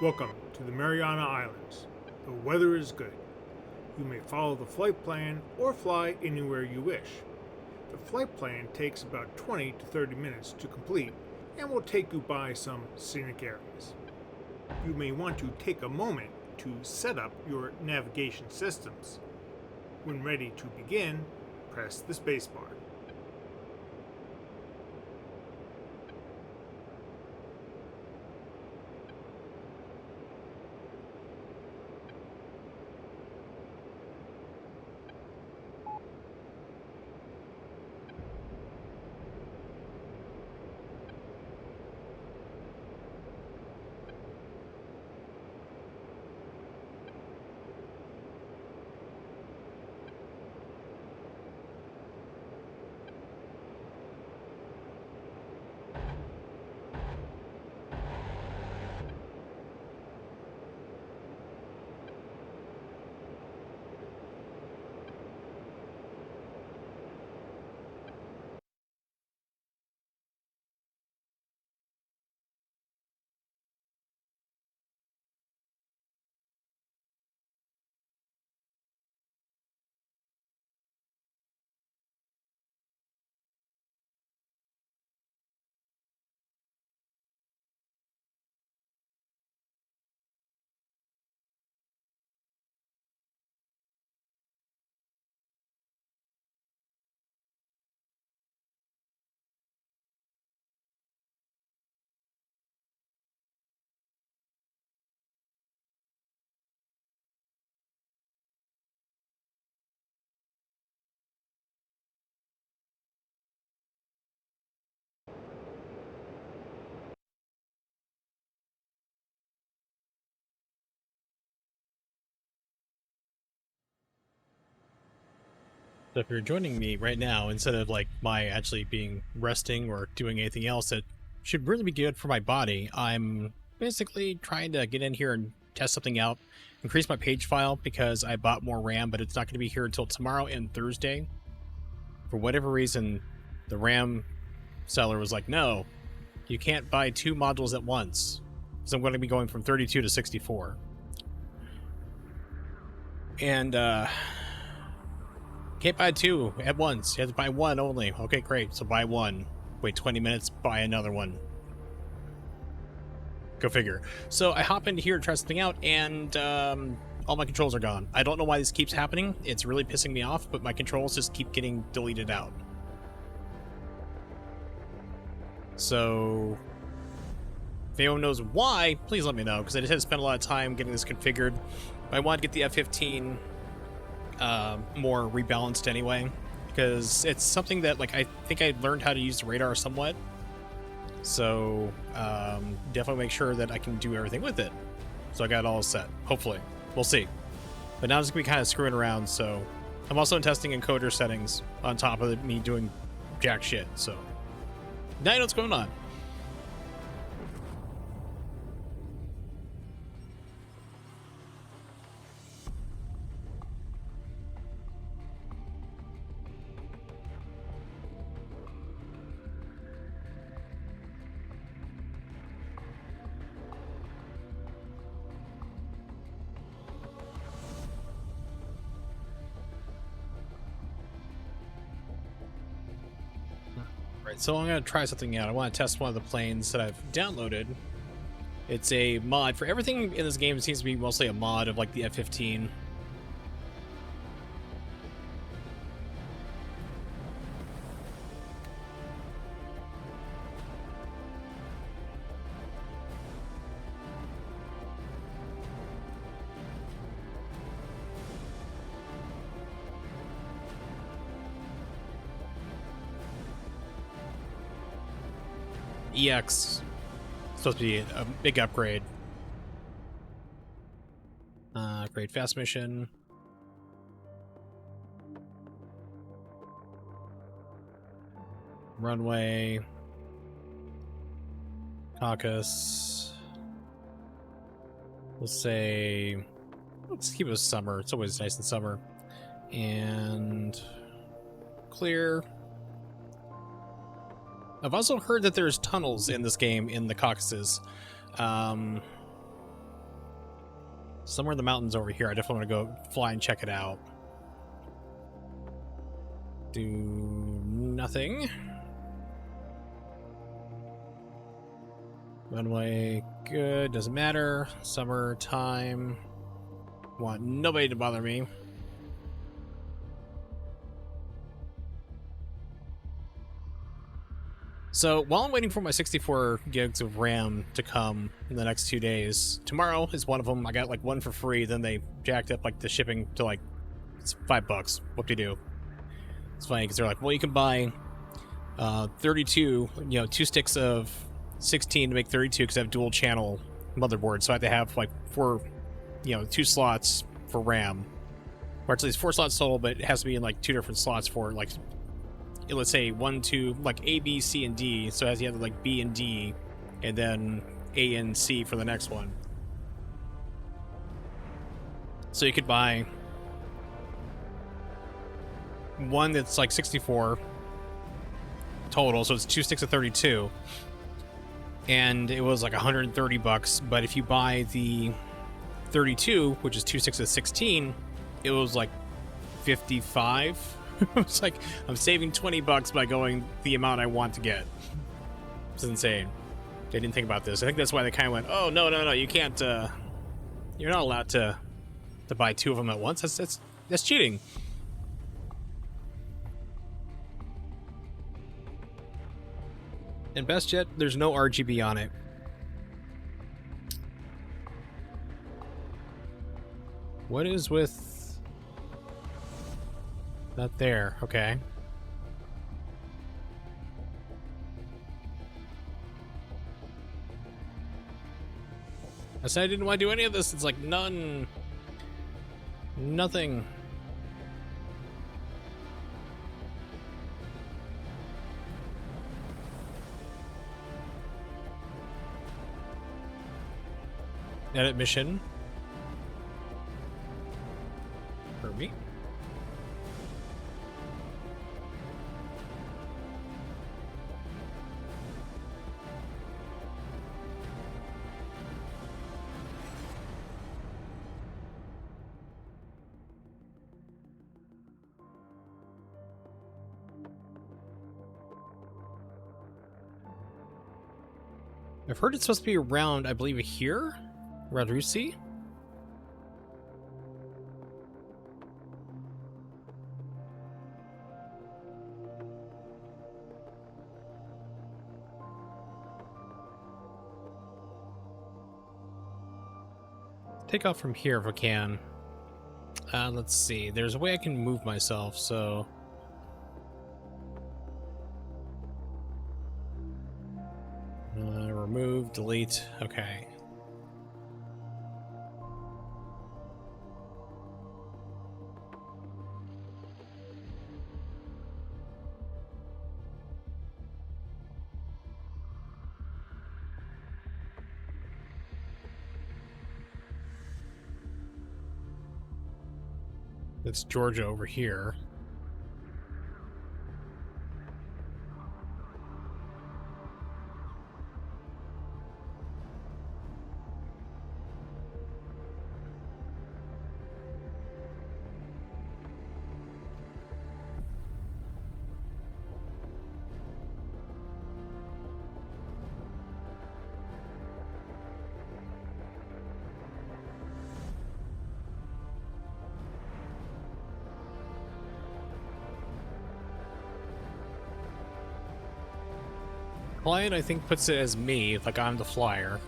Welcome to the Mariana Islands. The weather is good. You may follow the flight plan or fly anywhere you wish. The flight plan takes about 20 to 30 minutes to complete and will take you by some scenic areas. You may want to take a moment to set up your navigation systems. When ready to begin, press the spacebar. So if you're joining me right now, instead of like my actually being resting or doing anything else that should really be good for my body, I'm basically trying to get in here and test something out, increase my page file because I bought more RAM, but it's not going to be here until tomorrow and Thursday. For whatever reason, the RAM seller was like, no, you can't buy two modules at once. So I'm going to be going from 32 to 64. And, can't buy two at once. You have to buy one only. Okay, great. So buy one. Wait 20 minutes, buy another one. Go figure. So I hop into here to try something out, and all my controls are gone. I don't know why this keeps happening. It's really pissing me off, but my controls just keep getting deleted out. So if anyone knows why, please let me know, because I just had to spend a lot of time getting this configured. I want to get the F-15 more rebalanced anyway, because it's something that, like, I think I learned how to use the radar somewhat, so definitely make sure that I can do everything with it. So I got it all set, hopefully. We'll see. But now it's gonna be kind of screwing around, so I'm also testing encoder settings on top of me doing jack shit, so now you know what's going on. Right, so I'm going to try something out. I want to test one of the planes that I've downloaded. It's a mod. For everything in this game, it seems to be mostly a mod of, like, the F-15. EX. Supposed to be a big upgrade. Great fast mission. Runway. Caucus. We'll say, let's keep it summer. It's always nice in summer. And clear. I've also heard that there's tunnels in this game in the Caucasus. Somewhere in the mountains over here. I definitely want to go fly and check it out. Do nothing. Runway, good, doesn't matter. Summertime. Want nobody to bother me. So while I'm waiting for my 64 gigs of RAM to come in the next 2 days, tomorrow is one of them. I got like one for free. Then they jacked up like the shipping to like it's $5. Whoop-de-doo. It's funny because they're like, well, you can buy 32, 2 sticks of 16 to make 32 because I have dual channel motherboard. So I have to have like 4, 2 slots for RAM. Or actually it's 4 slots total, but it has to be in like 2 different slots for like, let's say 1, 2, like A, B, C, and D. So as you have like B and D, and then A and C for the next one. So you could buy one that's like 64 total, so it's 2 sticks of 32, and it was like $130. But if you buy the 32, which is 2 sticks of 16, it was like 55. It's like I'm saving $20 by going the amount I want to get. It's insane. They didn't think about this. I think that's why they kind of went, "Oh no, you can't. You're not allowed to buy 2 of them at once. That's cheating." And best yet, there's no RGB on it. What is with... Not there, okay. I said I didn't want to do any of this. It's like none. Nothing. Edit mission. For me. I've heard it's supposed to be around, I believe, here? Around Rusi? Take off from here if I can. Let's see. There's a way I can move myself, so... remove, delete, okay. It's Georgia over here. Client, I think, puts it as me, like I'm the flyer.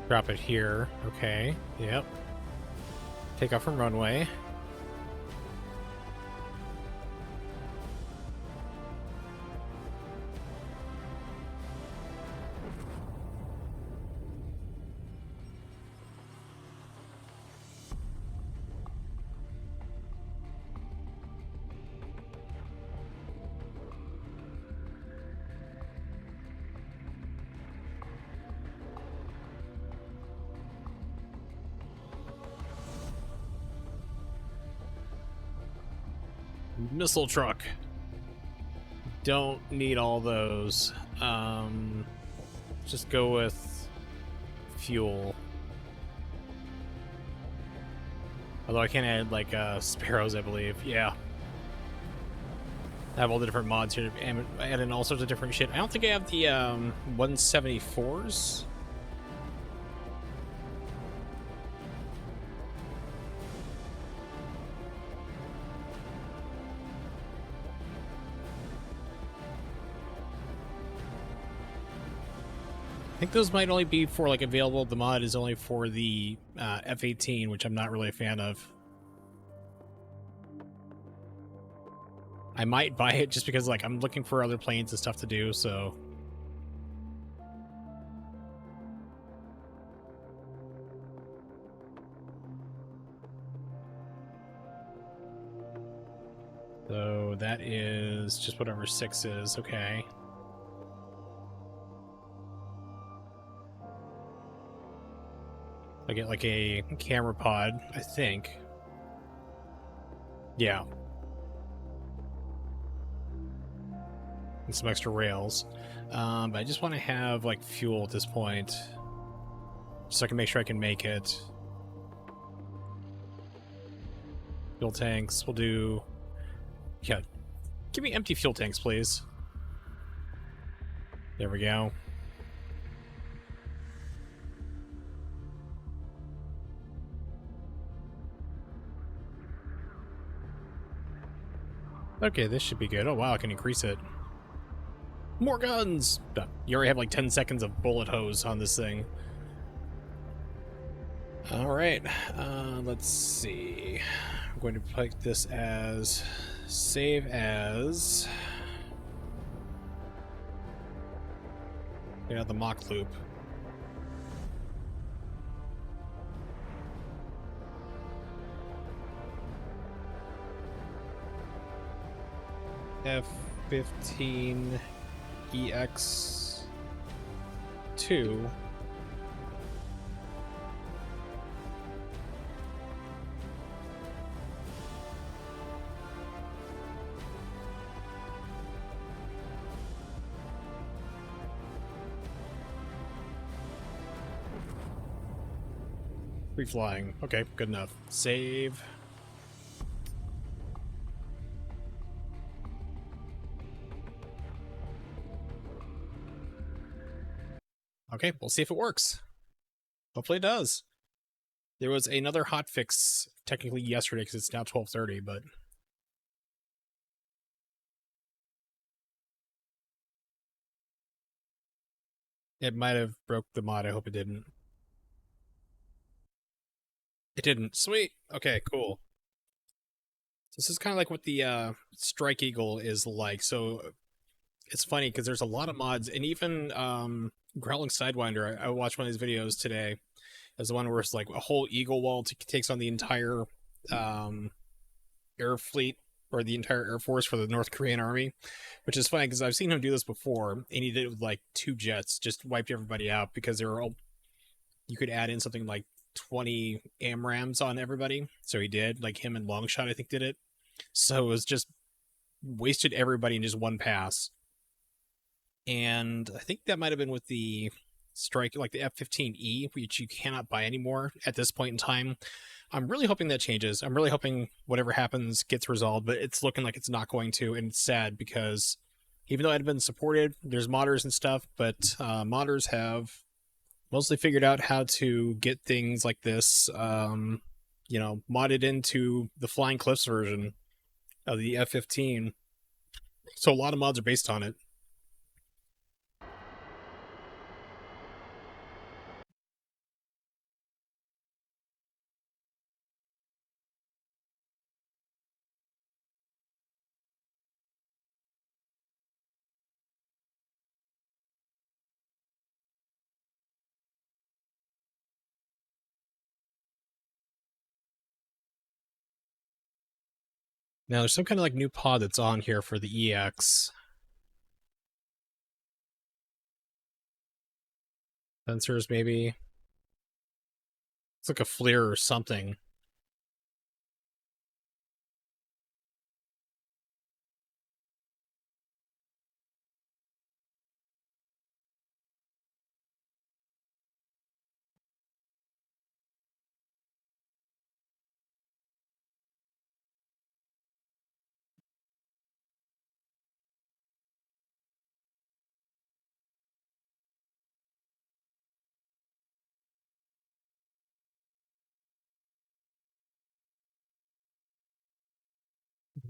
Drop it here. Okay, yep. Take off from runway. Missile truck. Don't need all those. Let's just go with fuel. Although I can't add, like, sparrows, I believe. Yeah. I have all the different mods here, and add in all sorts of different shit. I don't think I have the 174s. I think those might only be for, like, available. The mod is only for the F-18, which I'm not really a fan of. I might buy it just because, like, I'm looking for other planes and stuff to do, so... So that is just whatever 6 is, okay. I get, like, a camera pod, I think. Yeah. And some extra rails. But I just want to have, like, fuel at this point. So I can make sure I can make it. Fuel tanks, we'll do... Yeah. Give me empty fuel tanks, please. There we go. Okay, this should be good. Oh, wow, I can increase it. More guns! You already have like 10 seconds of bullet hose on this thing. Alright, let's see. I'm going to pick this as... Save as... Yeah, the mock loop. F-15 EX2. Free flying. Okay, good enough. Save. Okay, we'll see if it works. Hopefully it does. There was another hotfix technically yesterday because it's now 12:30, but it might have broke the mod. I hope it didn't. It didn't. Sweet. Okay, cool. This is kind of like what the Strike Eagle is like. So it's funny because there's a lot of mods, and even Growling Sidewinder. I watched one of his videos today. As the one where it's like a whole Eagle wall takes on the entire air fleet or the entire air force for the North Korean army, which is funny because I've seen him do this before, and he did it with like 2 jets, just wiped everybody out because they were all. You could add in something like 20 AMRAAMs on everybody, so he did. Like him and Longshot, I think, did it. So it was just wasted everybody in just one pass. And I think that might have been with the strike, like the F-15E, which you cannot buy anymore at this point in time. I'm really hoping that changes. I'm really hoping whatever happens gets resolved, but it's looking like it's not going to, and it's sad because even though it had been supported, there's modders and stuff, but modders have mostly figured out how to get things like this, modded into the Flying Cliffs version of the F-15. So a lot of mods are based on it. Now there's some kind of like new pod that's on here for the EX. Sensors, maybe. It's like a FLIR or something.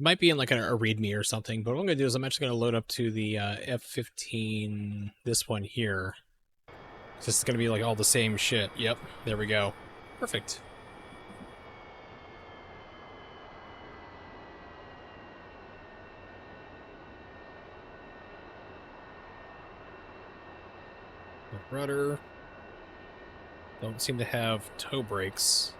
might be in like a README or something, but what I'm going to do is I'm actually going to load up to the F15, this one here. This is going to be like all the same shit. Yep, there we go. Perfect. Rudder. Don't seem to have toe brakes.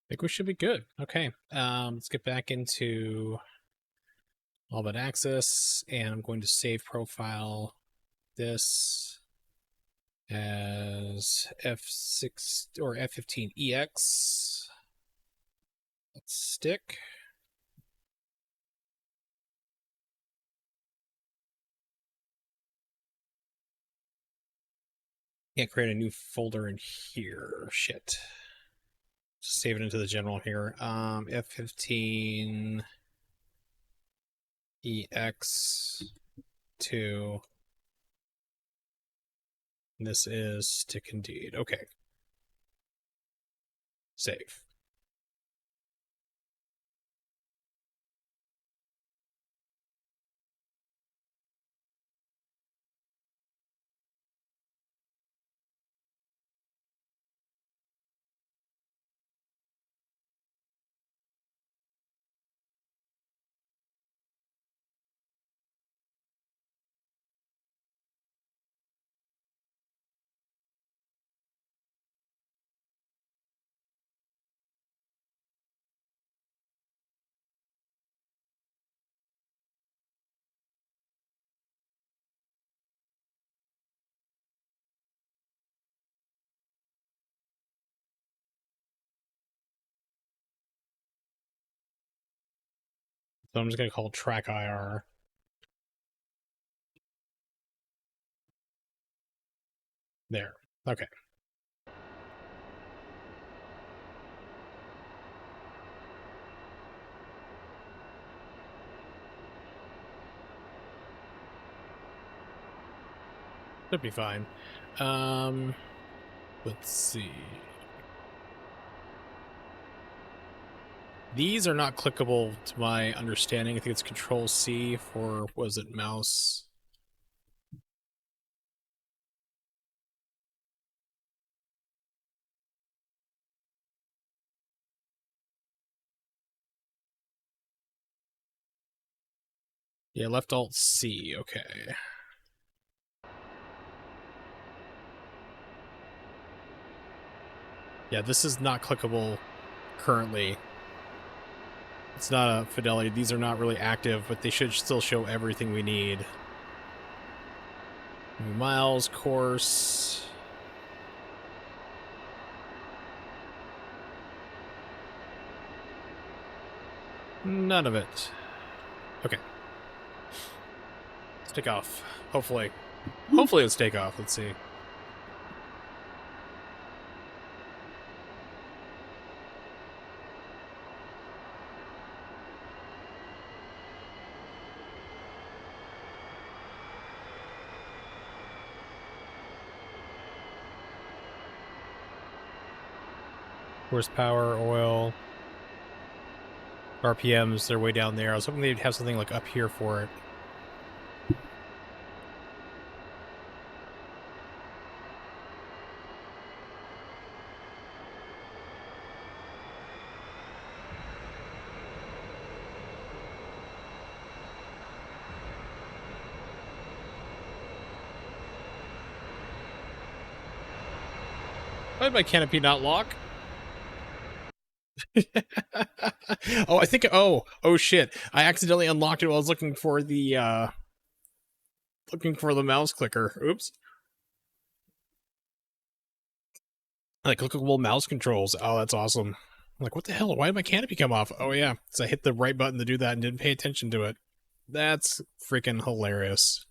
I think we should be good. Okay, let's get back into all about access, and I'm going to save profile this as F6 or F15EX. Let's stick. Can't create a new folder in here. Shit. Just save it into the general here. F15 EX2. This is stick indeed. Okay. Save. So I'm just going to call track IR. There. Okay. Should be fine. Let's see. These are not clickable to my understanding. I think it's Control C for, was it mouse? Yeah, left Alt C. Okay. Yeah, this is not clickable currently. It's not a fidelity. These are not really active, but they should still show everything we need. Miles, course. None of it. Okay. Let's take off. Hopefully. Hopefully let's take off. Let's see. Horsepower, oil. RPMs, they're way down there. I was hoping they'd have something like up here for it. Why did my canopy not lock? Oh, I think. Oh shit! I accidentally unlocked it while I was looking for the mouse clicker. Oops. Like clickable mouse controls. Oh, that's awesome. I'm like, what the hell? Why did my canopy come off? Oh yeah, because I hit the right button to do that and didn't pay attention to it. That's freaking hilarious.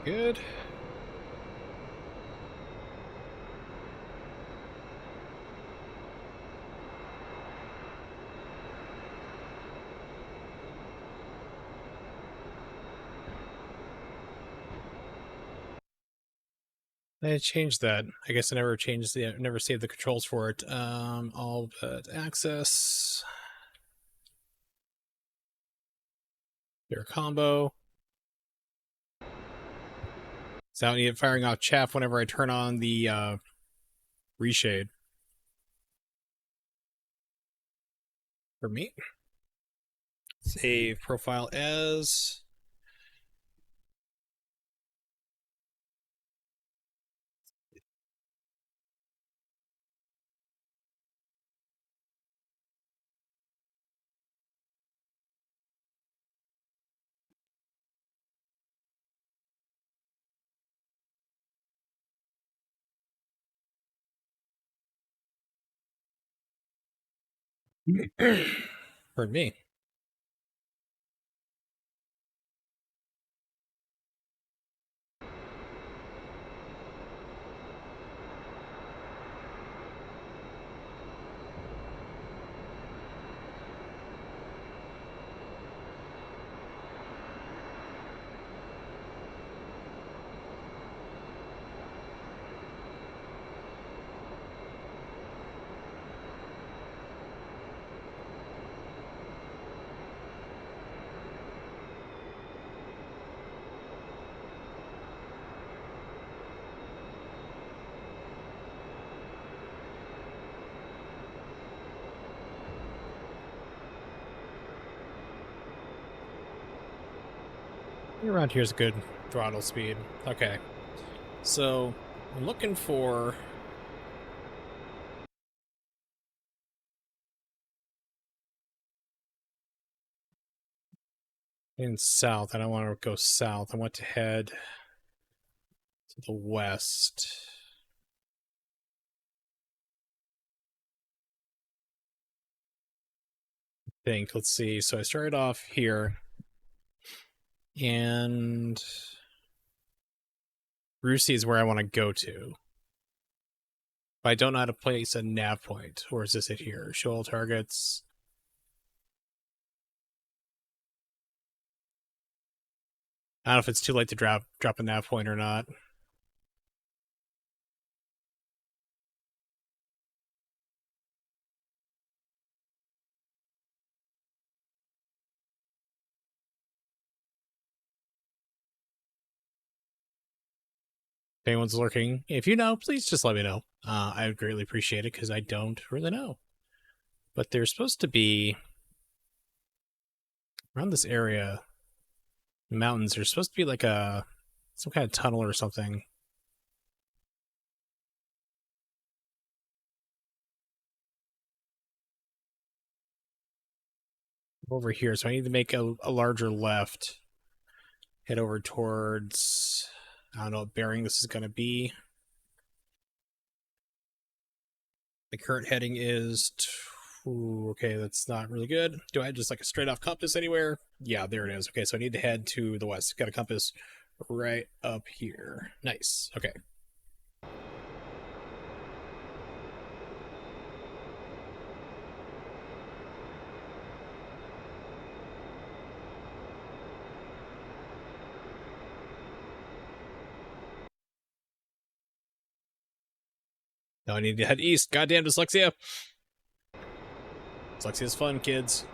Good. I changed that. I guess I never never saved the controls for it. All but access. Their combo. So I don't need it firing off chaff whenever I turn on the reshade. For me. Save profile as. For me. Around here's good throttle speed. Okay. So I'm looking for in south. I don't want to go south. I want to head to the west. I think. Let's see. So I started off here. And Rusey is where I want to go to. But I don't know how to place a nav point. Or is this it here? Show all targets. I don't know if it's too late to drop a nav point or not. If anyone's lurking, if you know, please just let me know. I would greatly appreciate it because I don't really know. But there's supposed to be around this area, the mountains. There's supposed to be like some kind of tunnel or something. Over here, so I need to make a larger left. Head over towards, I don't know what bearing this is going to be. The current heading is, okay, that's not really good. Do I have just like a straight off compass anywhere? Yeah, there it is. Okay, so I need to head to the west. Got a compass right up here. Nice. Okay. Now I need to head east. Goddamn dyslexia. Dyslexia is fun, kids.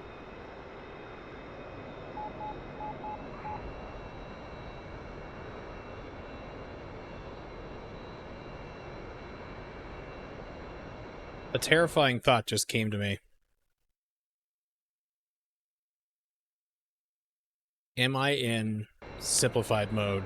A terrifying thought just came to me. Am I in simplified mode?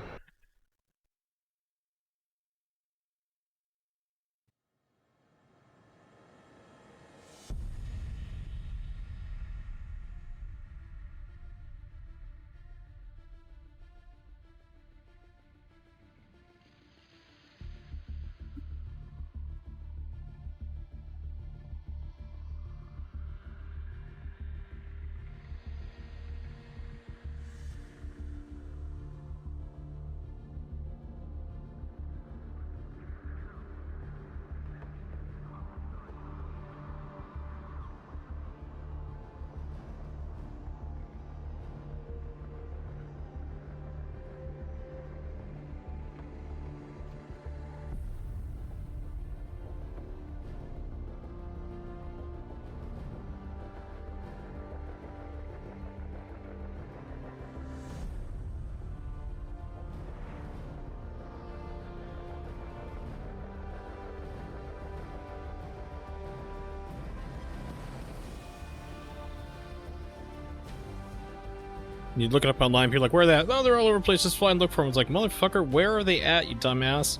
You look it up online, people are like, where are they at? Oh, they're all over the place, just fly and look for them. It's like, motherfucker, where are they at, you dumbass?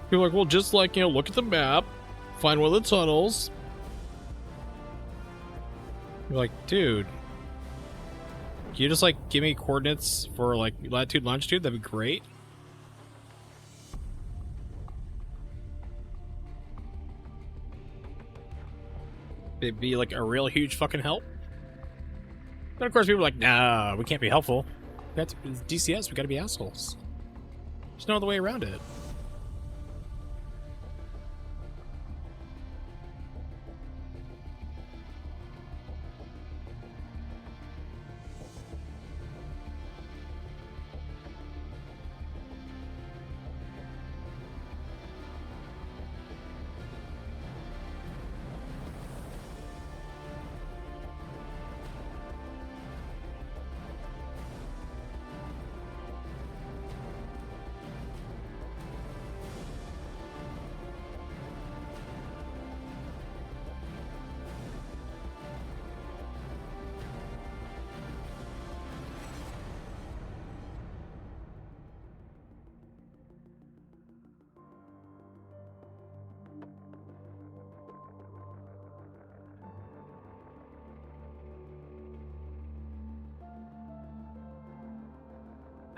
People are like, well, just like, you know, look at the map, find one of the tunnels. You're like, dude, can you just, like, give me coordinates for, like, latitude, longitude? That'd be great. It'd be, like, a real huge fucking help. But of course, people are like, nah, we can't be helpful. That's DCS, we gotta be assholes. There's no other way around it.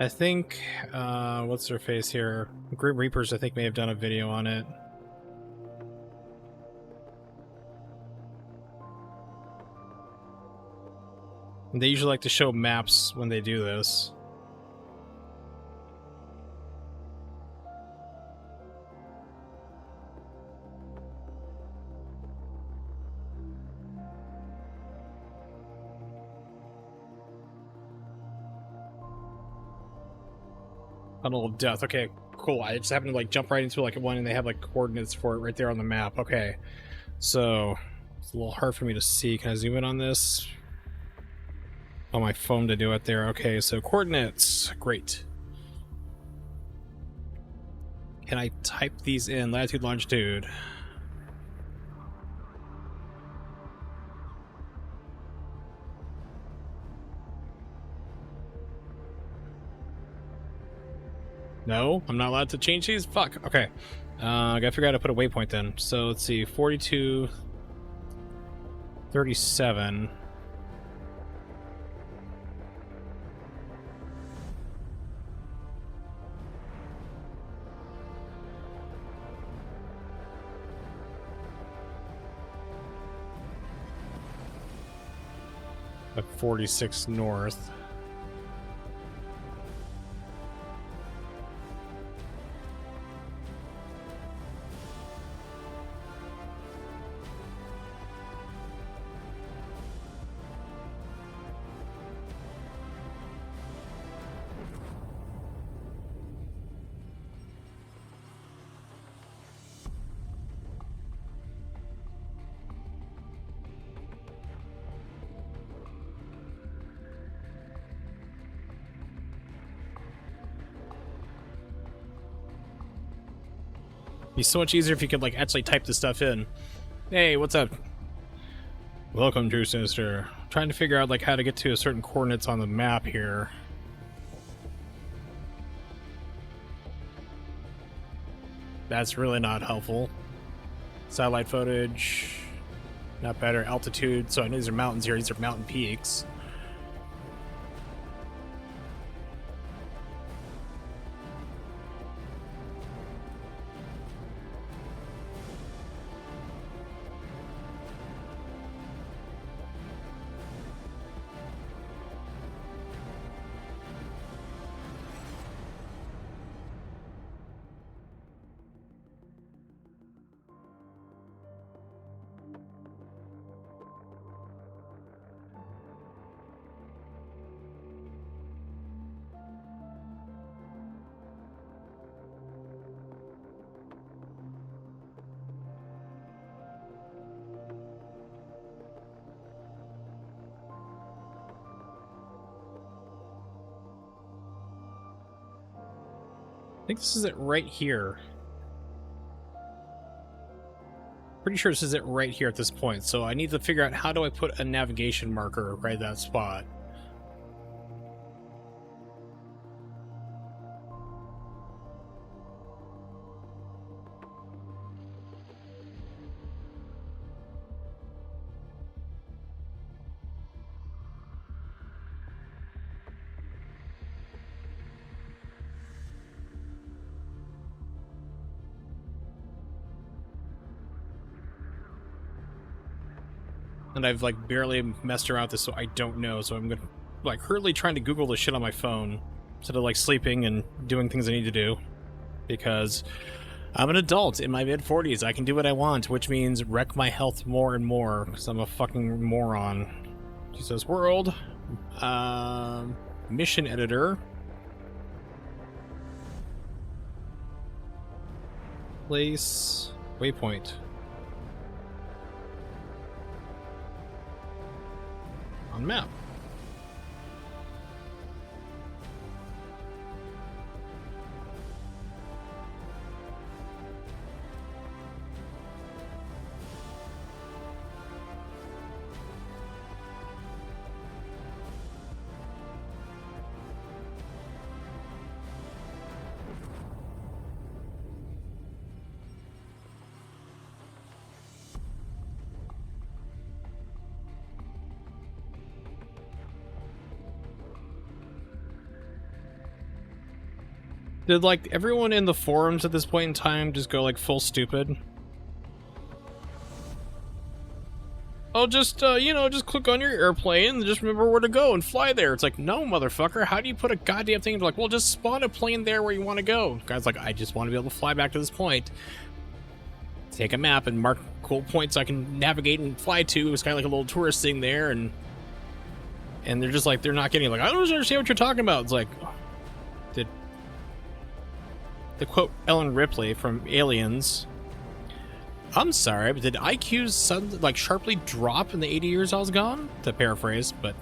I think, what's their face here? Grim Reapers, I think, may have done a video on it. They usually like to show maps when they do this. Tunnel of Death. Okay, cool. I just happened to like jump right into like one and they have like coordinates for it right there on the map. Okay. So it's a little hard for me to see. Can I zoom in on this? On my phone to do it there. Okay, so coordinates. Great. Can I type these in? Latitude, longitude. No, I'm not allowed to change these? Fuck. Okay. I gotta figure out how to put a waypoint then. So let's see. 42, 37. At 46 north. Be so much easier if you could like actually type this stuff in. Hey, what's up? Welcome, True Sinister. Trying to figure out like how to get to a certain coordinates on the map here. That's really not helpful. Satellite footage, not better. Altitude. So I know these are mountains here. These are mountain peaks. I think this is it right here. Pretty sure this is it right here at this point. So I need to figure out how do I put a navigation marker right at that spot. And I've like barely messed around with this, so I don't know. So I'm gonna like hurriedly trying to Google this shit on my phone instead of like sleeping and doing things I need to do, because I'm an adult in my mid-40s. I can do what I want, which means wreck my health more and more because I'm a fucking moron. Jesus World, mission editor, place waypoint. On map. Did like everyone in the forums at this point in time just go like full stupid? Oh, just just click on your airplane and just remember where to go and fly there. It's like, no, motherfucker. How do you put a goddamn thing like, well, just spawn a plane there where you want to go? Guy's like, I just want to be able to fly back to this point. Take a map and mark cool points I can navigate and fly to. It's kind of like a little tourist thing there, and they're just like, they're not getting it. Like, I don't understand what you're talking about. It's like, to quote Ellen Ripley from Aliens, I'm sorry, but did IQs suddenly, like, sharply drop in the 80 years I was gone? To paraphrase, but...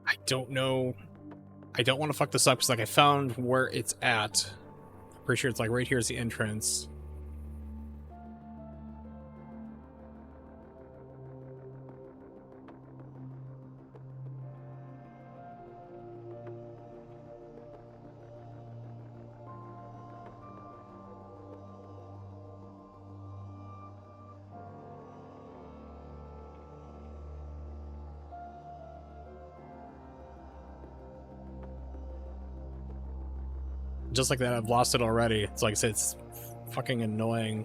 I don't know. I don't want to fuck this up because, like, I found where it's at. I'm pretty sure it's, like, right here is the entrance. Just like that, I've lost it already. It's like I said, it's fucking annoying.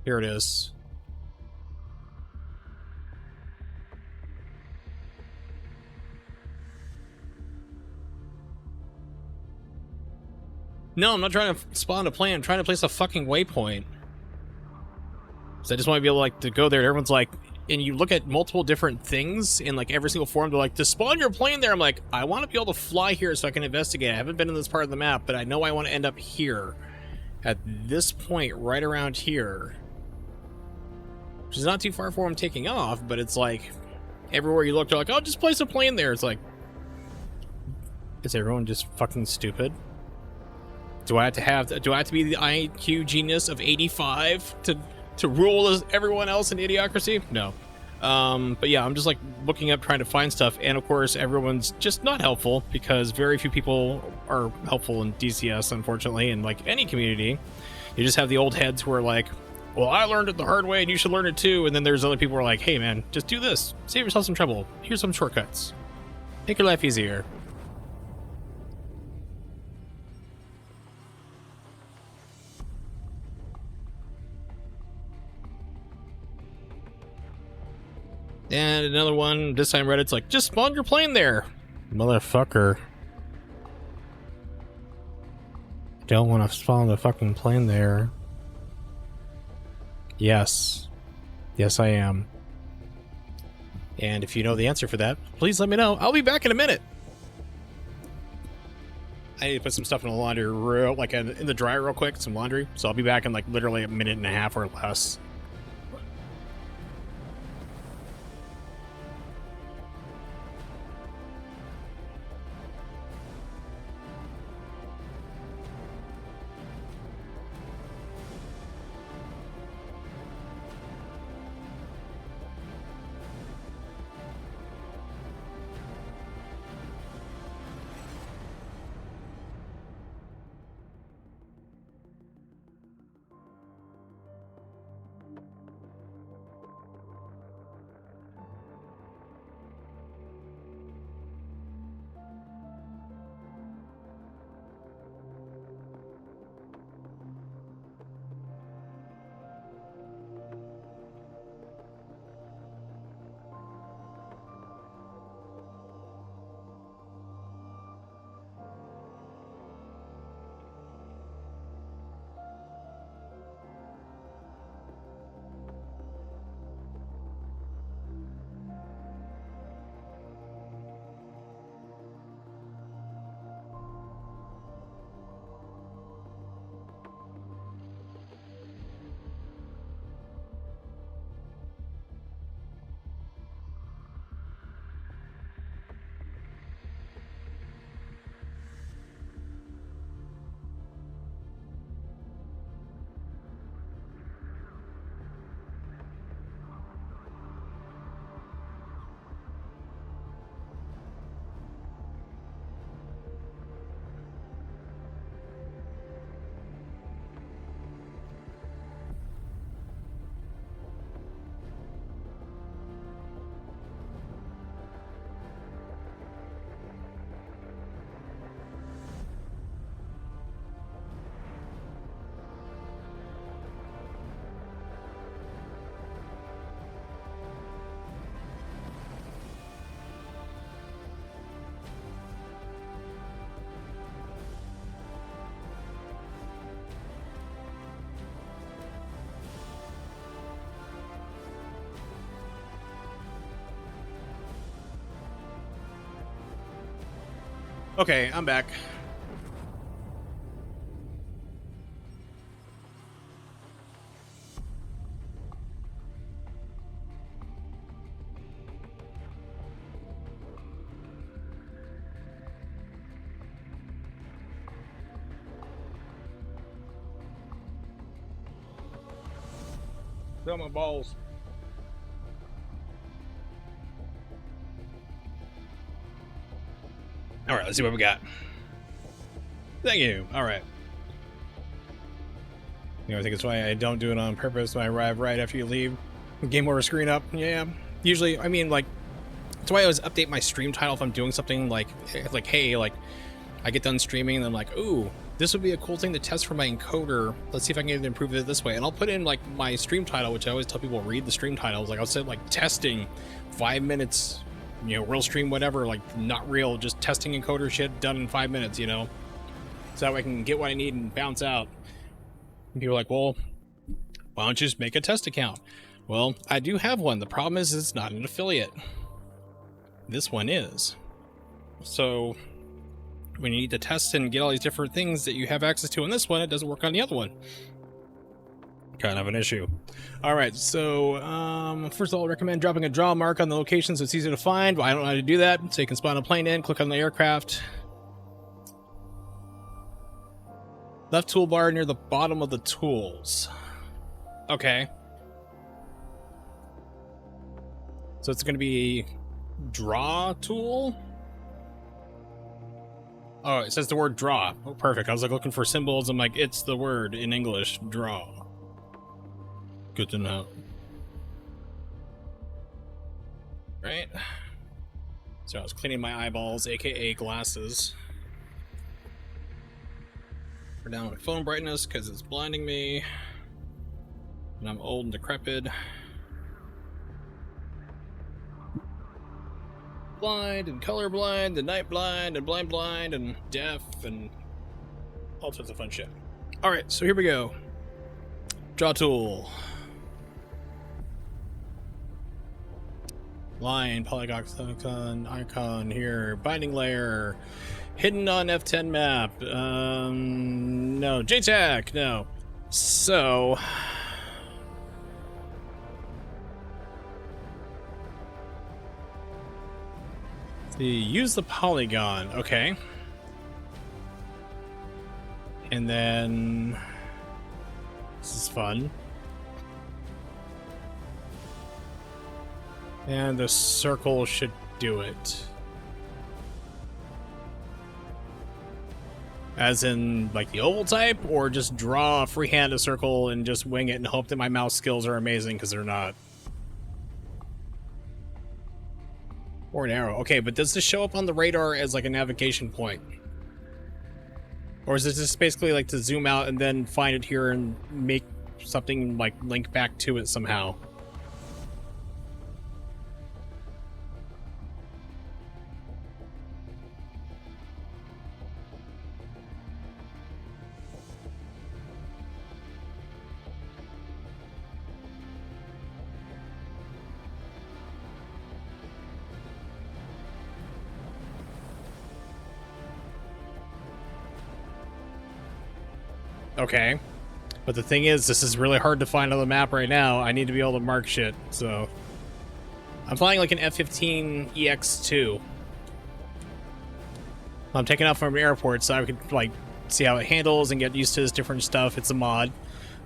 Here it is. No, I'm not trying to spawn a plan. I'm trying to place a fucking waypoint. So I just want to be able to, like, to go there. Everyone's like, and you look at multiple different things in, like, every single forum. They're like, to spawn your plane there. I'm like, I want to be able to fly here so I can investigate. I haven't been in this part of the map, but I know I want to end up here. At this point, right around here. Which is not too far for I'm taking off, but it's like, everywhere you look, they're like, oh, just place a plane there. It's like, is everyone just fucking stupid? Do I have to be the IQ genius of 85 to rule everyone else in idiocracy? No. But yeah, I'm just like looking up, trying to find stuff, and of course everyone's just not helpful because very few people are helpful in DCS, unfortunately, and like any community. You just have the old heads who are like, well, I learned it the hard way and you should learn it too, and then there's other people who are like, hey man, just do this. Save yourself some trouble. Here's some shortcuts. Make your life easier. And another one, this time Reddit's like, just spawn your plane there. Motherfucker. Don't want to spawn the fucking plane there. Yes. Yes, I am. And if you know the answer for that, please let me know. I'll be back in a minute. I need to put some stuff in the laundry in the dryer real quick, some laundry. So I'll be back in like literally a minute and a half or less. Okay, I'm back. Feel my balls. All right, let's see what we got. Thank you. All right. You know, I think it's why I don't do it on purpose when I arrive right after you leave. Game over screen up. Yeah. Usually, I mean, like, that's why I always update my stream title if I'm doing something like, hey, like, I get done streaming and I'm like, ooh, this would be a cool thing to test for my encoder. Let's see if I can improve it this way. And I'll put in, like, my stream title, which I always tell people read the stream titles. Like, I'll say, like, testing, 5 minutes, you know, real stream, whatever, like, not real, just testing encoder shit done in 5 minutes, you know? So that way I can get what I need and bounce out. And people are like, well, why don't you just make a test account? Well, I do have one. The problem is it's not an affiliate. This one is. So when you need to test and get all these different things that you have access to on this one, it doesn't work on the other one. Kind of an issue. All right, so first of all, I recommend dropping a draw mark on the location so it's easy to find. Well, I don't know how to do that. So you can spawn a plane in, click on the aircraft. Left toolbar near the bottom of the tools. Okay. So it's going to be draw tool? Oh, it says the word draw. Oh, perfect. I was like looking for symbols. I'm like, it's the word in English, draw. Good to know. Right? So I was cleaning my eyeballs, aka glasses. Turn down my phone brightness because it's blinding me. And I'm old and decrepit. Blind and colorblind and night blind and blind and deaf and all sorts of fun shit. Alright, so here we go. Draw tool. Line, polygon, icon here, binding layer. Hidden on F10 map. No. JTAC, no. So use the polygon, okay. And then this is fun. And the circle should do it. As in, like, the oval type, or just draw freehand a circle and just wing it and hope that my mouse skills are amazing, because they're not. Or an arrow. Okay, but does this show up on the radar as, like, a navigation point? Or is it just basically, like, to zoom out and then find it here and make something, like, link back to it somehow? Okay. But the thing is, this is really hard to find on the map right now. I need to be able to mark shit, so... I'm flying like an F-15 EX-2. I'm taking off from an airport so I could, like, see how it handles and get used to this different stuff. It's a mod.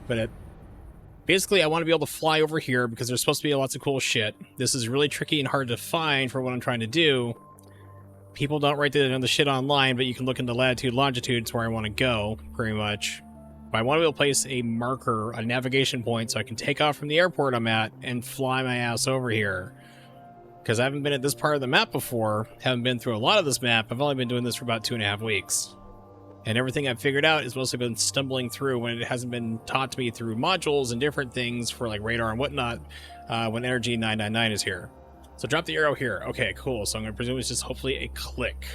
But basically, I want to be able to fly over here because there's supposed to be lots of cool shit. This is really tricky and hard to find for what I'm trying to do. People don't write the shit online, but you can look into latitude, longitude. It's where I want to go, pretty much. But I want to be able to place a marker, a navigation point, so I can take off from the airport I'm at and fly my ass over here. Because I haven't been at this part of the map before, haven't been through a lot of this map. I've only been doing this for about 2.5 weeks. And everything I've figured out is mostly been stumbling through when it hasn't been taught to me through modules and different things for like radar and whatnot when Energy 999 is here. So drop the arrow here. Okay, cool. So I'm going to presume it's just hopefully a click.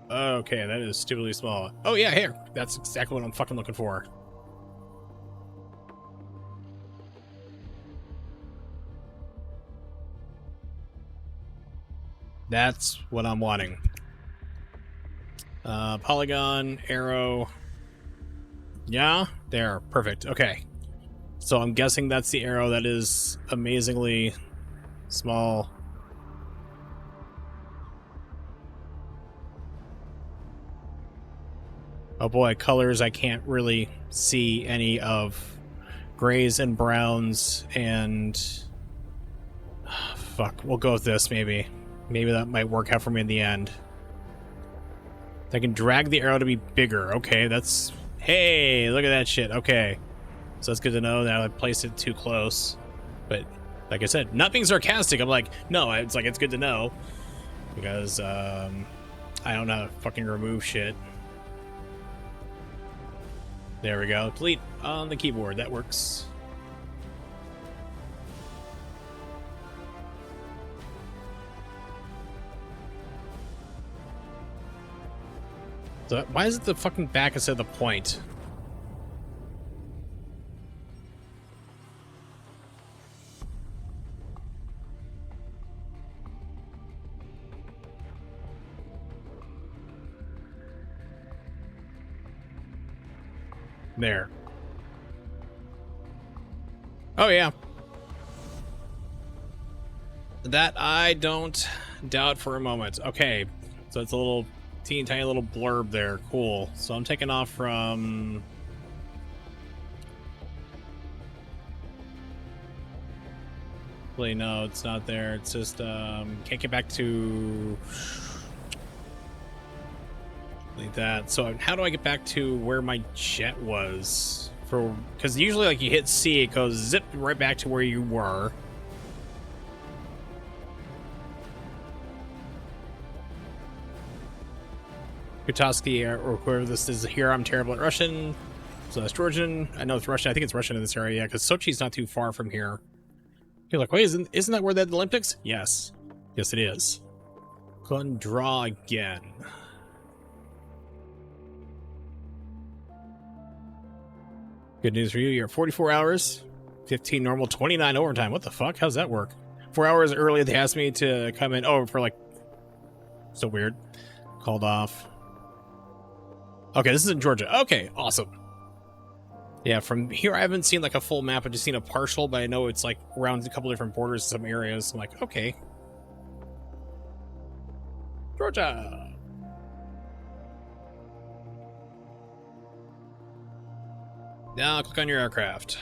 Okay, that is stupidly small. Oh yeah, here. That's exactly what I'm fucking looking for. That's what I'm wanting. Polygon, arrow. Yeah, there. Perfect. Okay. So I'm guessing that's the arrow that is amazingly small. Oh boy, colors I can't really see any of. Grays and browns and... fuck, we'll go with this maybe. Maybe that might work out for me in the end. I can drag the arrow to be bigger. Okay, that's... Hey, look at that shit. Okay. So that's good to know that I placed it too close. But, like I said, not being sarcastic. I'm like, no, it's like, it's good to know. Because, I don't know how to fucking remove shit. There we go. Delete on the keyboard. That works. So why is it the fucking back instead of the point? There. Oh, yeah. That I don't doubt for a moment. Okay, so it's a little teeny tiny little blurb there. Cool. So I'm taking off from... Wait, no, it's not there. It's just, can't get back to... Like that. So how do I get back to where my jet was? Because usually, like, you hit C, it goes zip right back to where you were. Kutaski, or whoever this is here, I'm terrible at Russian. So that's Georgian. I know it's Russian. I think it's Russian in this area, because Sochi's not too far from here. You're like, wait, isn't that where they had the Olympics? Yes. Yes, it is. Go ahead and draw again. Good news for you. You're at 44 hours, 15 normal, 29 overtime. What the fuck? How's that work? 4 hours earlier, they asked me to come in. Oh, for like... So weird. Called off. Okay, this is in Georgia. Okay, awesome. Yeah, from here I haven't seen like a full map. I've just seen a partial, but I know it's like around a couple different borders in some areas. I'm like, okay. Georgia. Now click on your aircraft.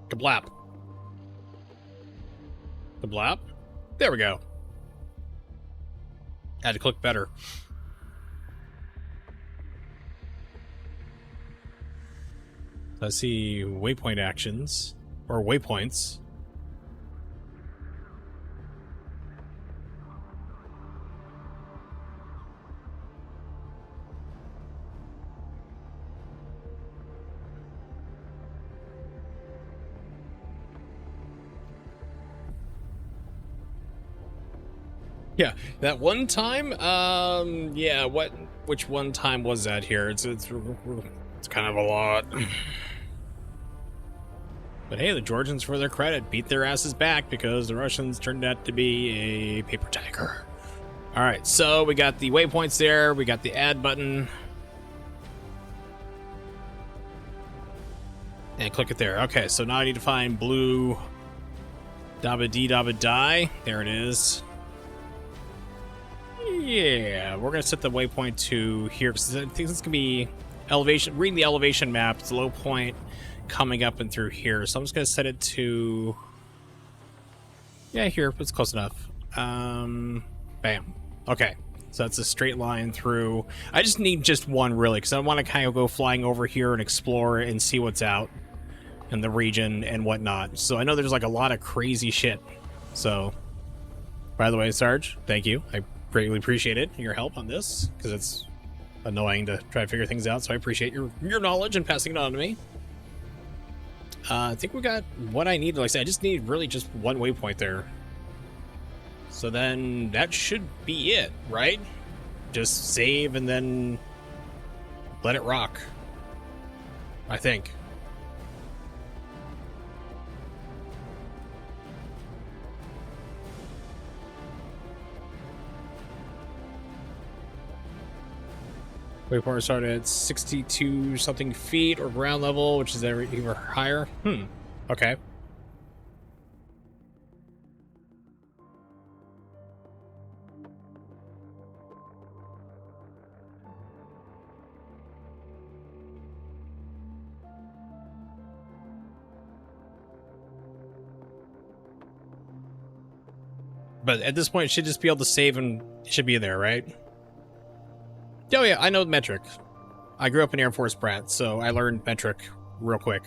Kablap. Kablap. There we go. Had to click better. I see waypoint actions, or waypoints. Yeah, that one time, yeah, which one time was that here? It's kind of a lot. But hey, the Georgians, for their credit, beat their asses back because the Russians turned out to be a paper tiger. All right, so we got the waypoints there. We got the add button. And click it there. Okay, so now I need to find blue dabba dee dabba die. There it is. Yeah, we're going to set the waypoint to here because I think this can be elevation. Reading the elevation map, it's a low point coming up and through here. So I'm just going to set it to... Yeah, here. It's close enough. Bam. Okay. So that's a straight line through. I just need just one, really, because I want to kind of go flying over here and explore and see what's out in the region and whatnot. So I know there's like a lot of crazy shit. So, by the way, Sarge, thank you. I greatly appreciate it, your help on this, because it's annoying to try to figure things out. So I appreciate your knowledge and passing it on to me. I think we got what I need. Like I said, I just need really just one waypoint there. So then that should be it, right? Just save and then let it rock, I think. Waypoint started at 62 something feet or ground level, which is even higher. Okay. But at this point, it should just be able to save and it should be there, right? Oh yeah, I know metric. I grew up an Air Force brat, so I learned metric real quick.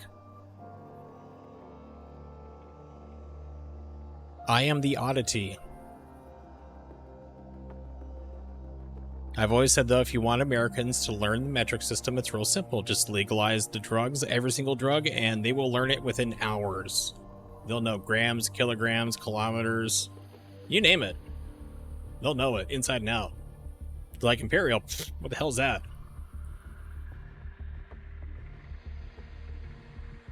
I am the oddity. I've always said, though, if you want Americans to learn the metric system, it's real simple. Just legalize the drugs, every single drug, and they will learn it within hours. They'll know grams, kilograms, kilometers, you name it. They'll know it inside and out. Like Imperial, what the hell is that?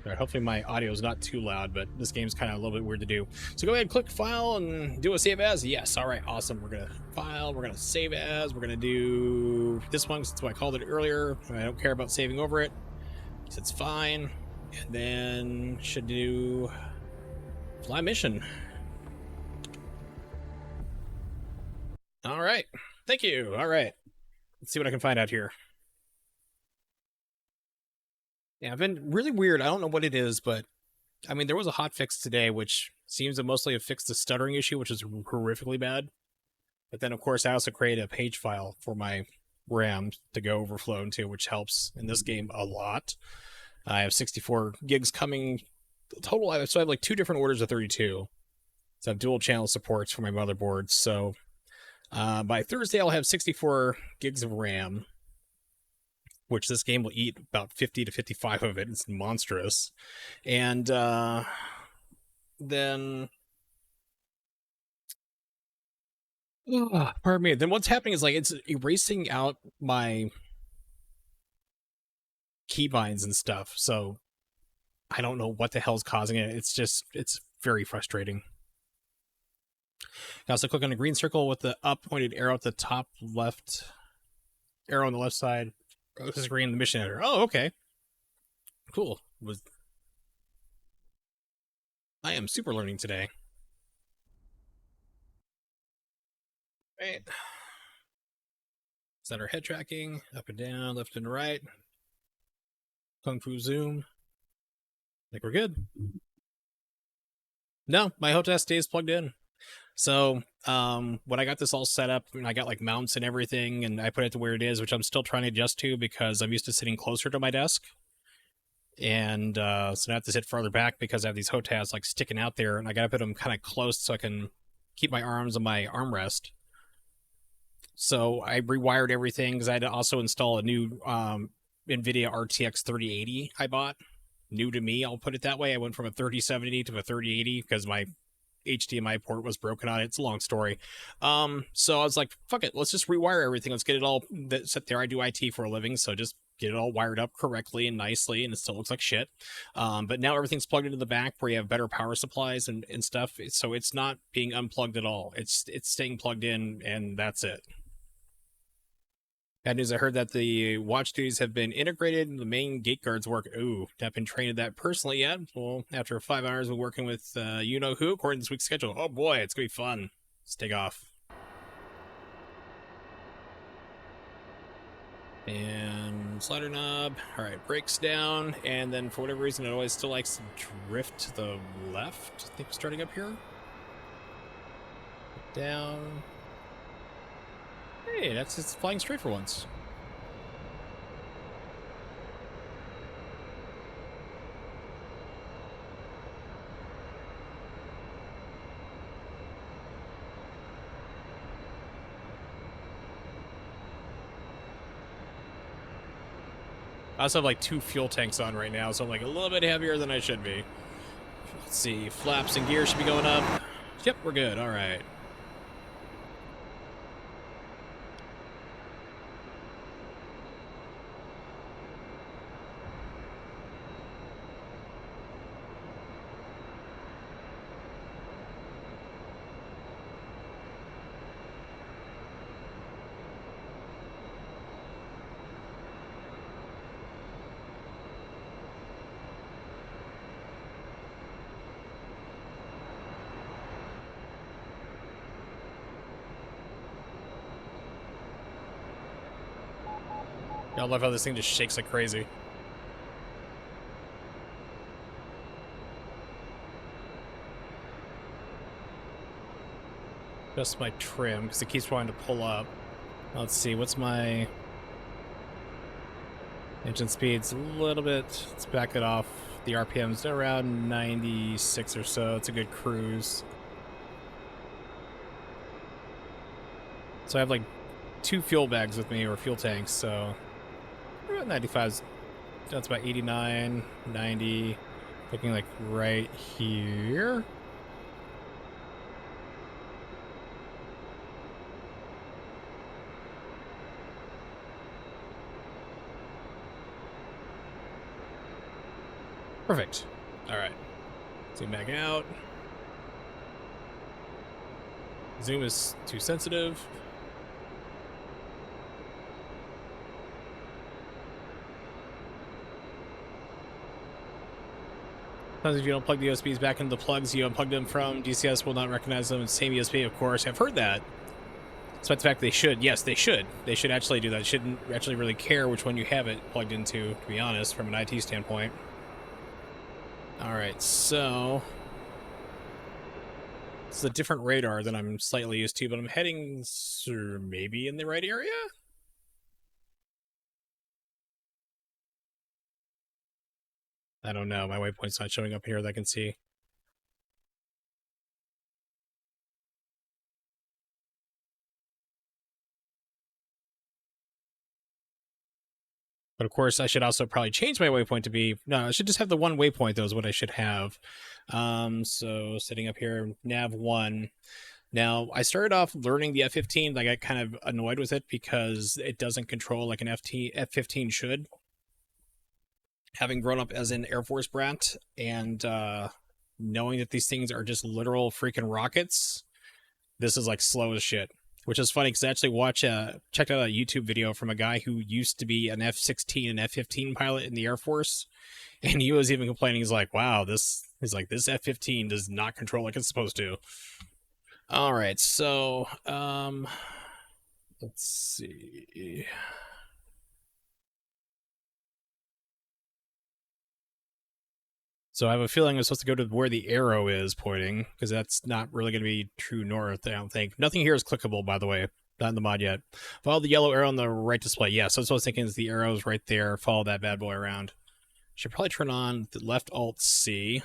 All right, hopefully my audio is not too loud, but this game's kind of a little bit weird to do. So go ahead, click File, and do a Save As. Yes, all right, awesome. We're going to File, we're going to Save As. We're going to do this one, that's why I called it earlier. I don't care about saving over it, so it's fine. And then should do Fly Mission. All right, thank you. All right, let's see what I can find out here. Yeah, I've been really weird. I don't know what it is, but I mean, there was a hot fix today, which seems to mostly have fixed the stuttering issue, which is horrifically bad. But then, of course, I also create a page file for my RAM to go overflow into, which helps in this game a lot. I have 64 gigs coming total. So I have like 2 different orders of 32. So I have dual channel supports for my motherboard. So by Thursday, I'll have 64 gigs of RAM, which this game will eat about 50 to 55 of it. It's monstrous. And then... pardon me. Then what's happening is like it's erasing out my keybinds and stuff. So I don't know what the hell's causing it. It's very frustrating. You also click on the green circle with the up pointed arrow at the top left, arrow on the left side. This is green, the mission editor. Oh, okay. Cool. I am super learning today. Right. Set our head tracking, up and down, left and right. Kung Fu zoom. I think we're good. No, my HOTAS stays plugged in. So when I got this all set up, and I got like mounts and everything, and I put it to where it is, which I'm still trying to adjust to because I'm used to sitting closer to my desk. And so now I have to sit farther back because I have these HOTAS like sticking out there, and I got to put them kind of close so I can keep my arms on my armrest. So I rewired everything because I had to also install a new NVIDIA RTX 3080 I bought. New to me, I'll put it that way. I went from a 3070 to a 3080 because my HDMI port was broken on it. It's a long story. So I was like, fuck it, let's just rewire everything. Let's get it all set there. I do IT for a living, so just get it all wired up correctly and nicely, and it still looks like shit. But now everything's plugged into the back where you have better power supplies and stuff. So it's not being unplugged at all. It's staying plugged in, and that's it. Bad news, I heard that the watch duties have been integrated in the main gate guards work. Ooh, not been trained at that personally yet. Well, after 5 hours of working with you-know-who, according to this week's schedule. Oh boy, it's going to be fun. Let's take off. And slider knob. All right, brakes down. And then for whatever reason, it always still likes to drift to the left. I think starting up here. Down. Hey, it's flying straight for once. I also have like 2 fuel tanks on right now, so I'm like a little bit heavier than I should be. Let's see, flaps and gears should be going up. Yep, we're good, all right. I love how this thing just shakes like crazy. Just my trim, because it keeps wanting to pull up. Let's see, what's my engine speed's a little bit. Let's back it off. The RPM's around 96 or so. It's a good cruise. So I have like 2 fuel bags with me, or fuel tanks, so about 95's, that's about 89, 90, looking like right here. Perfect. All right. Zoom back out. Zoom is too sensitive. Sometimes if you don't plug the USBs back into the plugs you unplugged them from, DCS will not recognize them. Same USB, of course. I've heard that. Despite the fact they should. Yes, they should. They should actually do that. They shouldn't actually really care which one you have it plugged into, to be honest, from an IT standpoint. Alright, so it's a different radar than I'm slightly used to, but I'm heading maybe in the right area? I don't know. My waypoint's not showing up here that I can see. But of course, I should also probably change my waypoint to be... No, I should just have the one waypoint, though, is what I should have. So setting up here, nav 1. Now, I started off learning the F-15. I got kind of annoyed with it because it doesn't control like an F-15 should. Having grown up as an Air Force brat and knowing that these things are just literal freaking rockets, this is like slow as shit. Which is funny because I actually checked out a YouTube video from a guy who used to be an F-16 and F-15 pilot in the Air Force, and he was even complaining. He's like, "Wow, this F-15 does not control like it's supposed to." All right, so let's see. So I have a feeling I'm supposed to go to where the arrow is pointing, because that's not really going to be true north, I don't think. Nothing here is clickable, by the way. Not in the mod yet. Follow the yellow arrow on the right display. Yeah, so that's what I was thinking is the arrow's right there. Follow that bad boy around. Should probably turn on the left Alt-C.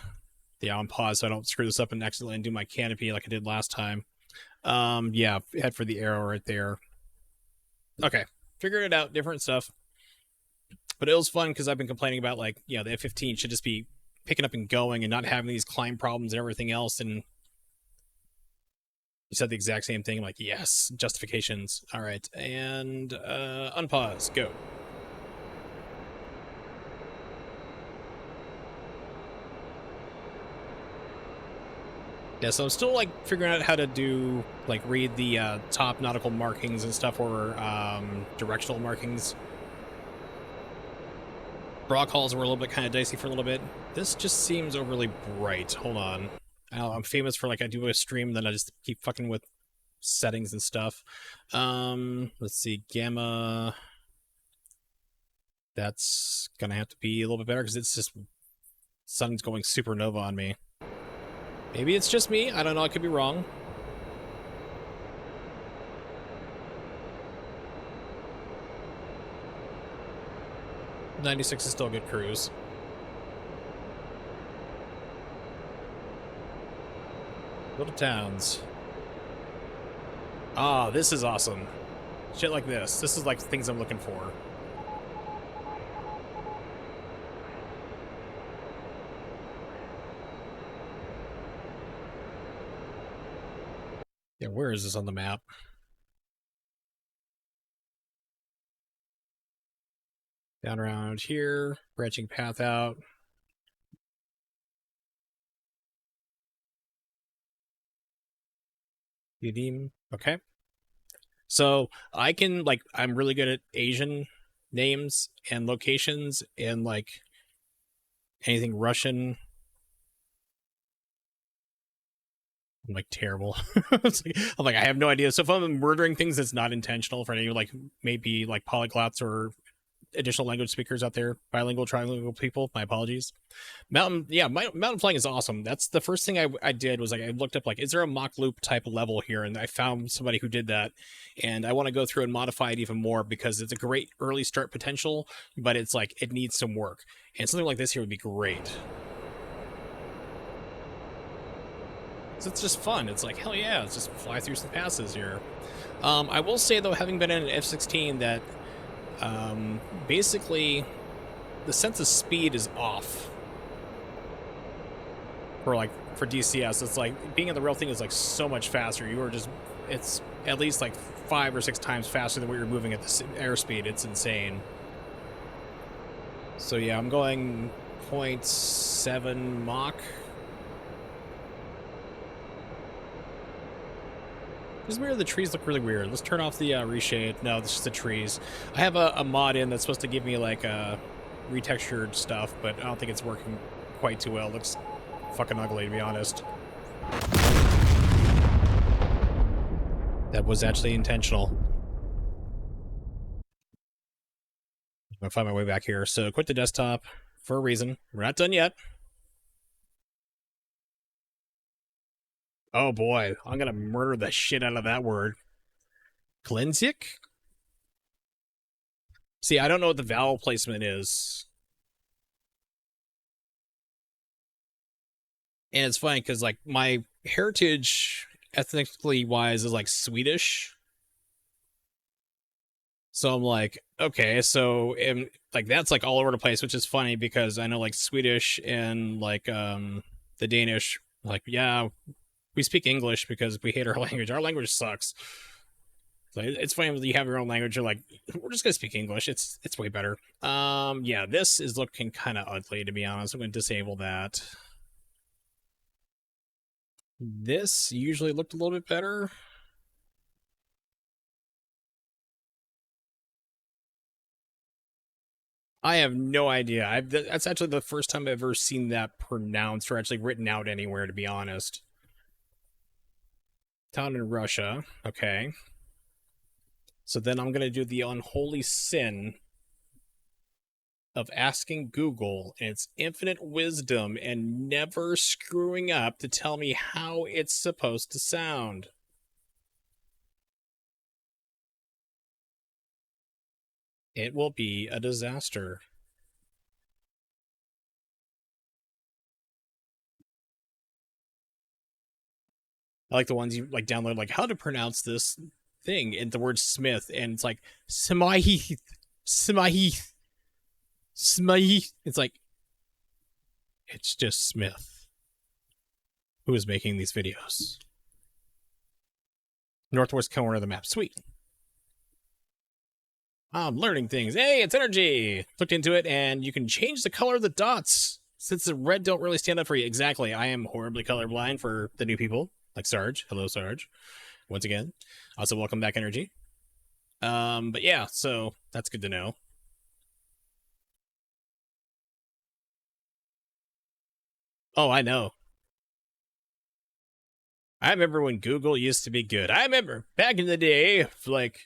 Yeah, on pause so I don't screw this up and accidentally undo my canopy like I did last time. Yeah, head for the arrow right there. Okay, figured it out. Different stuff. But it was fun because I've been complaining about, like, you know, the F-15 should just be picking up and going and not having these climb problems and everything else. And you said the exact same thing. I'm like, yes, justifications. All right, and unpause, go. Yeah, so I'm still like figuring out how to do, like, read the top nautical markings and stuff, or directional markings. Brock halls were a little bit kind of dicey for a little bit. This just seems overly bright. Hold on. I'm famous for, like, I do a stream, then I just keep fucking with settings and stuff. Let's see, gamma. That's gonna have to be a little bit better because it's just sun's going supernova on me. Maybe it's just me. I don't know. I could be wrong. .96 is still a good cruise. Little towns. Ah, this is awesome. Shit like this. This is like things I'm looking for. Yeah, where is this on the map? Down around here, branching path out. Yudim. Okay. So I can, like, I'm really good at Asian names and locations and, like, anything Russian. I'm like terrible. I'm like, I have no idea. So if I'm murdering things that's not intentional for any, like, maybe like polyglots or additional language speakers out there, bilingual, trilingual people, my apologies. Mountain flying is awesome. That's the first thing I did was like I looked up like, is there a mock loop type level here? And I found somebody who did that, and I want to go through and modify it even more because it's a great early start potential, but it's like it needs some work, and something like this here would be great. So it's just fun. It's like, hell yeah, let's just fly through some passes here. I will say though, having been in an F-16, that basically the sense of speed is off for DCS. It's like being in the real thing is like so much faster. You are just, it's at least like 5 or 6 times faster than what you're moving at the airspeed. It's insane. So yeah, I'm going 0.7 Mach. This is weird. The trees look really weird. Let's turn off the reshade. No, this is the trees. I have a mod in that's supposed to give me like retextured stuff, but I don't think it's working quite too well. It looks fucking ugly, to be honest. That was actually intentional. I'm gonna find my way back here. So quit the desktop for a reason. We're not done yet. Oh boy, I'm gonna murder the shit out of that word. Glenzik? See, I don't know what the vowel placement is. And it's funny because like my heritage ethnically wise is like Swedish. So I'm like, okay, so like that's like all over the place, which is funny because I know like Swedish and like the Danish, like, yeah, we speak English because we hate our language. Our language sucks. So it's funny when you have your own language, you're like, we're just gonna speak English. It's way better. Yeah, this is looking kind of ugly, to be honest. I'm gonna disable that. This usually looked a little bit better. I have no idea. That's actually the first time I've ever seen that pronounced or actually written out anywhere, to be honest. Town in Russia. Okay. So then I'm going to do the unholy sin of asking Google and its infinite wisdom and never screwing up to tell me how it's supposed to sound. It will be a disaster. I like the ones you like download, like how to pronounce this thing and the word Smith, and it's like Smythe, Smythe, Smythe. It's like, it's just Smith who is making these videos. Northwest corner of the map. Sweet. I'm learning things. Hey, it's energy. Looked into it, and you can change the color of the dots. Since the red don't really stand up for you. Exactly. I am horribly colorblind for the new people, like Sarge. Hello, Sarge. Once again. Also, welcome back, energy. But yeah, so that's good to know. Oh, I know. I remember when Google used to be good. I remember back in the day, like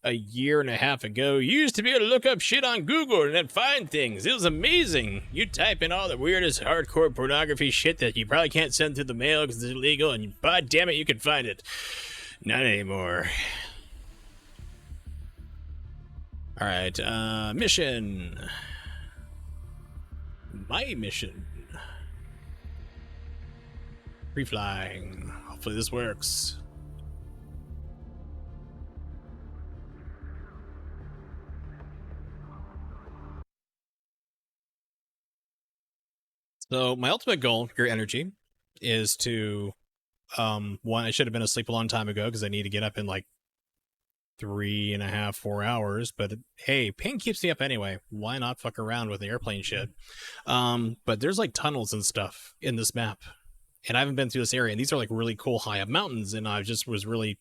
a year and a half ago, you used to be able to look up shit on Google and then find things. It was amazing. You type in all the weirdest hardcore pornography shit that you probably can't send through the mail because it's illegal, and god damn it, you can find it. Not anymore. Alright, mission. My mission. Free flying. Hopefully this works. So my ultimate goal, your energy, is to one, I should have been asleep a long time ago because I need to get up in like 3.5, 4 hours. But hey, pain keeps me up anyway. Why not fuck around with the airplane shit? But there's like tunnels and stuff in this map, and I haven't been through this area. And these are like really cool high up mountains, and I just was really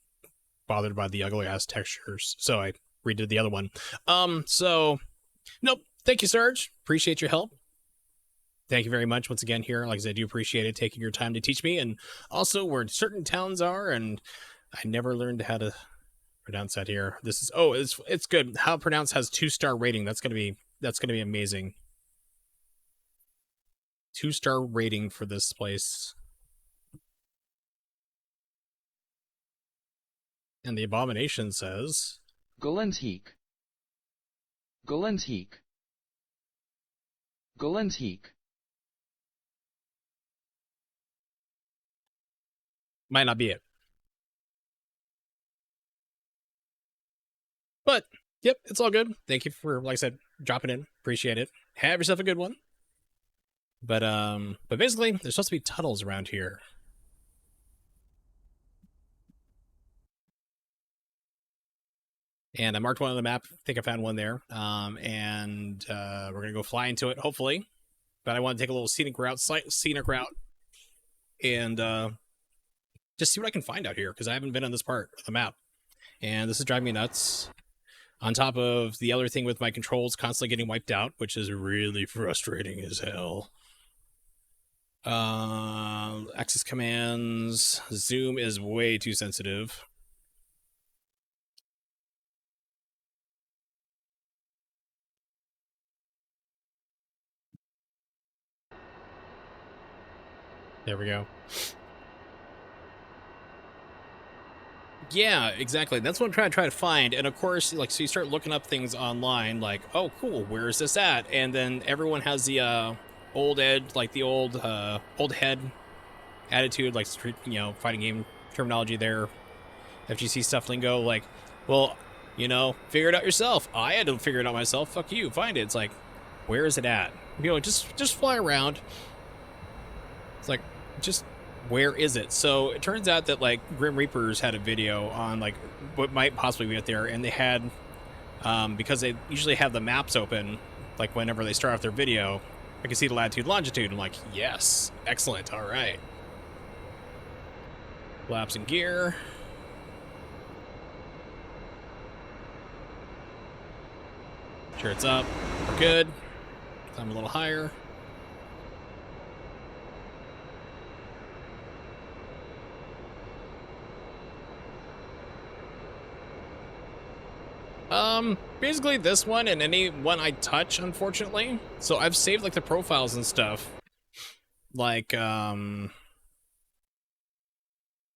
bothered by the ugly ass textures, so I redid the other one. So nope. Thank you, Serge. Appreciate your help. Thank you very much once again here. Like I said, I do appreciate it, taking your time to teach me, and also where certain towns are, and I never learned how to Pronounce that here. This is it's good. How Pronounce has 2-star rating. That's gonna be amazing. 2-star rating for this place. And the abomination says Galentheek. Galentheek. Galentheek. might not be it. But yep, it's all good. Thank you for, like I said, dropping in. Appreciate it. Have yourself a good one. But basically, there's supposed to be tunnels around here. And I marked one on the map. I think I found one there. And we're gonna go fly into it, hopefully. But I want to take a little scenic route, and just see what I can find out here, because I haven't been on this part of the map, and this is driving me nuts. On top of the other thing with my controls constantly getting wiped out, which is really frustrating as hell. Access commands. Zoom is way too sensitive. There we go. Yeah, exactly. That's what I'm trying to find. And of course, like, so you start looking up things online, like, oh, cool, where is this at? And then everyone has the old head attitude, like, you know, fighting game terminology there. FGC stuff lingo, like, well, you know, figure it out yourself. I had to figure it out myself. Fuck you, find it. It's like, where is it at? You know, just fly around. It's like, just where is it? So it turns out that, like, Grim Reapers had a video on, like, what might possibly be out there, and they had, because they usually have the maps open, like, whenever they start off their video, I can see the latitude, longitude. I'm like, yes, excellent, all right. Laps and gear. Sure, it's up. We're good. Climb a little higher. Basically this one and any one I touch, unfortunately. So I've saved, like, the profiles and stuff. Like,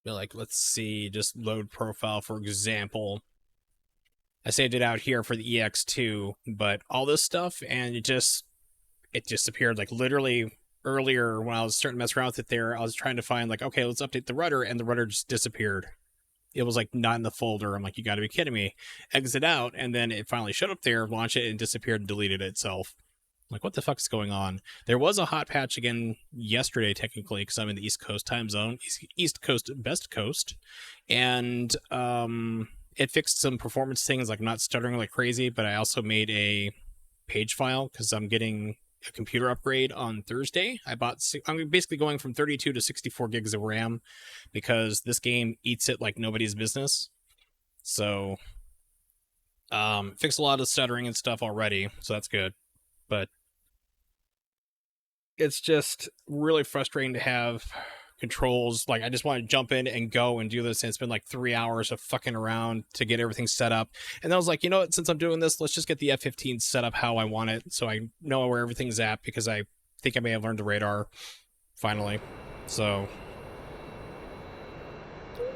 let's see, just load profile, for example. I saved it out here for the EX2, but all this stuff, and it just appeared, like, literally earlier when I was starting to mess around with it there, I was trying to find, like, okay, let's update the rudder, and the rudder just disappeared. It was, like, not in the folder. I'm like, you gotta be kidding me. Exit out, and then it finally showed up there, launched it, and disappeared and deleted itself. I'm like, what the fuck is going on? There was a hot patch again yesterday, technically, because I'm in the East Coast time zone. East Coast, best coast. And it fixed some performance things, like not stuttering like crazy, but I also made a page file, because I'm getting a computer upgrade on Thursday. I'm basically going from 32 to 64 gigs of RAM, because this game eats it like nobody's business. So, fixed a lot of stuttering and stuff already, so that's good. But it's just really frustrating to have controls. Like, I just want to jump in and go and do this, and it's been like 3 hours of fucking around to get everything set up. And I was like, you know what, since I'm doing this, let's just get the F-15 set up how I want it, so I know where everything's at, because I think I may have learned the radar finally. So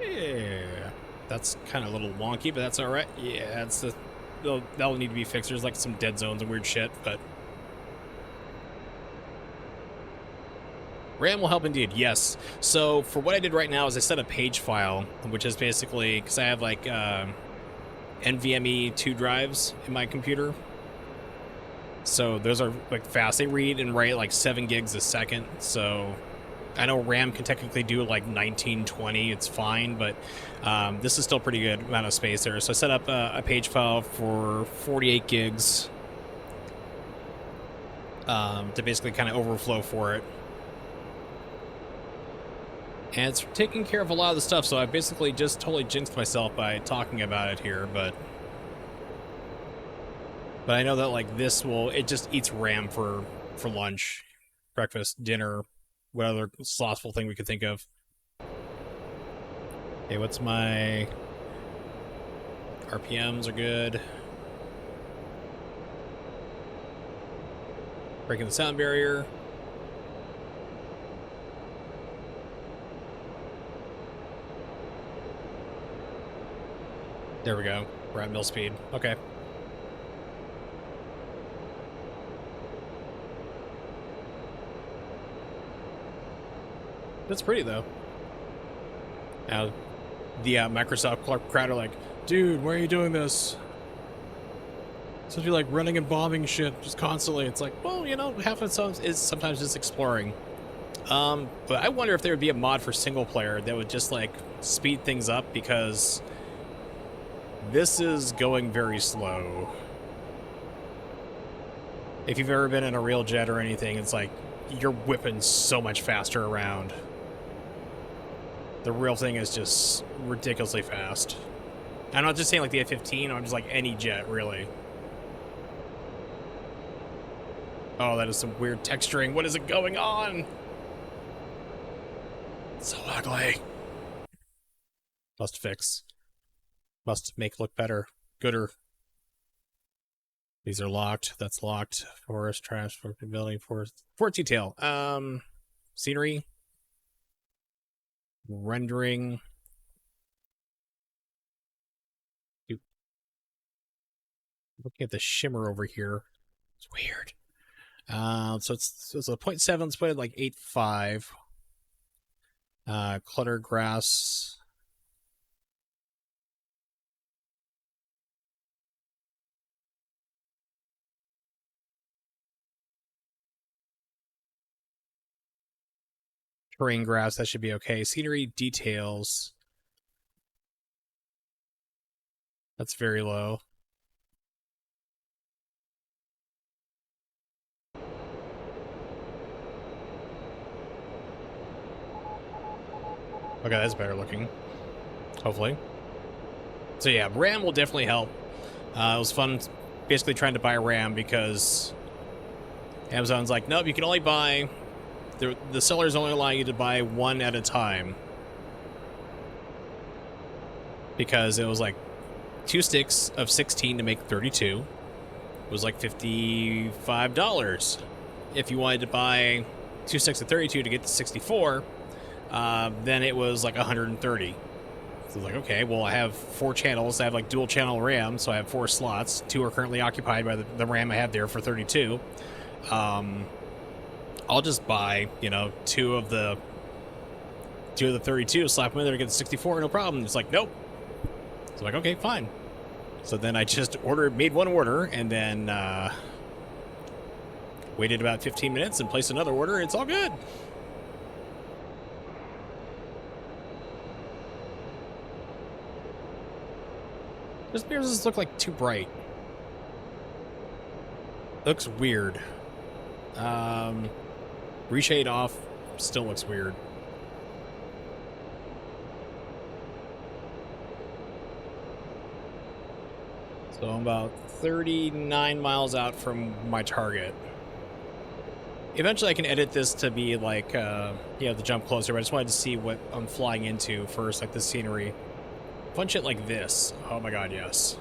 yeah, that's kind of a little wonky, but that's all right. Yeah, that'll need to be fixed. There's, like, some dead zones and weird shit, but RAM will help indeed, yes. So for what I did right now is I set a page file, which is basically, because I have, like, NVMe 2 drives in my computer. So those are, like, fast. They read and write like 7 gigs a second. So I know RAM can technically do like 1920. It's fine, but this is still pretty good amount of space there. So I set up a page file for 48 gigs to basically kind of overflow for it. And it's taking care of a lot of the stuff, so I basically just totally jinxed myself by talking about it here, but I know that, like, it just eats RAM for lunch, breakfast, dinner, what other slothful thing we could think of. Okay, what's my RPMs are good. Breaking the sound barrier. There we go. We're at mill speed. Okay. That's pretty, though. Now, the Microsoft crowd are like, dude, why are you doing this? It's supposed to be like running and bombing shit just constantly. It's like, well, you know, half of it is sometimes just exploring. But I wonder if there would be a mod for single player that would just like speed things up, because this is going very slow. If you've ever been in a real jet or anything, it's like you're whipping so much faster around. The real thing is just ridiculously fast. I'm not just saying like the F-15, I'm just like any jet, really. Oh, that is some weird texturing. What is it going on? It's so ugly. Must fix. Must make look better. Gooder. These are locked. That's locked. Forest, trash, building, forest. Fort detail. Scenery. Rendering. Looking at the shimmer over here. It's weird. So it's a 0.7 split at like 8.5. Clutter grass. Terrain grass, that should be okay. Scenery details. That's very low. Okay, that's better looking. Hopefully. So yeah, RAM will definitely help. It was fun basically trying to buy a RAM because Amazon's like, nope, you can only buy... The sellers only allow you to buy one at a time. Because it was like 2 sticks of 16 to make 32. It was like $55. If you wanted to buy 2 sticks of 32 to get to 64, then it was like 130. So like, okay, well, I have 4 channels. I have like dual channel RAM, so I have 4 slots. 2 are currently occupied by the RAM I have there for 32. I'll just buy, you know, 2 of the 32, slap them in there, get the 64, no problem. It's like, nope. So like, okay, fine. So then I just made one order, and then waited about 15 minutes and placed another order. It's all good. This beer doesn't look like too bright. Looks weird. Reshade off, still looks weird. So I'm about 39 miles out from my target. Eventually I can edit this to be like, you know, the jump closer, but I just wanted to see what I'm flying into first, like the scenery. Fun shit like this. Oh my god, yes.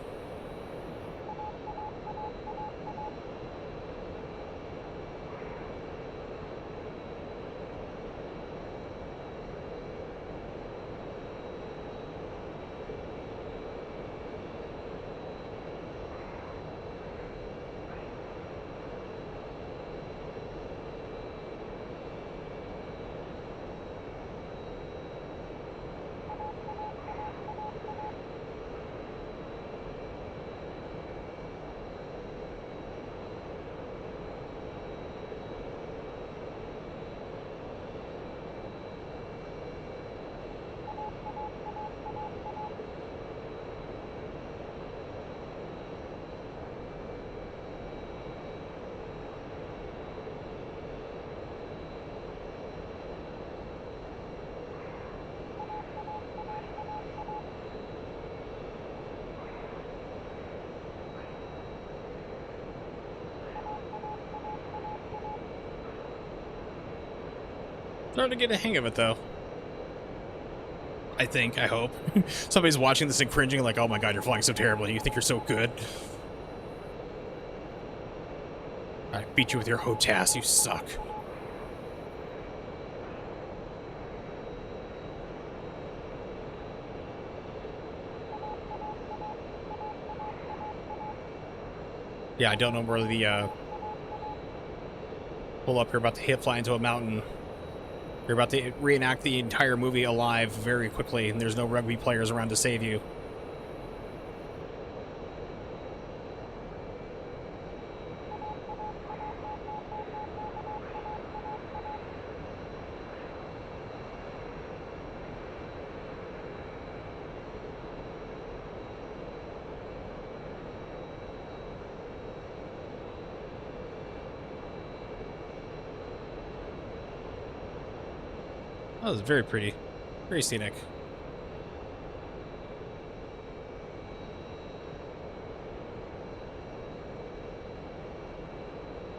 Starting to get a hang of it, though. I think, I hope. Somebody's watching this and cringing like, oh my god, you're flying so terribly. You think you're so good. I beat you with your HOTAS, you suck. Yeah, I don't know where the, pull up, you're about to fly into a mountain. You're about to reenact the entire movie alive very quickly, and there's no rugby players around to save you. Oh, it's very pretty. Very scenic.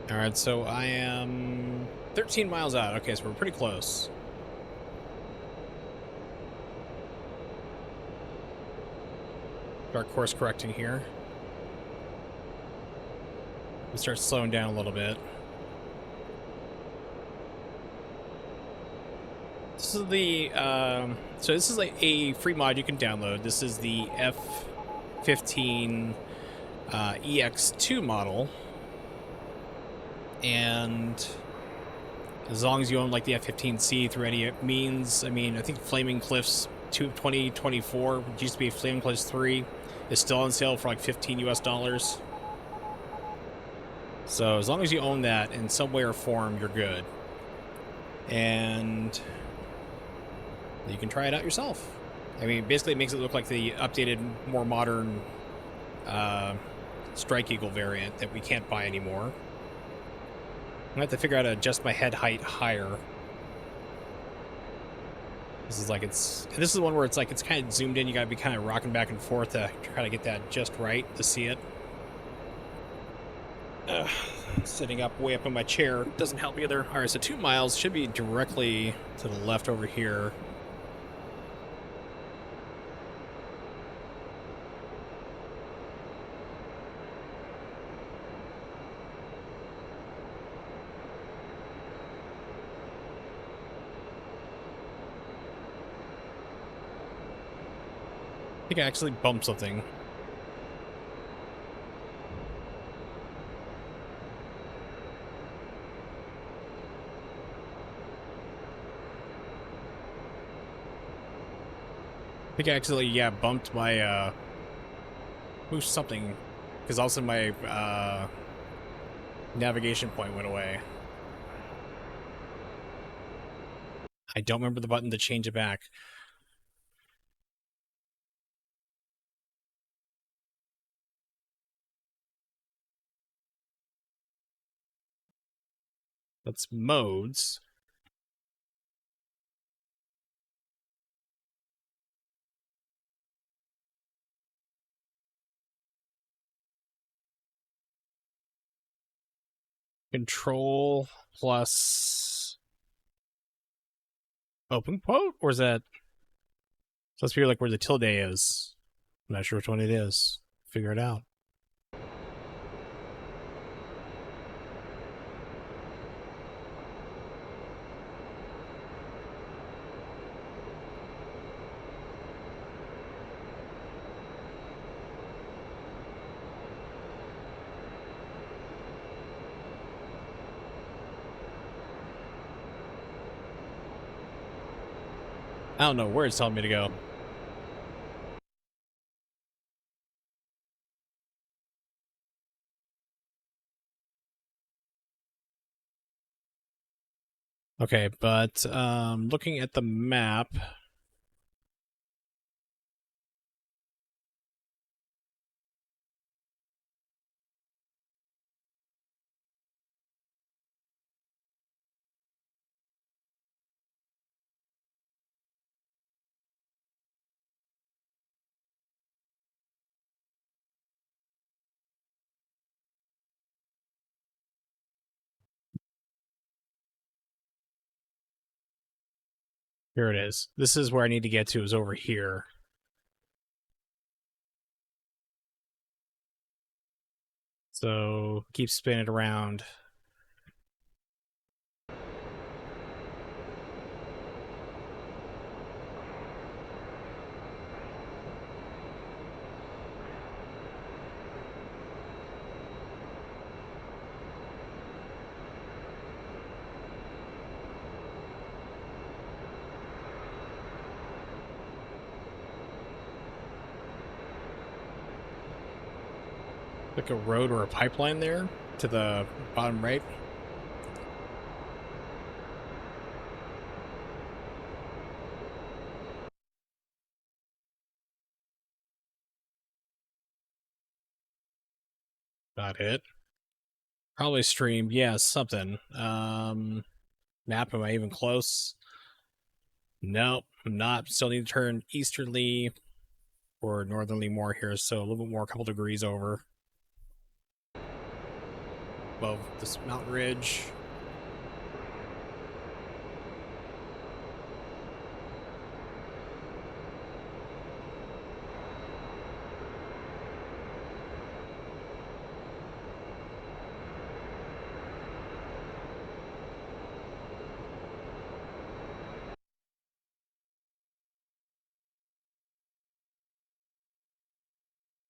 Alright, so I am 13 miles out. Okay, so we're pretty close. Start course correcting here. We start slowing down a little bit. This is the, so this is like a free mod you can download. This is the F15 EX2 model. And as long as you own like the F15C through any means, I mean, I think Flaming Cliffs 2024, which used to be Flaming Cliffs 3, is still on sale for like $15 US. So as long as you own that in some way or form, you're good. And you can try it out yourself. I mean, basically it makes it look like the updated, more modern Strike Eagle variant that we can't buy anymore. I'm gonna have to figure out how to adjust my head height higher. This is like this is the one where it's like it's kind of zoomed in. You gotta be kind of rocking back and forth to try to get that just right to see it. Sitting up way up in my chair doesn't help either. All right, so 2 miles should be directly to the left over here. I think I actually bumped something. I think I actually, yeah, bumped my, moved something, because also my, navigation point went away. I don't remember the button to change it back. That's modes. Control plus open quote? Or is that supposed to be like where the tilde is? I'm not sure which one it is. Figure it out. I don't know where it's telling me to go. Okay, but looking at the map, Here it is. This is where I need to get to, is over here. So keep spinning it around. Like a road or a pipeline there to the bottom right. Got it. Probably stream. Yeah, something. Map, am I even close? Nope, I'm not. Still need to turn easterly or northerly more here, so a little bit more, a couple degrees over. Above this mountain ridge.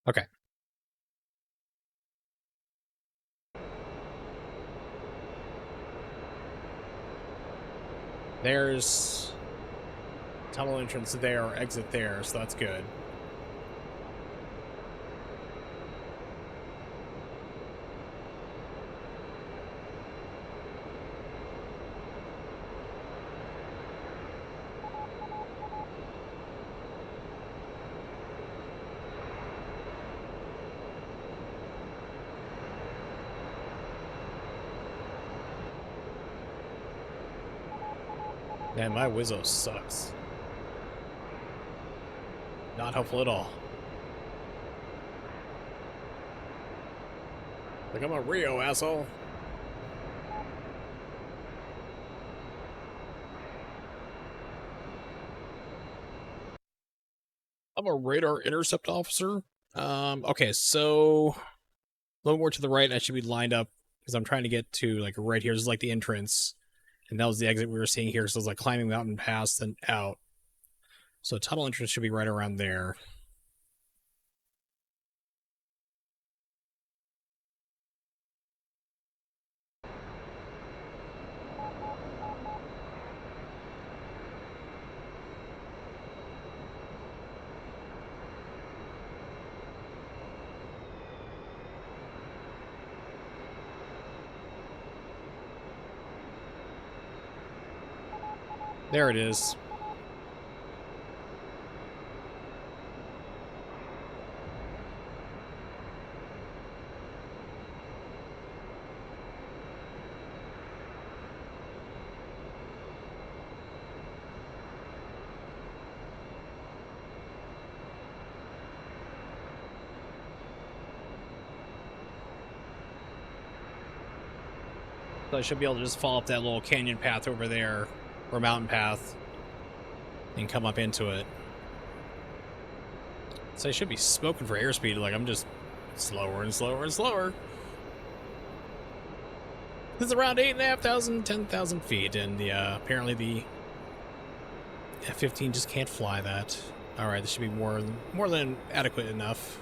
Okay. There's tunnel entrance there or exit there, so that's good. Man, my Wizzo sucks. Not helpful at all. Like, I'm a Rio, asshole. I'm a radar intercept officer. Okay, so a little more to the right, I should be lined up because I'm trying to get to, like, right here. This is like the entrance, and that was the exit we were seeing here. So it's like climbing mountain pass, then out. So tunnel entrance should be right around there. There it is. So I should be able to just follow up that little canyon path over there, or mountain path, and come up into it. So I should be smoking for airspeed. Like, I'm just slower and slower and slower. This is around 8,500, 10,000 feet, and apparently the F-15 just can't fly that. All right, this should be more than adequate enough.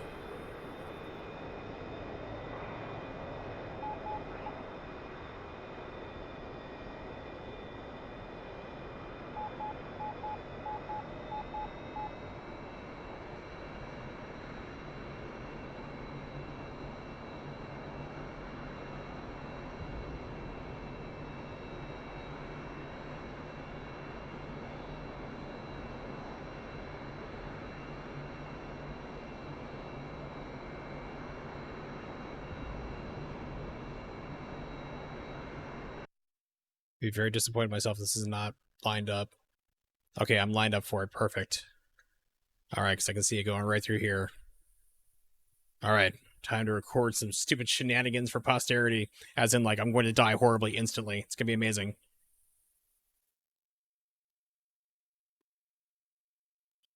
Be very disappointed in myself. This is not lined up. Okay, I'm lined up for it. Perfect. All right, because I can see it going right through here. All right, time to record some stupid shenanigans for posterity. As in, like, I'm going to die horribly instantly. It's going to be amazing.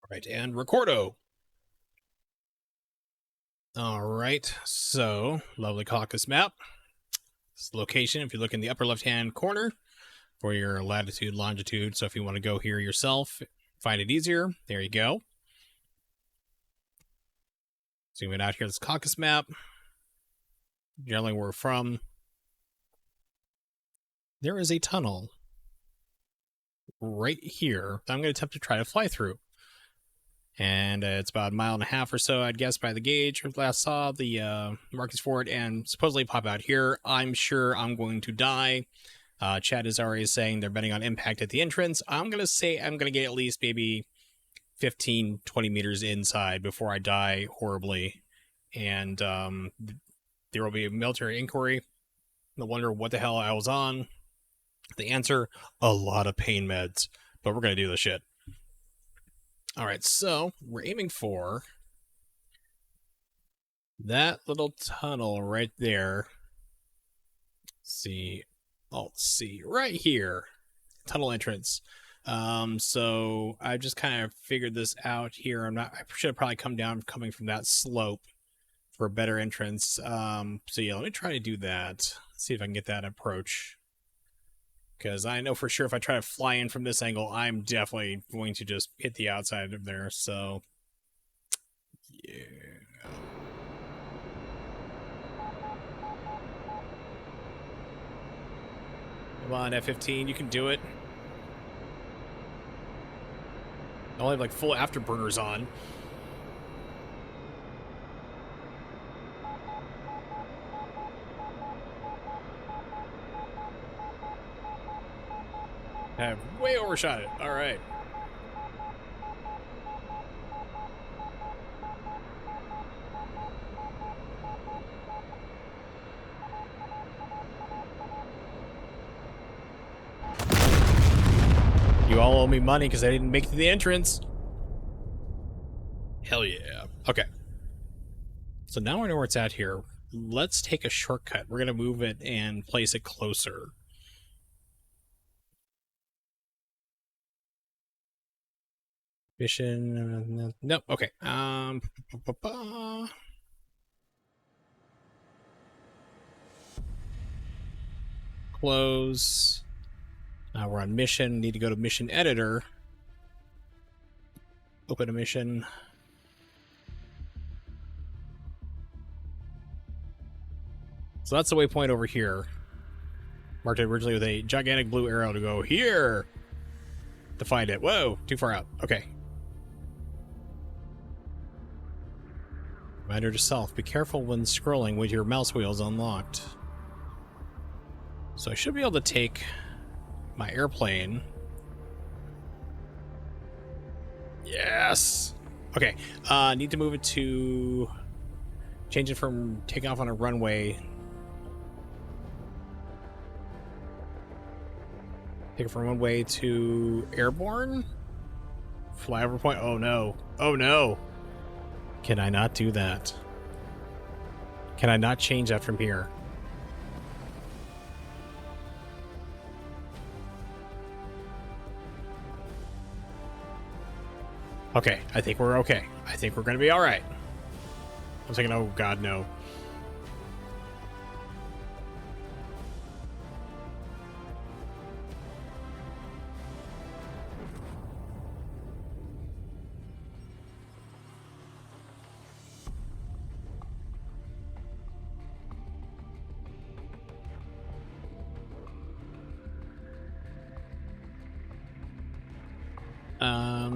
Right, and recordo. All right, so lovely caucus map. This location, if you look in the upper left-hand corner for your latitude, longitude. So if you want to go here yourself, find it easier, there you go. Zooming out here, this caucus map. Generally where we're from. There is a tunnel right here that I'm going to attempt to try to fly through. And it's about 1.5 miles or so, I'd guess, by the gauge. Last saw the markings for it, and supposedly pop out here. I'm sure I'm going to die. Chad is already saying they're betting on impact at the entrance. I'm going to say I'm going to get at least maybe 15, 20 meters inside before I die horribly. And there will be a military inquiry. They'll wonder what the hell I was on. The answer, a lot of pain meds. But we're going to do this shit. All right, so we're aiming for that little tunnel right there. See, Alt-C, right here. Tunnel entrance. So I just kind of figured this out here. I should have probably come down coming from that slope for a better entrance. So yeah, let me try to do that. See if I can get that approach. Because I know for sure if I try to fly in from this angle, I'm definitely going to just hit the outside of there. So, yeah. Come on, F-15, you can do it. I only have like full afterburners on. I have way overshot it. All right. You all owe me money because I didn't make it to the entrance. Hell yeah. Okay. So now I know where it's at here. Let's take a shortcut. We're going to move it and place it closer. Mission. Nope. Okay. Close. We're on mission. Need to go to mission editor. Open a mission. So that's the waypoint over here. Marked it originally with a gigantic blue arrow to go here to find it. Whoa, too far out. Okay. Reminder to self, be careful when scrolling with your mouse wheels unlocked. So I should be able to take my airplane. Yes! Okay, need to move it to... change it from taking off on a runway. Take it from runway to airborne? Flyover point? Oh no. Oh no! Can I not do that? Can I not change that from here? Okay, I think we're okay. I think we're gonna be alright. I was thinking, oh god, no.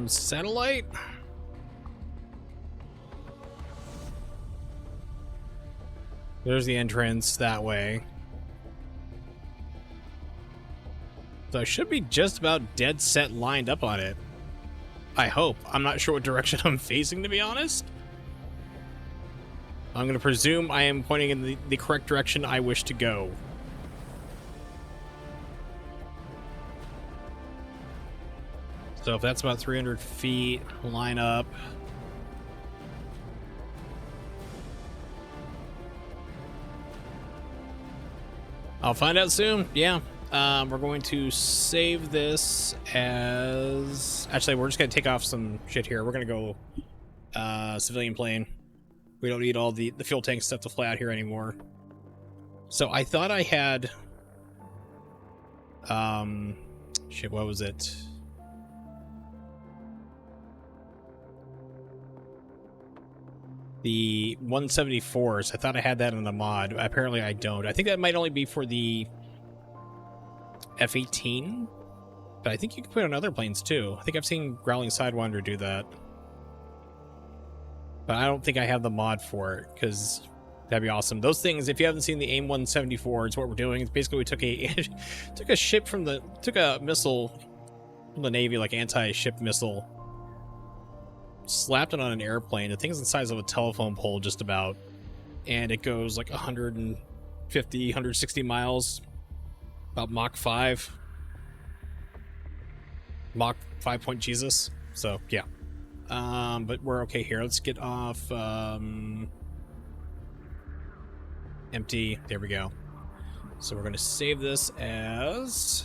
Satellite? There's the entrance that way. So I should be just about dead set lined up on it. I hope. I'm not sure what direction I'm facing, to be honest. I'm going to presume I am pointing in the correct direction I wish to go. So if that's about 300 feet, line up. I'll find out soon. Yeah. We're going to save this as... Actually, we're just going to take off some shit here. We're going to go civilian plane. We don't need all the fuel tank stuff to fly out here anymore. So I thought I had... Shit, what was it? The 174s. I thought I had that in the mod. Apparently I don't. I think that might only be for the F-18, but I think you can put it on other planes too. I think I've seen Growling Sidewinder do that, but I don't think I have the mod for it, because that'd be awesome. Those things, if you haven't seen the AIM 174, it's what we're doing. It's basically we took a missile from the Navy, like anti-ship missile, slapped it on an airplane. The thing's the size of a telephone pole just about, and it goes like 150, 160 miles, about Mach 5. Mach 5 point Jesus. So yeah. But we're okay here. Let's get off empty. There we go. So we're going to save this as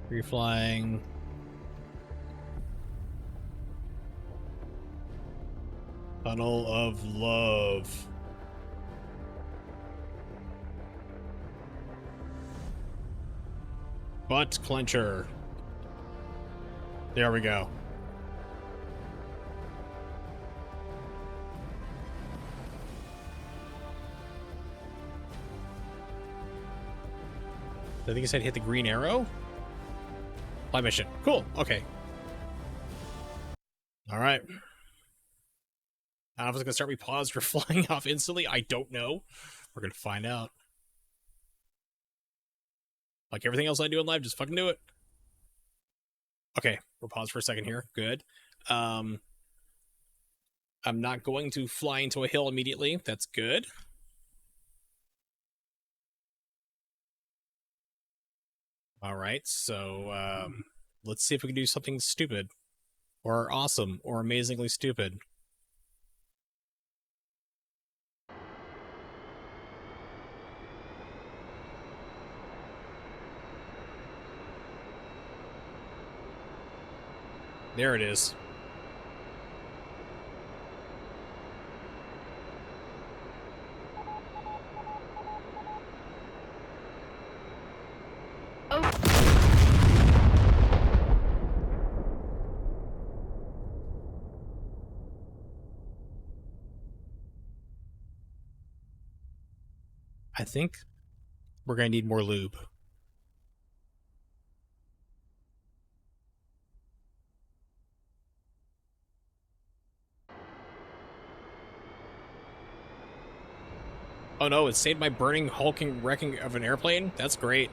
free flying. Tunnel of Love. Butt clencher. There we go. I think I said hit the green arrow. Fly mission. Cool. Okay. All right. I don't know if it's going to start me paused or flying off instantly. I don't know. We're going to find out. Like everything else I do in life, just fucking do it. Okay, we'll pause for a second here. Good. I'm not going to fly into a hill immediately. That's good. All right, so let's see if we can do something stupid or awesome or amazingly stupid. There it is. I think we're going to need more lube. Oh no, it saved my burning, hulking, wrecking of an airplane? That's great.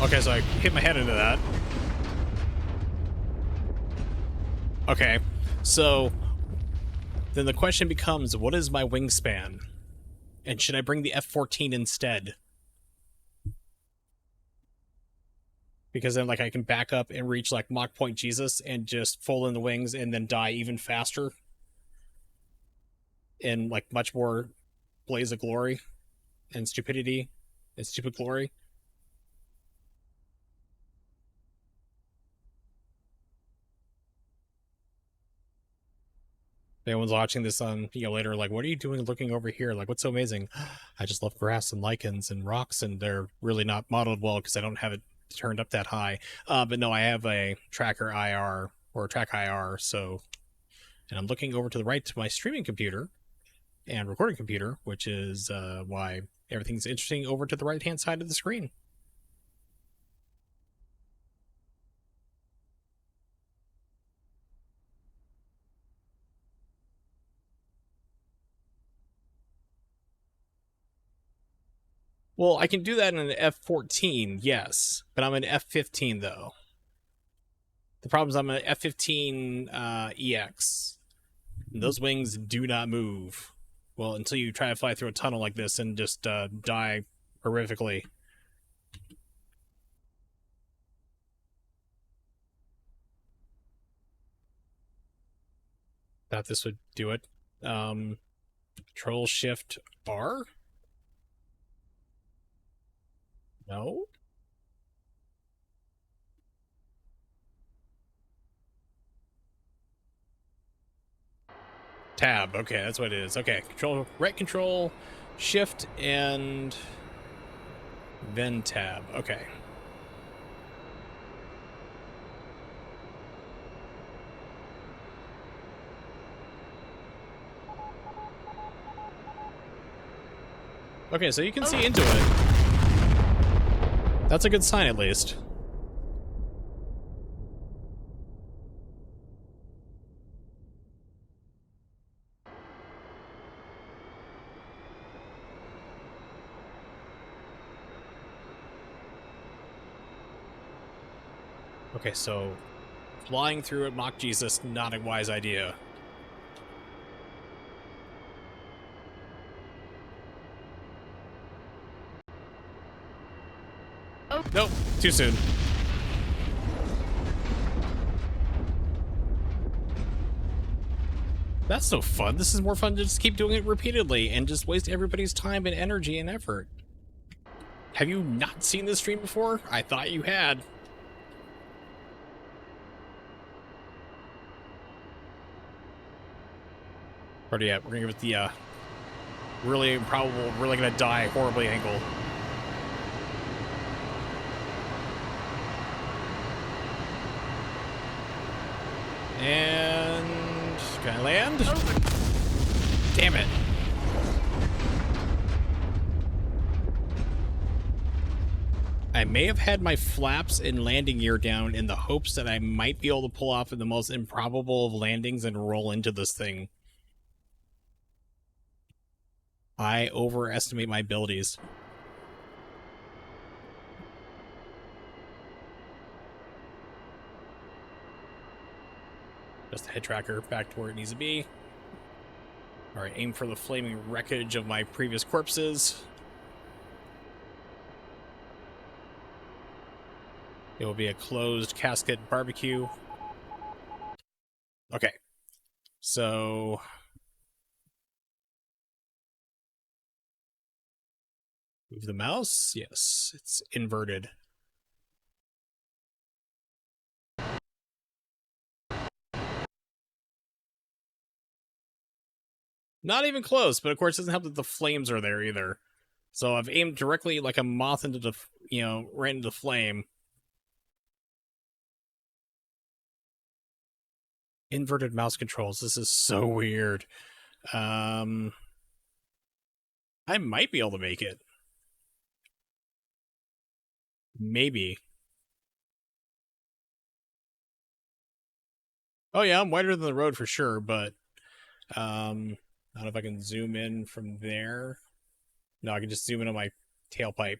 Okay, so I hit my head into that. Okay, so then the question becomes, what is my wingspan? And should I bring the F-14 instead? Because then, like, I can back up and reach, like, Mach Point Jesus and just fold in the wings and then die even faster. In, like, much more blaze of glory and stupidity and stupid glory. If anyone's watching this on, later, like, what are you doing looking over here? Like, what's so amazing? I just love grass and lichens and rocks, and they're really not modeled well because I don't have it turned up that high. But no, I have a tracker IR or track IR, so, and I'm looking over to the right to my streaming computer and recording computer, which is why everything's interesting over to the right-hand side of the screen. Well, I can do that in an F-14, yes, but I'm an F-15 though. The problem is I'm an F-15 EX. And those wings do not move. Well, until you try to fly through a tunnel like this and just die horrifically. Thought this would do it. Control Shift R? No? Tab. Okay, that's what it is. Okay, right control, Shift, and then tab. Okay. Okay, so you can see into it. That's a good sign, at least. Okay, so flying through it, mock Jesus, not a wise idea. Oh. Nope, too soon. That's no fun. This is more fun to just keep doing it repeatedly and just waste everybody's time and energy and effort. Have you not seen this stream before? I thought you had. Already at. We're gonna give it the really improbable, really gonna die horribly angle. And can I land? Damn it. I may have had my flaps and landing gear down in the hopes that I might be able to pull off the most improbable of landings and roll into this thing. I overestimate my abilities. Just the head tracker back to where it needs to be. Alright, aim for the flaming wreckage of my previous corpses. It will be a closed casket barbecue. Okay. So move the mouse. Yes, it's inverted. Not even close, but of course it doesn't help that the flames are there either. So I've aimed directly like a moth into the, right into the flame. Inverted mouse controls. This is so weird. I might be able to make it. Maybe. Oh yeah, I'm wider than the road for sure, but I don't know if I can zoom in from there. No, I can just zoom in on my tailpipe.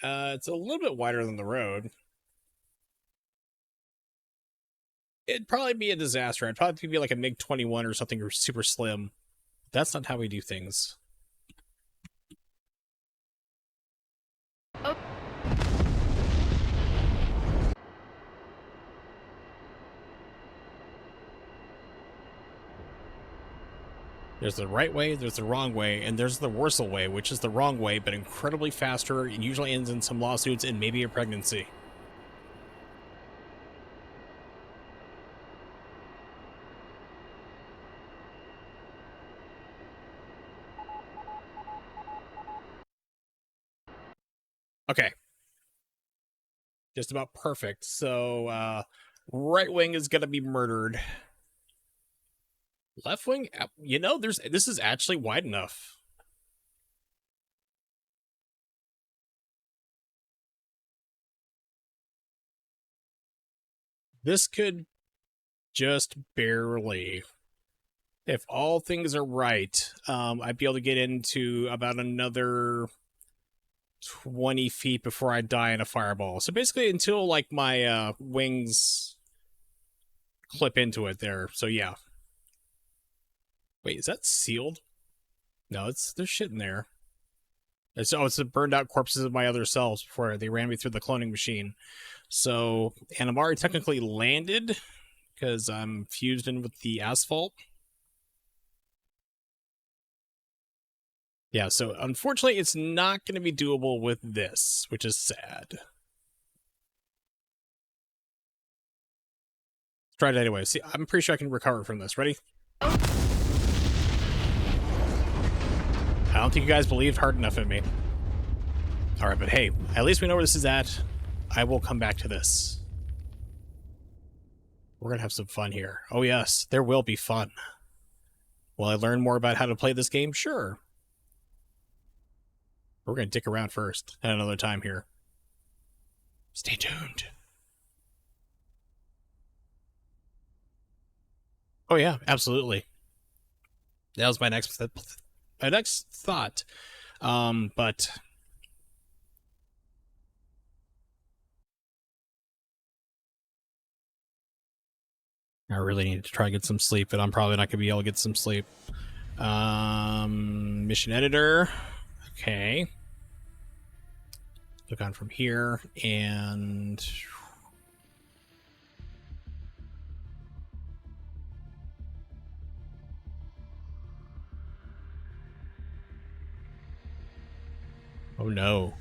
It's a little bit wider than the road. It'd probably be a disaster. I'd probably be like a MiG-21 or something, or super slim. That's not how we do things. Oh. There's the right way, there's the wrong way, and there's the Wurzel way, which is the wrong way, but incredibly faster, and usually ends in some lawsuits and maybe a pregnancy. Okay. Just about perfect. So, right wing is gonna be murdered. Left wing, this is actually wide enough. This could just barely, if all things are right, I'd be able to get into about another 20 feet before I die in a fireball. So basically until like my wings clip into it there. So yeah. Wait, is that sealed? No, there's shit in there. It's the burned out corpses of my other selves before they ran me through the cloning machine. So, and I'm already technically landed because I'm fused in with the asphalt. Yeah, so unfortunately, it's not going to be doable with this, which is sad. Let's try it anyway. See, I'm pretty sure I can recover from this. Ready? I don't think you guys believed hard enough in me. All right, but hey, at least we know where this is at. I will come back to this. We're going to have some fun here. Oh, yes, there will be fun. Will I learn more about how to play this game? Sure. We're going to dick around first at another time here. Stay tuned. Oh, yeah, absolutely. That was my next thought. But I really need to try to get some sleep, but I'm probably not going to be able to get some sleep. Mission editor. Okay. Look on from here, and oh no.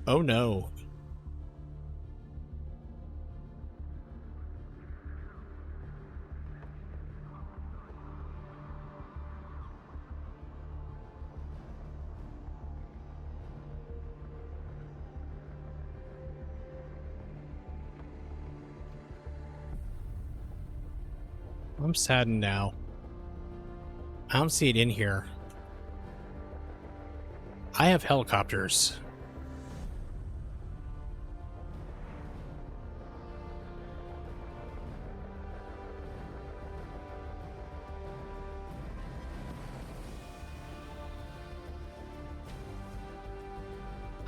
Oh no. I'm saddened now. I don't see it in here. I have helicopters.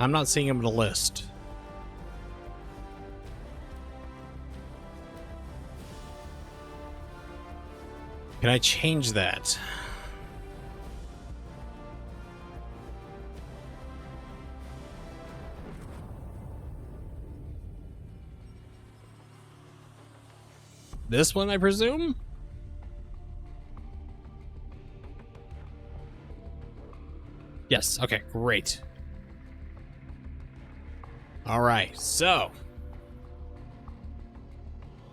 I'm not seeing them in the list. Can I change that? This one, I presume? Yes, okay, great. All right, so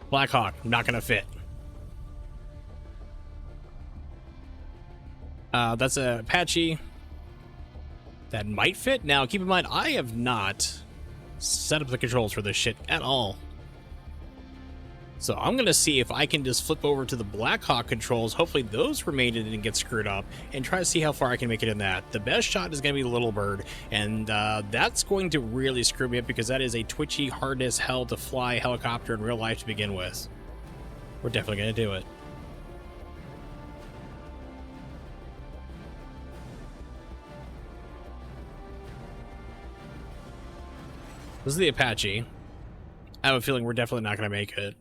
Blackhawk, not gonna fit. That's a Apache. That might fit. Now, keep in mind, I have not set up the controls for this shit at all. So I'm going to see if I can just flip over to the Blackhawk controls. Hopefully those remain and didn't get screwed up, and try to see how far I can make it in that. The best shot is going to be Little Bird, and that's going to really screw me up because that is a twitchy, hard as hell to fly helicopter in real life to begin with. We're definitely going to do it. This is the Apache. I have a feeling we're definitely not going to make it.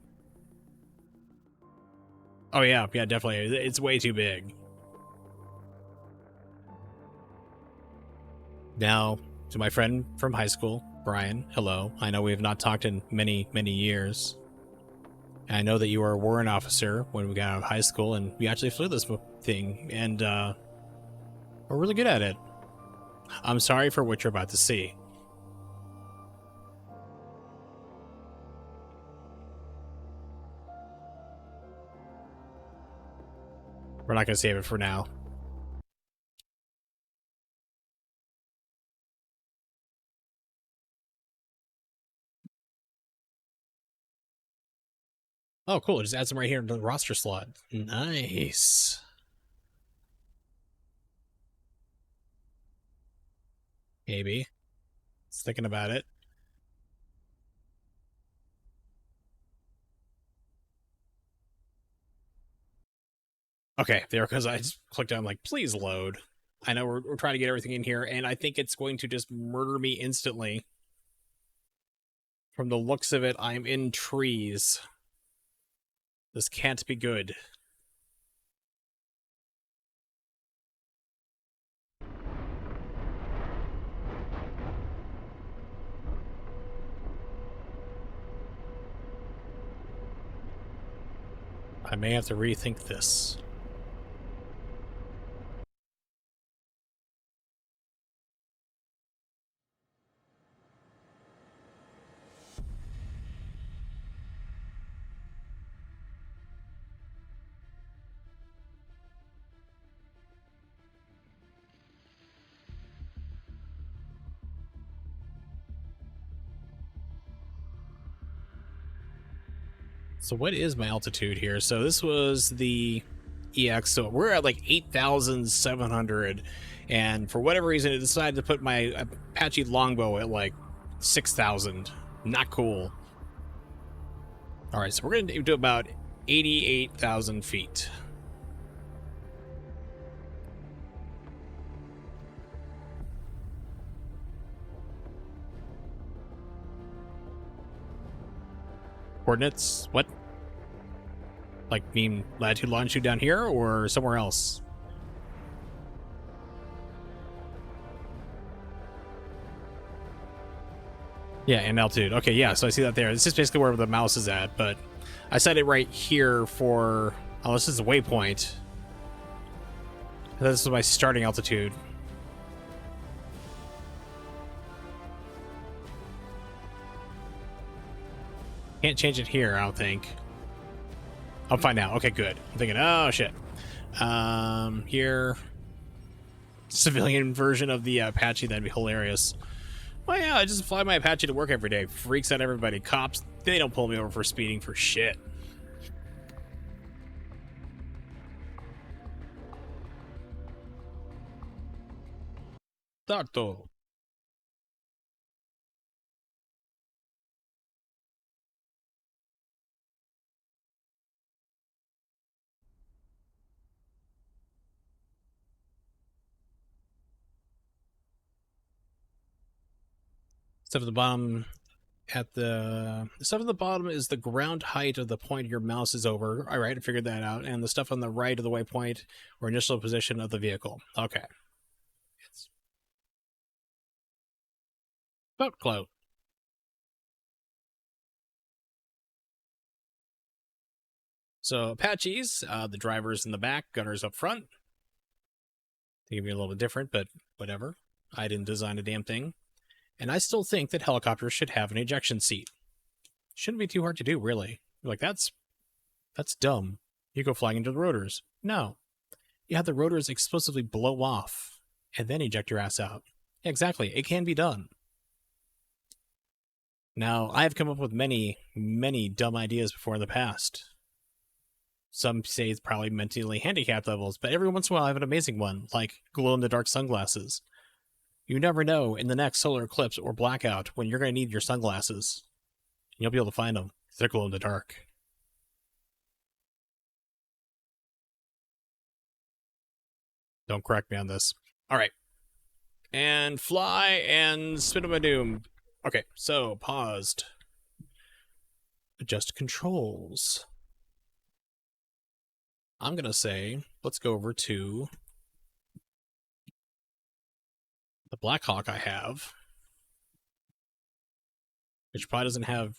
Oh, yeah, definitely. It's way too big. Now, to my friend from high school, Brian, hello. I know we have not talked in many, many years. I know that you were a warrant officer when we got out of high school, and we actually flew this thing, and we're really good at it. I'm sorry for what you're about to see. We're not going to save it for now. Oh, cool. It just adds them right here into the roster slot. Nice. Maybe. Just thinking about it. Okay, there, because I just clicked on, like, please load. I know we're trying to get everything in here, and I think it's going to just murder me instantly. From the looks of it, I'm in trees. This can't be good. I may have to rethink this. So what is my altitude here? So this was the EX, so we're at like 8,700, and for whatever reason it decided to put my Apache longbow at like 6,000. Not cool. All right, so we're gonna do about 88,000 feet. Coordinates? What? Like, mean latitude, longitude down here, or somewhere else? Yeah, and altitude. Okay, yeah, so I see that there. This is basically where the mouse is at, but I set it right here for... Oh, this is a waypoint. This is my starting altitude. Can't change it here, I don't think. I'll find out. Okay, good. I'm thinking, oh, shit. Here. Civilian version of the Apache, that'd be hilarious. Well, yeah, I just fly my Apache to work every day. Freaks out everybody. Cops, they don't pull me over for speeding for shit. Tarto. Stuff at the bottom. Stuff at the bottom is the ground height of the point your mouse is over. All right, I figured that out. And the stuff on the right of the waypoint or initial position of the vehicle. Okay. It's about clout. So Apaches, the drivers in the back, gunners up front. They can be a little bit different, but whatever. I didn't design a damn thing. And I still think that helicopters should have an ejection seat. Shouldn't be too hard to do, really. You're like, that's dumb. You go flying into the rotors. No. You have the rotors explosively blow off and then eject your ass out. Yeah, exactly. It can be done. Now, I have come up with many, many dumb ideas before in the past. Some say it's probably mentally handicapped levels, but every once in a while I have an amazing one, like glow-in-the-dark sunglasses. You never know in the next solar eclipse or blackout when you're going to need your sunglasses. You'll be able to find them. They're glow-in-the-dark. Don't correct me on this. All right. And fly and spin of my doom. Okay, so paused. Adjust controls. I'm going to say, let's go over to the Black Hawk I have, which probably doesn't have,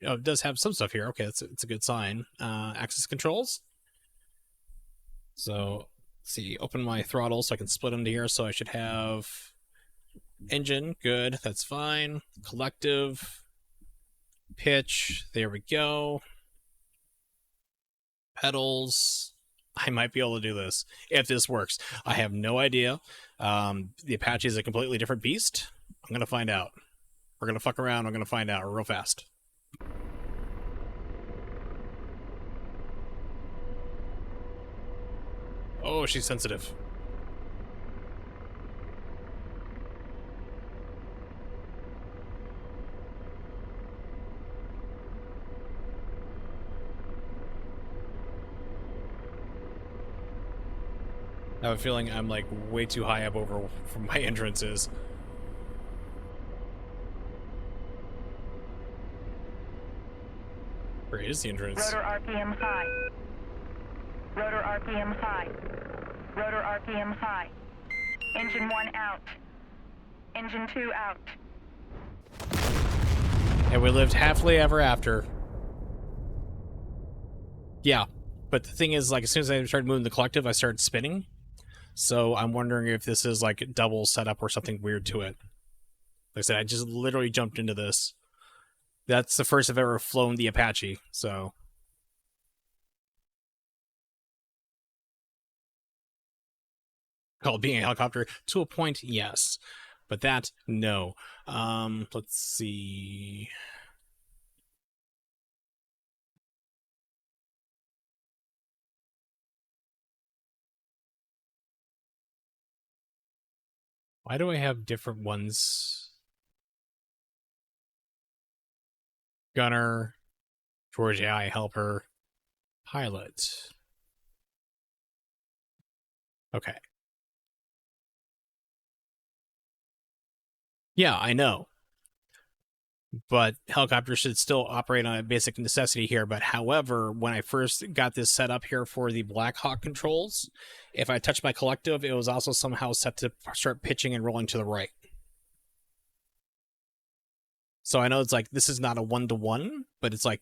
oh, it does have some stuff here. Okay, it's a good sign. Access controls. So, let's see, open my throttle so I can split them to here. So I should have engine, good, that's fine. Collective, pitch, there we go. Pedals. I might be able to do this if this works. I have no idea. The Apache is a completely different beast. I'm going to find out. We're going to fuck around. I'm going to find out real fast. Oh, she's sensitive. I have a feeling I'm like way too high up over from my entrances. Where is the entrance? Rotor RPM high. Rotor RPM high. Rotor RPM high. Engine 1 out. Engine 2 out. And we lived happily ever after. Yeah. But the thing is, like, as soon as I started moving the collective, I started spinning. So I'm wondering if this is like double setup or something weird to it. Like I said, I just literally jumped into this. That's the first I've ever flown the Apache, so. Called being a helicopter to a point, yes. But that, no. Let's see. Why do I have different ones? Gunner, George AI helper, pilot. Okay. Yeah, I know. But helicopters should still operate on a basic necessity here. But however, when I first got this set up here for the Black Hawk controls, if I touched my collective, it was also somehow set to start pitching and rolling to the right. So I know it's like, this is not a one-to-one, but it's like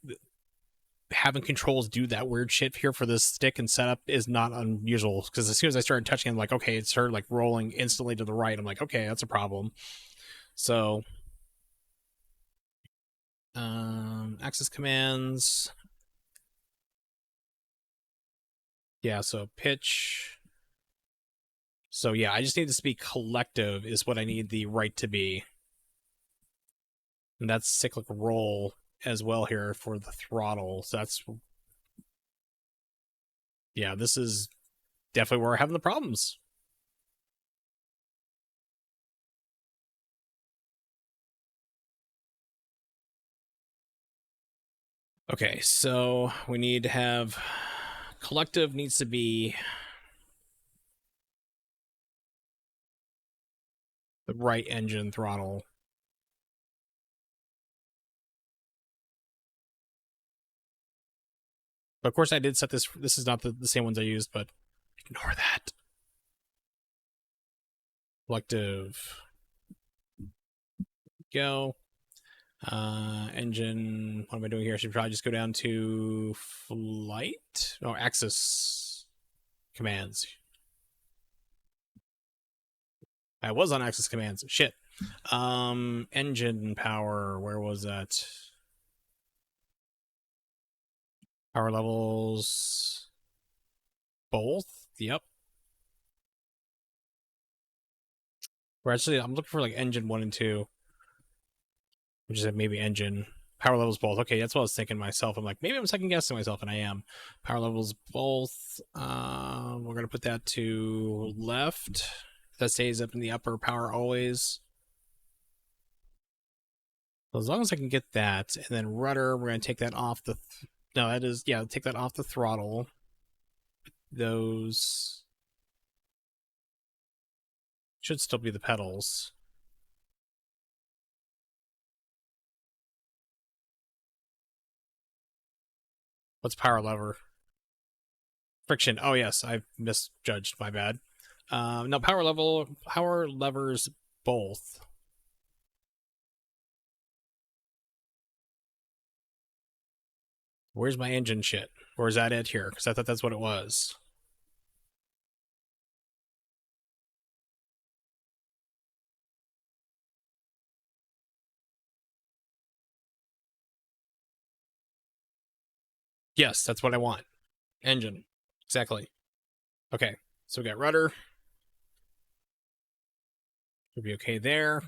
having controls do that weird shit here for this stick and setup is not unusual. Because as soon as I started touching it, I'm like, okay, it started like rolling instantly to the right. I'm like, okay, that's a problem. So access commands. Yeah, so pitch. So yeah, I just need this to be collective is what I need the right to be. And that's cyclic roll as well here for the throttle. So that's, yeah, this is definitely where we're having the problems. Okay, so we need to have collective needs to be the right engine throttle. But of course I did set this. This is not the same ones I used, but ignore that. Collective. Go. Engine. What am I doing here? I should probably just go down to flight. Oh, access commands. I was on access commands. Shit. Engine power. Where was that? Power levels. Both. Yep. Or actually, I'm looking for like engine 1 and 2. Which is maybe engine. Power levels both. Okay, that's what I was thinking myself. I'm like, maybe I'm second guessing myself, and I am. Power levels both. We're gonna put that to left. That stays up in the upper power always. So as long as I can get that, and then rudder, we're gonna take that off the. No, that is take that off the throttle. Those should still be the pedals. What's power lever? Friction. Oh yes, I misjudged. My bad. No, power levers both. Where's my engine shit? Or is that it here? Because I thought that's what it was. Yes, that's what I want. Engine. Exactly. Okay, so we got rudder. We'll be okay there.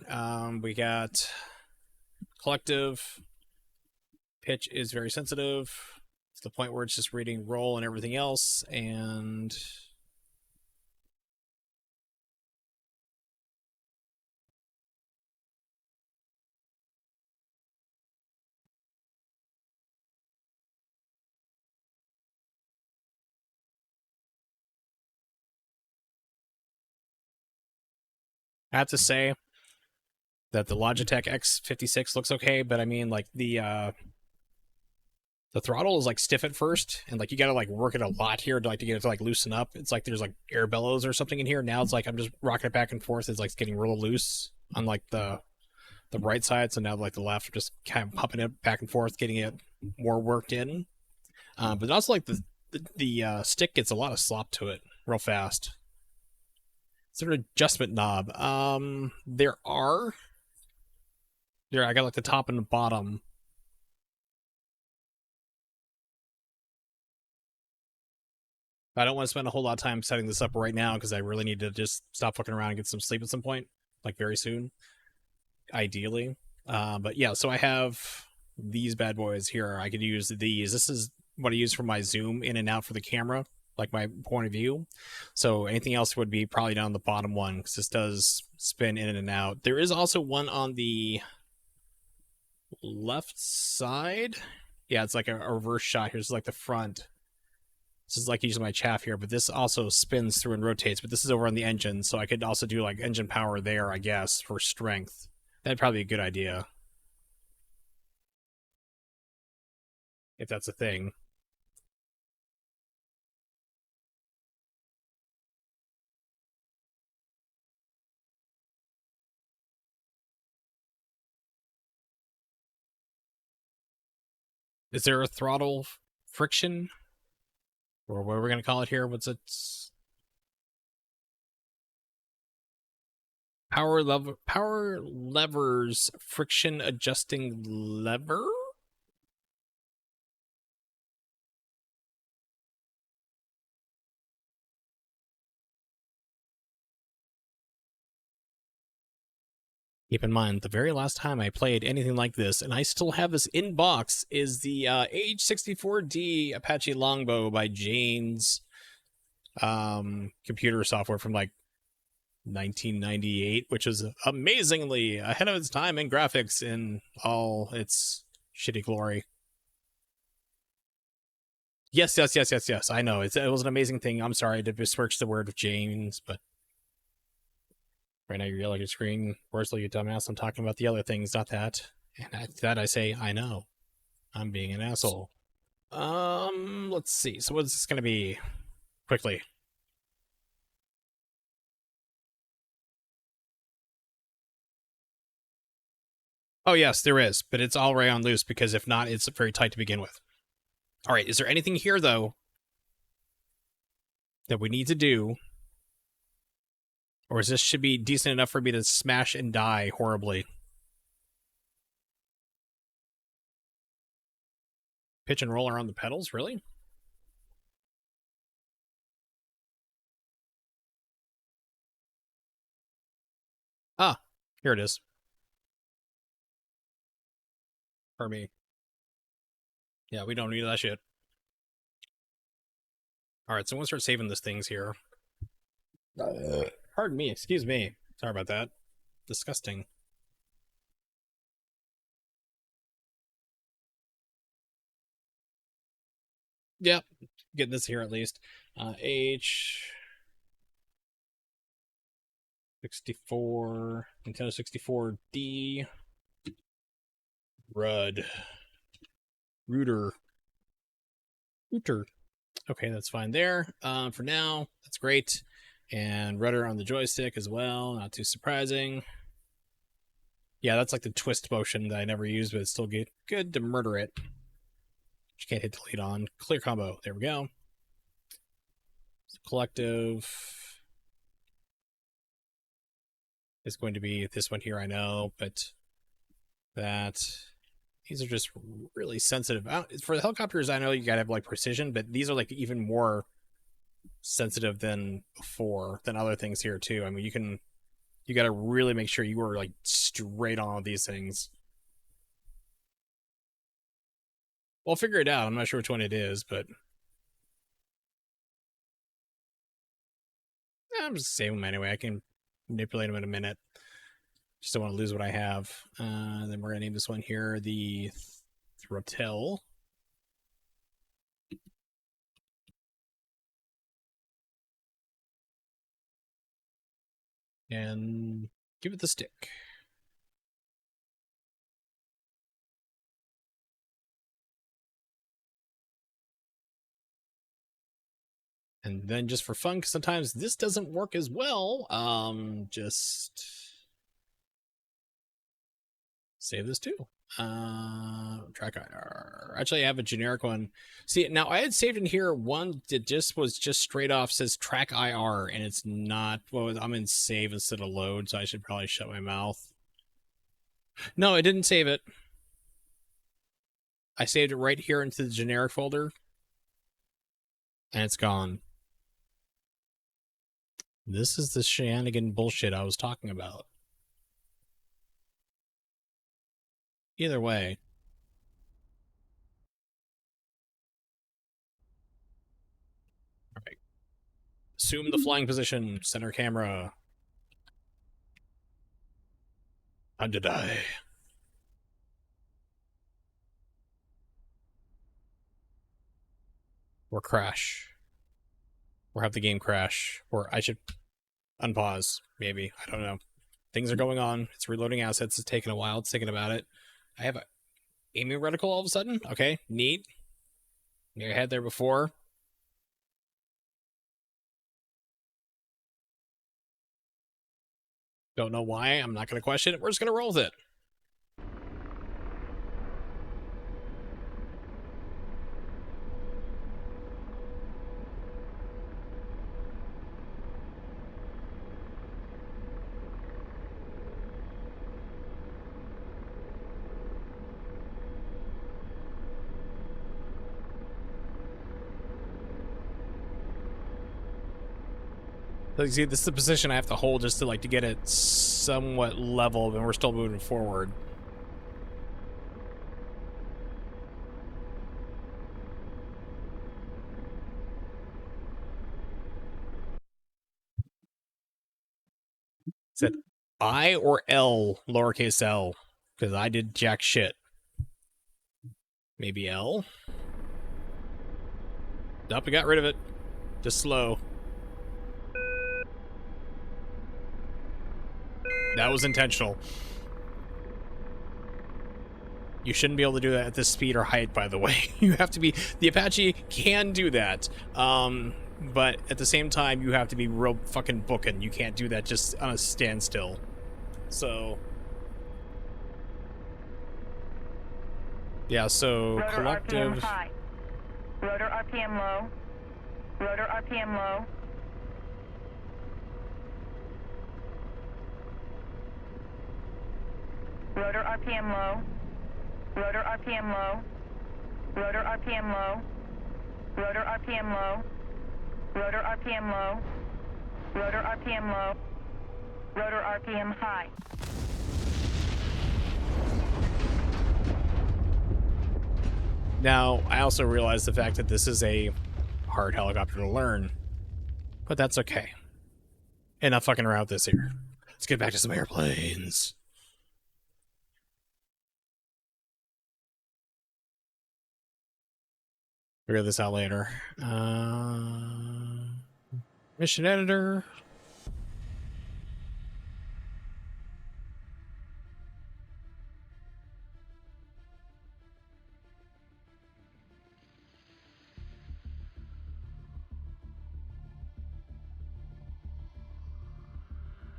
We got collective. Pitch is very sensitive to the point where it's just reading roll and everything else, and I have to say that the Logitech X56 looks okay, but I mean, like, the throttle is like stiff at first, and like you gotta like work it a lot here to get it to like loosen up. It's like there's like air bellows or something in here. Now it's like I'm just rocking it back and forth. It's like it's getting real loose on like the right side. So now like the left, just kind of pumping it back and forth, getting it more worked in. But also like the stick gets a lot of slop to it real fast. Is there an adjustment knob? There are. There, I got like the top and the bottom. I don't want to spend a whole lot of time setting this up right now because I really need to just stop fucking around and get some sleep at some point, like very soon, ideally. But yeah, so I have these bad boys here. I could use these. This is what I use for my zoom in and out for the camera, like my point of view. So anything else would be probably down the bottom one because this does spin in and out. There is also one on the left side. Yeah, it's like a reverse shot. Here's like the front. This is like using my chaff here, but this also spins through and rotates. But this is over on the engine, so I could also do like engine power there, I guess, for strength. That'd probably be a good idea. If that's a thing. Is there a throttle friction? Or what are we going to call it here? What's it? Power levers friction adjusting lever? Keep in mind, the very last time I played anything like this, and I still have this in box, is the H64D Apache Longbow by Jane's computer software from like 1998, which is amazingly ahead of its time in graphics in all its shitty glory. Yes. I know it was an amazing thing. I'm sorry to besmirch the word of Jane's, but right now you're yelling at your screen. Worsley, you dumbass. I'm talking about the other things, not that. And that I say, I know. I'm being an asshole. Let's see. So what's this going to be? Quickly. Oh, yes, there is. But it's all right on loose because if not, it's very tight to begin with. All right. Is there anything here, though, that we need to do? Or is this should be decent enough for me to smash and die horribly? Pitch and roll around the pedals? Really? Ah, here it is. For me. Yeah, we don't need that shit. Alright, so I'm going to start saving these things here. Pardon me, excuse me. Sorry about that. Disgusting. Yep, getting this here at least. H64, Nintendo 64D, Rud, Router. Okay, that's fine there. For now, that's great. And rudder on the joystick as well, not too surprising. Yeah, that's like the twist motion that I never used, but it's still good to murder it. You can't hit delete on. Clear combo. There we go. So collective is going to be this one here, I know, but these are just really sensitive. For the helicopters, I know you gotta have like precision, but these are like even more sensitive than before, than other things here too. I mean, you gotta really make sure you are like straight on with these things. We'll figure it out. I'm not sure which one it is, but I'm just saving them anyway. I can manipulate them in a minute. Just don't want to lose what I have. Then we're gonna name this one here the Throttle. And give it the stick. And then just for fun, because sometimes this doesn't work as well, just save this too. Track IR. Actually, I have a generic one. See, now I had saved in here one that was just straight off says track IR, and it's not. Well, I'm in save instead of load, so I should probably shut my mouth. No, I didn't save it. I saved it right here into the generic folder, and it's gone. This is the shenanigan bullshit I was talking about. Either way. Alright. Assume the flying position. Center camera. How did I? Or crash. Or have the game crash. Or I should unpause, maybe. I don't know. Things are going on. It's reloading assets. It's taking a while. It's thinking about it. I have a aiming reticle all of a sudden. Okay, neat. You had there before. Don't know why. I'm not going to question it. We're just going to roll with it. So you see, this is the position I have to hold just to get it somewhat level, and we're still moving forward. Is it I or L, lowercase L? Because I did jack shit. Maybe L? Nope, we got rid of it. Just slow. That was intentional. You shouldn't be able to do that at this speed or height, by the way. You have to be... The Apache can do that. But at the same time, you have to be real fucking booking. You can't do that just on a standstill. So... Yeah, so Rotor collective... RPM high. Rotor RPM low. Rotor RPM low. Rotor RPM low. Rotor RPM low. Rotor RPM low. Rotor RPM low. Rotor RPM low. Rotor RPM low. Rotor RPM high. Now, I also realize the fact that this is a hard helicopter to learn, but that's okay. Enough fucking around with this here. Let's get back to some airplanes. Figure this out later. Mission editor.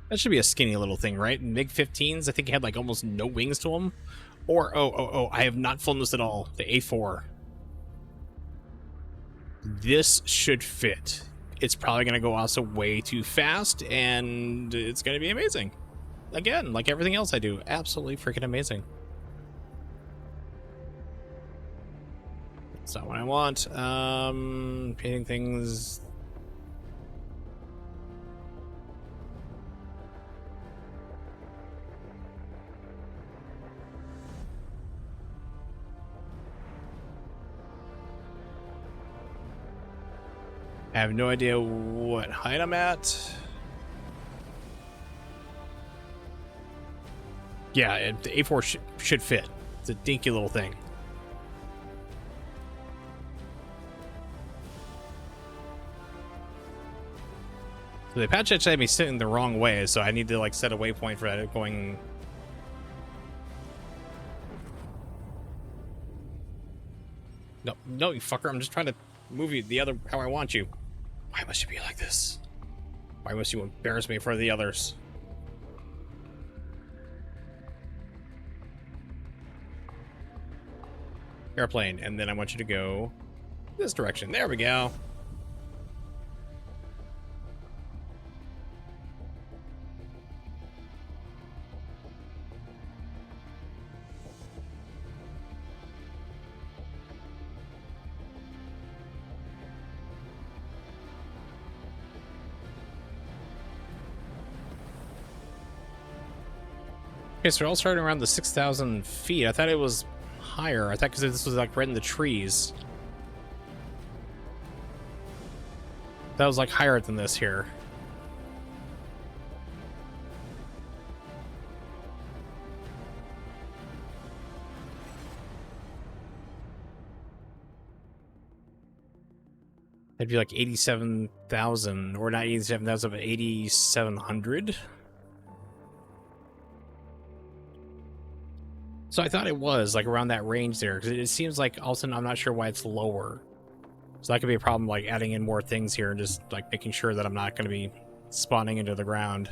That should be a skinny little thing, right? MiG-15s, I think, had like almost no wings to them. Or, oh, I have not flown this at all. The A4. This should fit. It's probably going to go also way too fast, and it's going to be amazing. Again, like everything else I do, absolutely freaking amazing. That's not what I want. Painting things... I have no idea what height I'm at. Yeah, the A4 should fit. It's a dinky little thing. So the Apache actually had me sitting the wrong way, so I need to like set a waypoint for that going... No, you fucker, I'm just trying to move you the other how I want you. Why must you be like this? Why must you embarrass me for the others? airplane, and then I want you to go this direction. There we go. Okay, so we're all starting around the 6,000 feet. I thought it was higher. I thought because this was like right in the trees. That was like higher than this here. It'd be like 87,000, or not 87,000, but 8,700. So I thought it was like around that range there, because it seems like all of a sudden I'm not sure why it's lower. So that could be a problem, like adding in more things here and just like making sure that I'm not going to be spawning into the ground.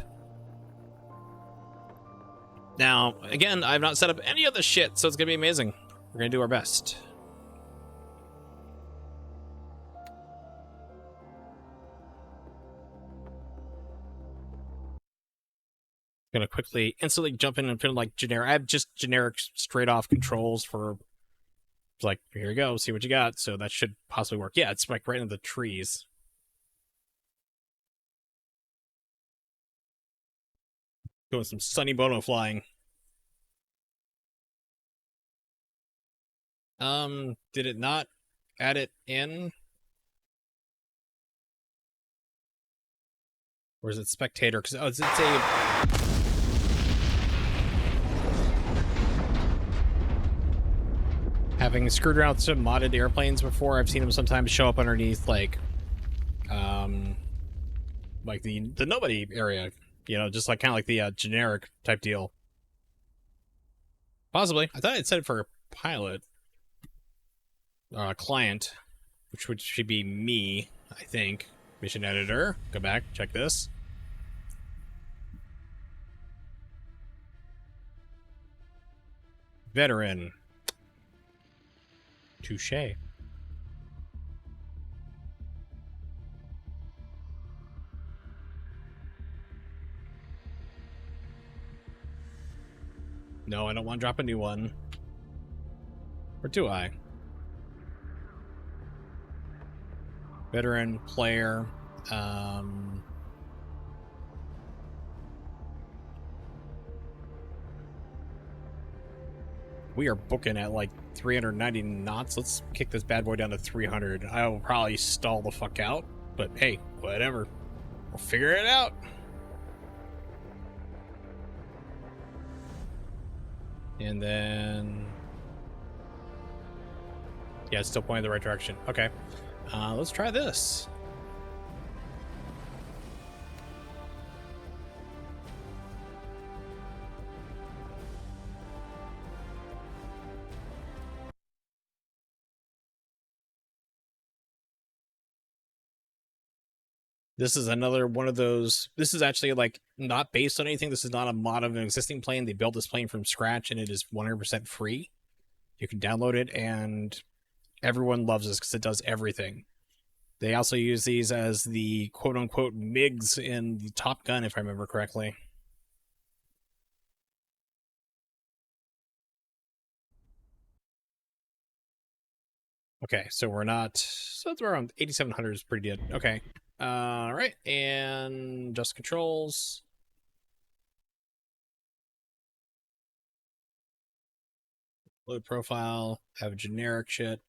Now, again, I've not set up any of this shit, so it's going to be amazing. We're going to do our best. Gonna quickly instantly jump in and put in like generic. I have just generic straight off controls for like, here you go, see what you got. So that should possibly work. Yeah, it's like right into the trees. Doing some Sunny Bono flying. Did it not add it in? Or is it spectator? Because oh, it's a having screwed around with some modded airplanes before, I've seen them sometimes show up underneath like the nobody area, you know, just like kind of like the generic type deal. Possibly. I thought it said for pilot client, which should be me, I think. Mission editor. Go back, check this. Veteran. Touche. No, I don't want to drop a new one. Or do I? Veteran, player, we are booking at like 390 knots. Let's kick this bad boy down to 300. I will probably stall the fuck out, but hey, whatever. We'll figure it out. And then... yeah, it's still pointing in the right direction. Okay. Let's try this. This is another one of those. This is actually like not based on anything. This is not a mod of an existing plane. They built this plane from scratch and it is 100% free. You can download it and everyone loves this because it does everything. They also use these as the quote-unquote MiGs in the Top Gun, if I remember correctly. Okay, so we're not... so it's around 8,700 is pretty good. Okay. All right, and just controls. Load profile, have generic shit.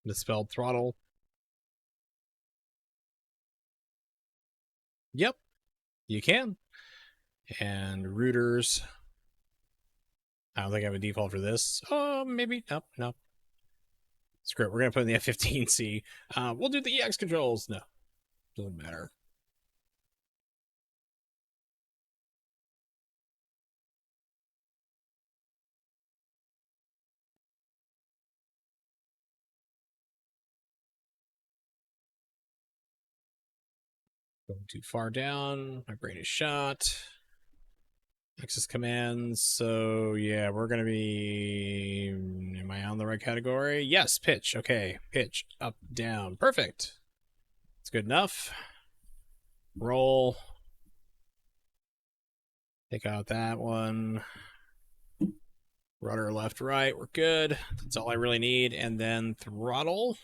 Misspelled throttle. Yep, you can. And routers. I don't think I have a default for this. Oh, maybe. Nope, nope. Screw it. We're going to put in the F-15C. We'll do the EX controls. No, doesn't matter. Going too far down. My brain is shot. Access commands. So, yeah, we're going to be... Am I on the right category? Yes, pitch. Okay, pitch. Up, down. Perfect. It's good enough. Roll. Take out that one. Rudder left, right. We're good. That's all I really need. And then throttle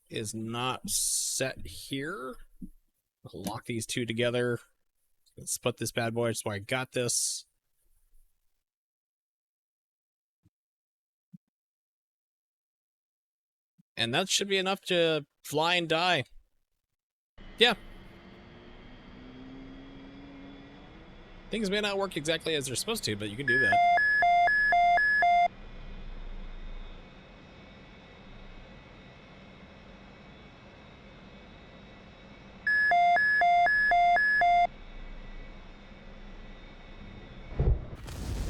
is not set here. I'll lock these two together. Let's split this bad boy. That's why I got this. And that should be enough to fly and die. Yeah. Things may not work exactly as they're supposed to, but you can do that.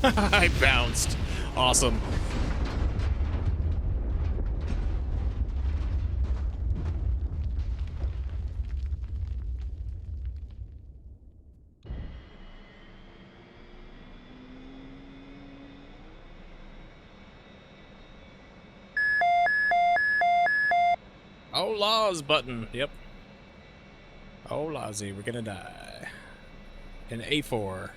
I bounced. Awesome. Oh, laws button. Yep. Oh, Lozzie, we're gonna die. An A4.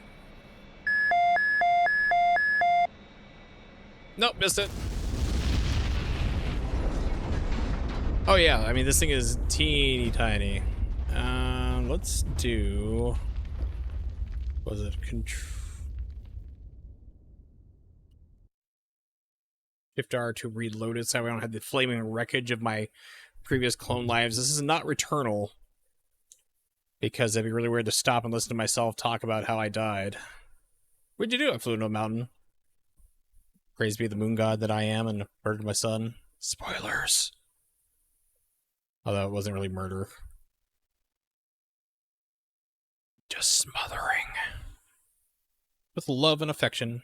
Nope, missed it. Oh yeah, I mean this thing is teeny tiny. Let's do. Was it Shift R to reload it so we don't have the flaming wreckage of my previous clone lives. This is not Returnal, because it'd be really weird to stop and listen to myself talk about how I died. What'd you do? I flew into a mountain. Praise be the moon god that I am and murdered my son. Spoilers. Although it wasn't really murder. Just smothering. With love and affection.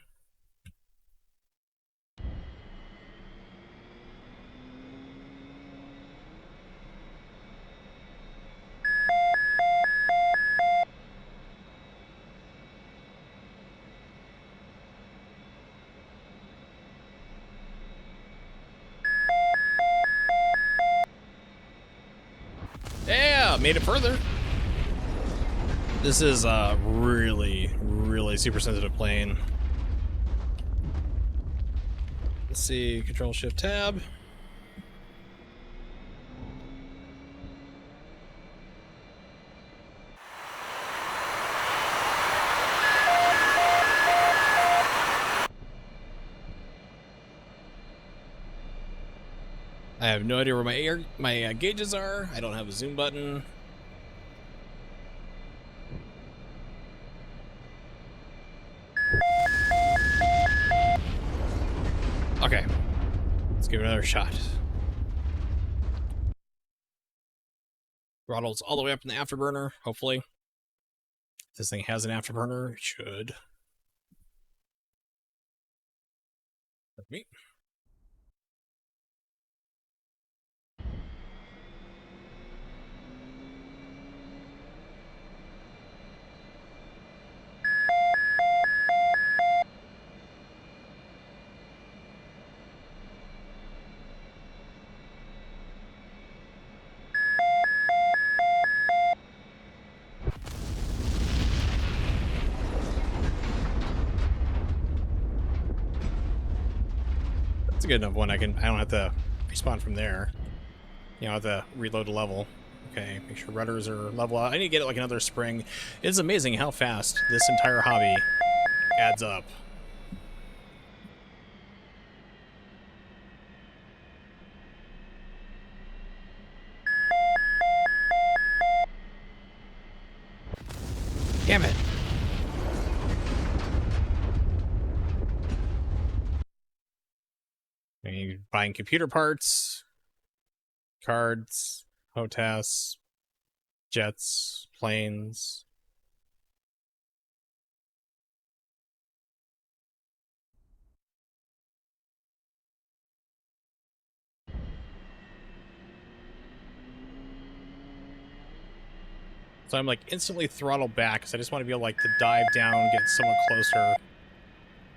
Yeah, made it further. This is a really, really super sensitive plane. Let's see, Control Shift Tab. I have no idea where my gauges are. I don't have a zoom button. Okay, let's give it another shot. Throttle's all the way up in the afterburner, hopefully. If this thing has an afterburner, it should. Let me. That's a good enough one. I don't have to respawn from there. You know, I have to reload a level. Okay, make sure rudders are level out. I need to get it like another spring. It's amazing how fast this entire hobby adds up. Damn it. You're buying computer parts, cards, HOTAS, jets, planes. So I'm like instantly throttled back because I just want to be able like to dive down, get somewhat closer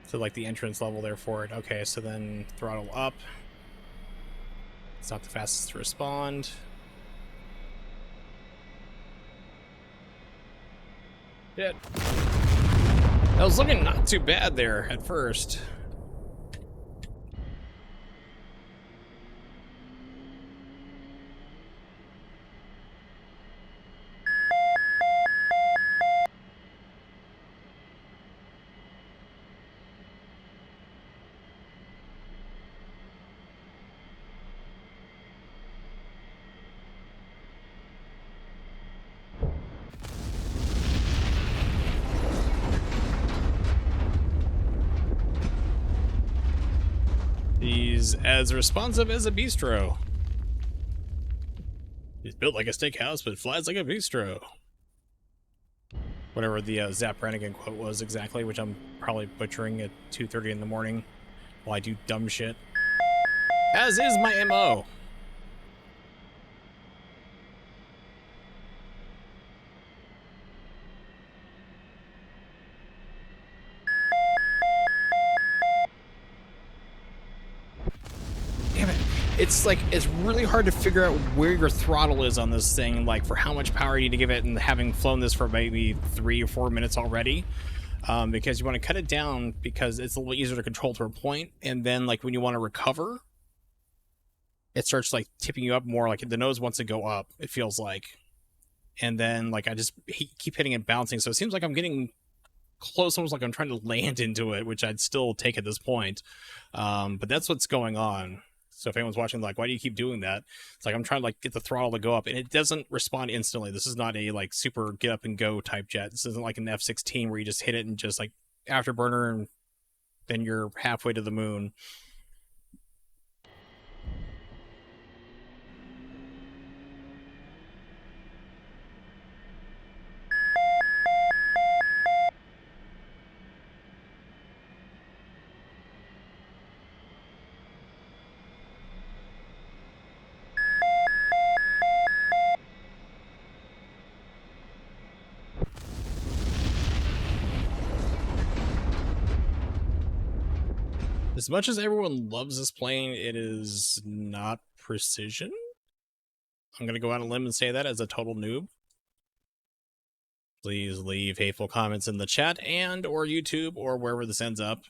to like the entrance level there for it. Okay, so then throttle up. It's not the fastest to respond. Shit. That was looking not too bad there at first. He's as responsive as a bistro. He's built like a steakhouse, but flies like a bistro. Whatever the Zap Rennigan quote was exactly, which I'm probably butchering at 2:30 in the morning while I do dumb shit. As is my MO. Damn it. It's like, it's really hard to figure out where your throttle is on this thing, like for how much power you need to give it, and having flown this for maybe 3 or 4 minutes already. Because you want to cut it down because it's a little easier to control to a point, and then like when you want to recover, it starts like tipping you up more, like the nose wants to go up, it feels like. And then like I just keep hitting and bouncing, so it seems like I'm getting close, almost like I'm trying to land into it, which I'd still take at this point. But that's what's going on. So if anyone's watching, like, why do you keep doing that? It's like I'm trying to like get the throttle to go up, and it doesn't respond instantly. This is not a like super get up and go type jet. This isn't like an F-16 where you just hit it and just like afterburner and then you're halfway to the moon. As much as everyone loves this plane, it is not precision. I'm going to go out on a limb and say that as a total noob. Please leave hateful comments in the chat and or YouTube or wherever this ends up.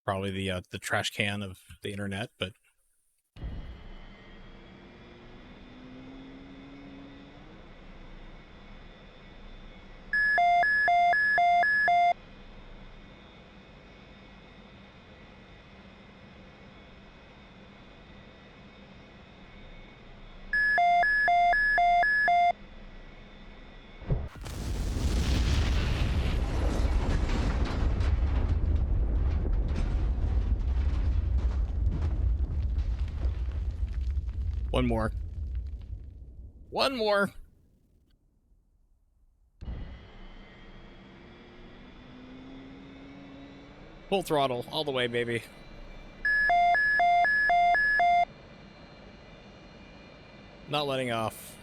Probably the trash can of the internet, but one more. One more. Full throttle, all the way, baby. Not letting off.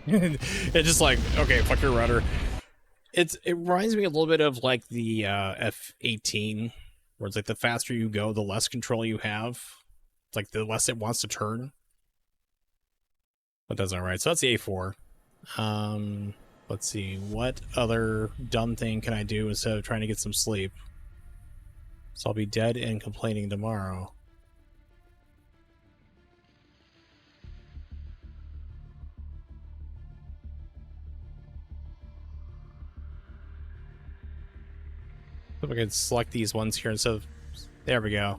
It's just like, okay, fuck your rudder. It reminds me a little bit of like the F-18, where it's like the faster you go, the less control you have. It's like the less it wants to turn. But that's alright. So that's the A4. Let's see. What other dumb thing can I do instead of trying to get some sleep? So I'll be dead and complaining tomorrow. If I could select these ones here instead of... There we go.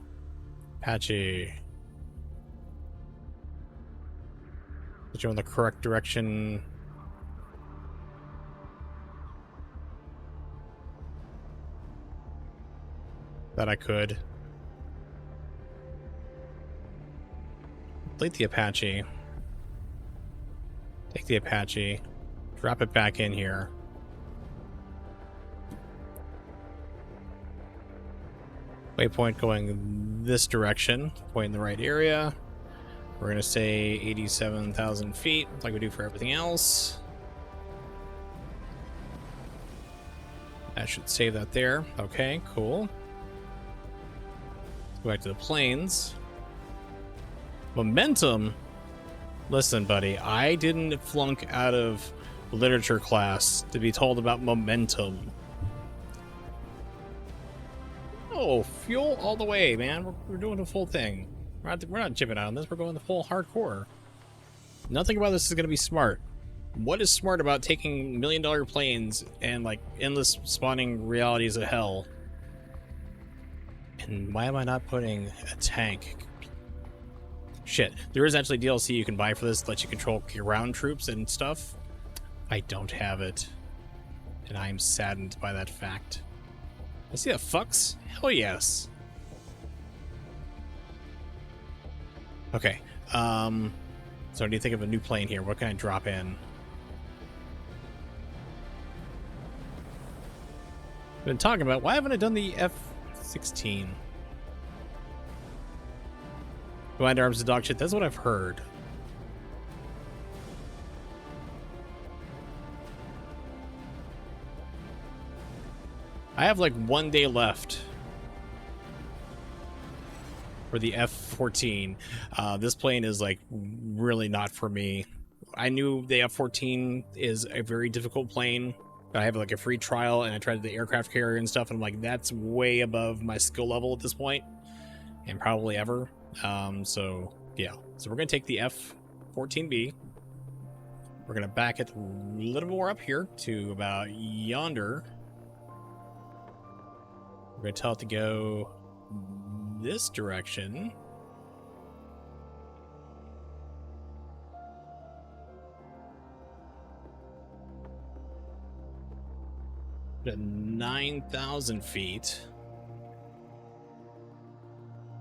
Apache. Put you in the correct direction. That I could. Delete the Apache. Take the Apache. Drop it back in here. Waypoint going this direction, point in the right area. We're going to say 87,000 feet, like we do for everything else. That should save that there. Okay, cool. Let's go back to the planes. Momentum. Listen, buddy, I didn't flunk out of literature class to be told about momentum. Oh, fuel all the way, man. We're doing the full thing. We're not jibbing out on this. We're going the full hardcore. Nothing about this is going to be smart. What is smart about taking $1 million planes and like endless spawning realities of hell? And why am I not putting a tank? Shit, there is actually DLC you can buy for this that lets you control ground troops and stuff. I don't have it, and I am saddened by that fact. I see that fucks. Hell yes. Okay. So I need to think of a new plane here. What can I drop in? I've been talking about, why haven't I done the F-16? Commander arms the dog shit. That's what I've heard. I have like 1 day left for the F-14. This plane is like really not for me. I knew the F-14 is a very difficult plane. I have like a free trial and I tried the aircraft carrier and stuff, and I'm like, that's way above my skill level at this point, and probably ever. So yeah, so we're gonna take the F-14B. We're gonna back it a little more up here to about yonder. We're gonna tell it to go this direction. At 9,000 feet.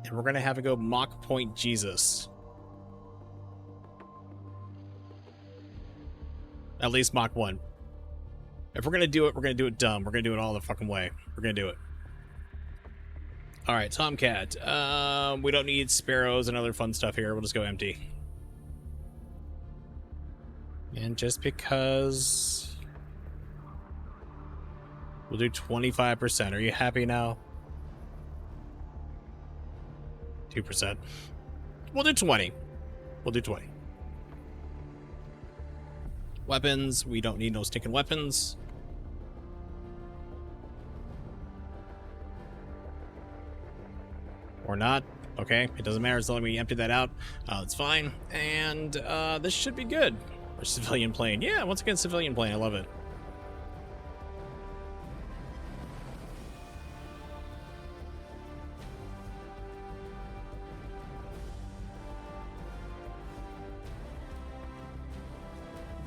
And we're gonna have to go Mach Point Jesus. At least Mach 1. If we're gonna do it, we're gonna do it dumb. We're gonna do it all the fucking way. We're gonna do it. Alright, Tomcat. We don't need sparrows and other fun stuff here. We'll just go empty. And just because... we'll do 25%. Are you happy now? 2%. We'll do 20. We'll do 20. Weapons. We don't need no stinking weapons. Or not. Okay, it doesn't matter. It's letting me empty that out. It's fine. And this should be good. Or civilian plane. Yeah, once again, civilian plane. I love it.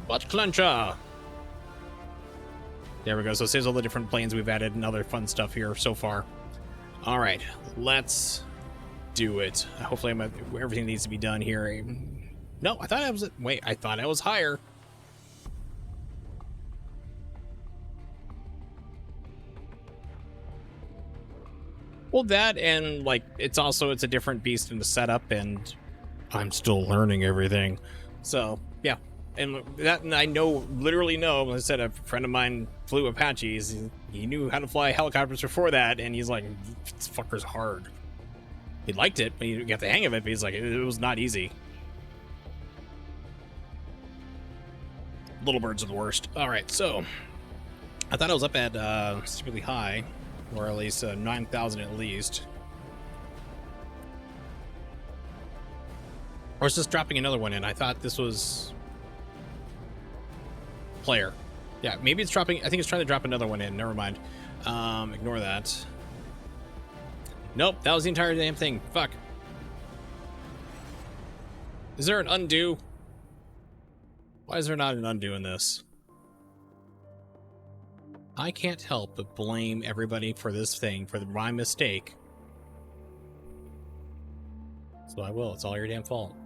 Butt clencher. There we go. So it saves all the different planes we've added and other fun stuff here so far. All right, let's do it. Hopefully, everything needs to be done here. No, I thought I was. Wait, I thought I was higher. Well, that and like it's a different beast in the setup, and I'm still learning everything. So yeah. And that, and I literally know, like I said, a friend of mine flew Apaches. He knew how to fly helicopters before that, and he's like, this fucker's hard. He liked it, but he got the hang of it, but he's like, it was not easy. Little birds are the worst. Alright, so, I thought I was up at, stupidly high, or at least 9,000 at least. Or it's just dropping another one in. I thought this was... player. Yeah, maybe it's dropping. I think it's trying to drop another one in. Never mind. Ignore that. Nope, that was the entire damn thing. Fuck. Is there an undo? Why is there not an undo in this? I can't help but blame everybody for this thing, for my mistake. So I will. It's all your damn fault.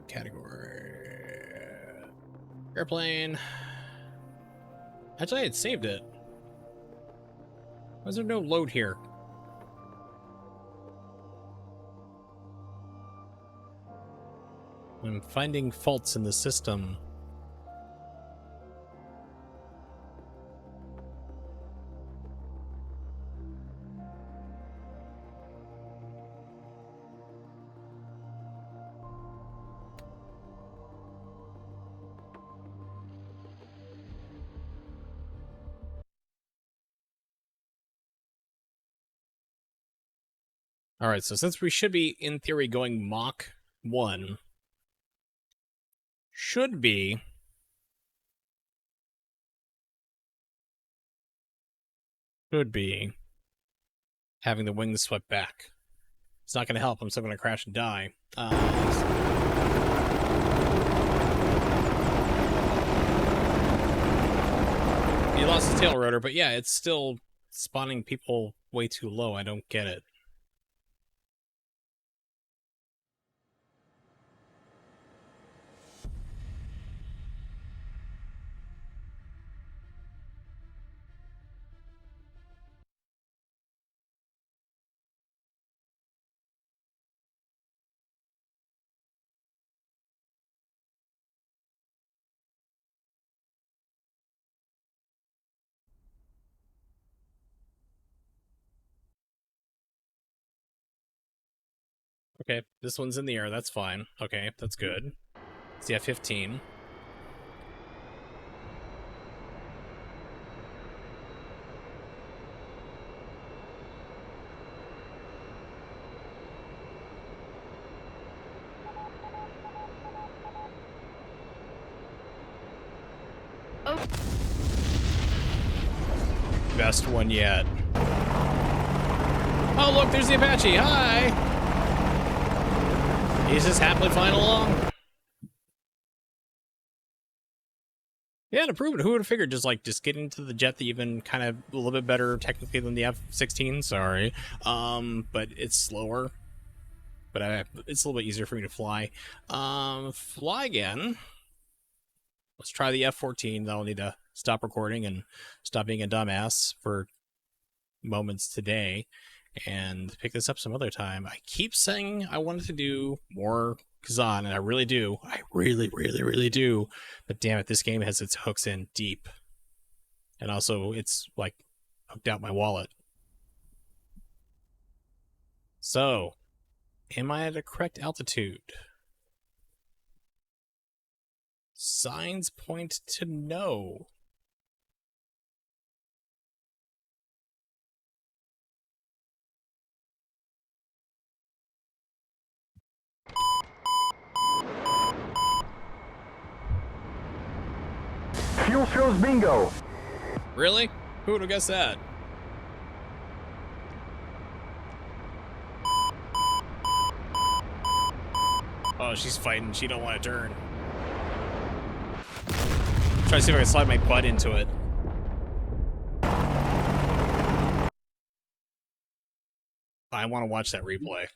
Category. Airplane. Actually, I had saved it. Why is there no load here? I'm finding faults in the system. All right, so since we should be, in theory, going Mach 1, should be having the wings swept back. It's not going to help. I'm still going to crash and die. He lost his tail rotor, but yeah, it's still spawning people way too low. I don't get it. Okay, this one's in the air. That's fine. Okay, that's good. It's the F-15. Oh. Best one yet. Oh, look, there's the Apache. Hi! He's just happily flying along. Yeah, to prove it, who would have figured just getting into the jet that even kind of a little bit better technically than the F-16, sorry. But it's slower. But it's a little bit easier for me to fly. Fly again. Let's try the F-14. I'll need to stop recording and stop being a dumbass for moments today and pick this up some other time. I keep saying I wanted to do more Kazan, and I really do. I really, really, really do. But damn it, this game has its hooks in deep. And also, it's, like, hooked out my wallet. So, am I at a correct altitude? Signs point to no. Fuel shows bingo. Really? Who would have guessed that? Oh, she's fighting. She don't want to turn. Try to see if I can slide my butt into it. I want to watch that replay.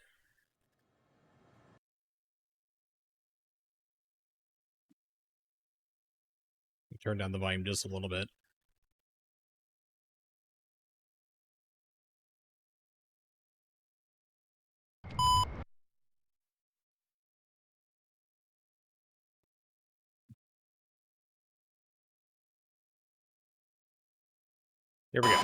Turn down the volume just a little bit. Here we go.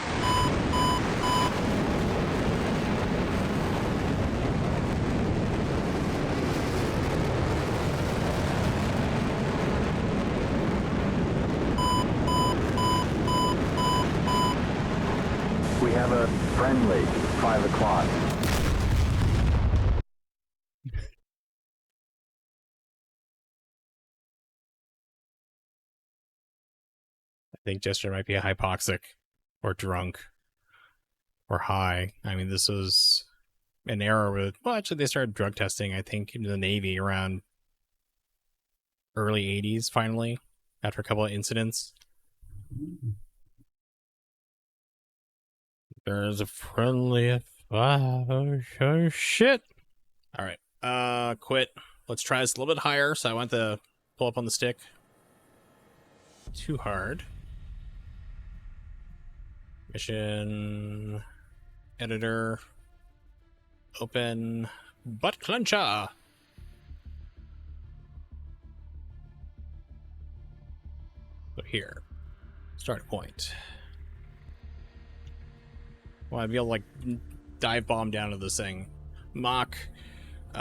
We have a friendly 5 o'clock. I think Jester might be a hypoxic or drunk or high. I mean, this was an era with, well, actually, they started drug testing, I think, in the Navy around early 80s, finally, after a couple of incidents. There's a friendly fire. Oh, shit. All right. Quit. Let's try this a little bit higher. So I want to pull up on the stick. Too hard. Mission editor. Open butt clencher. So here, start point. Well, I'd be able to, like, dive bomb down to this thing. Mock. Good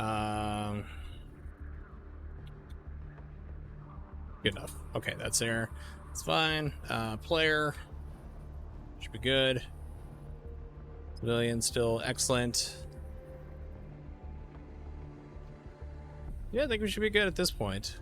enough. Okay, that's there. It's fine. Player. Should be good. Civilian still excellent. Yeah, I think we should be good at this point.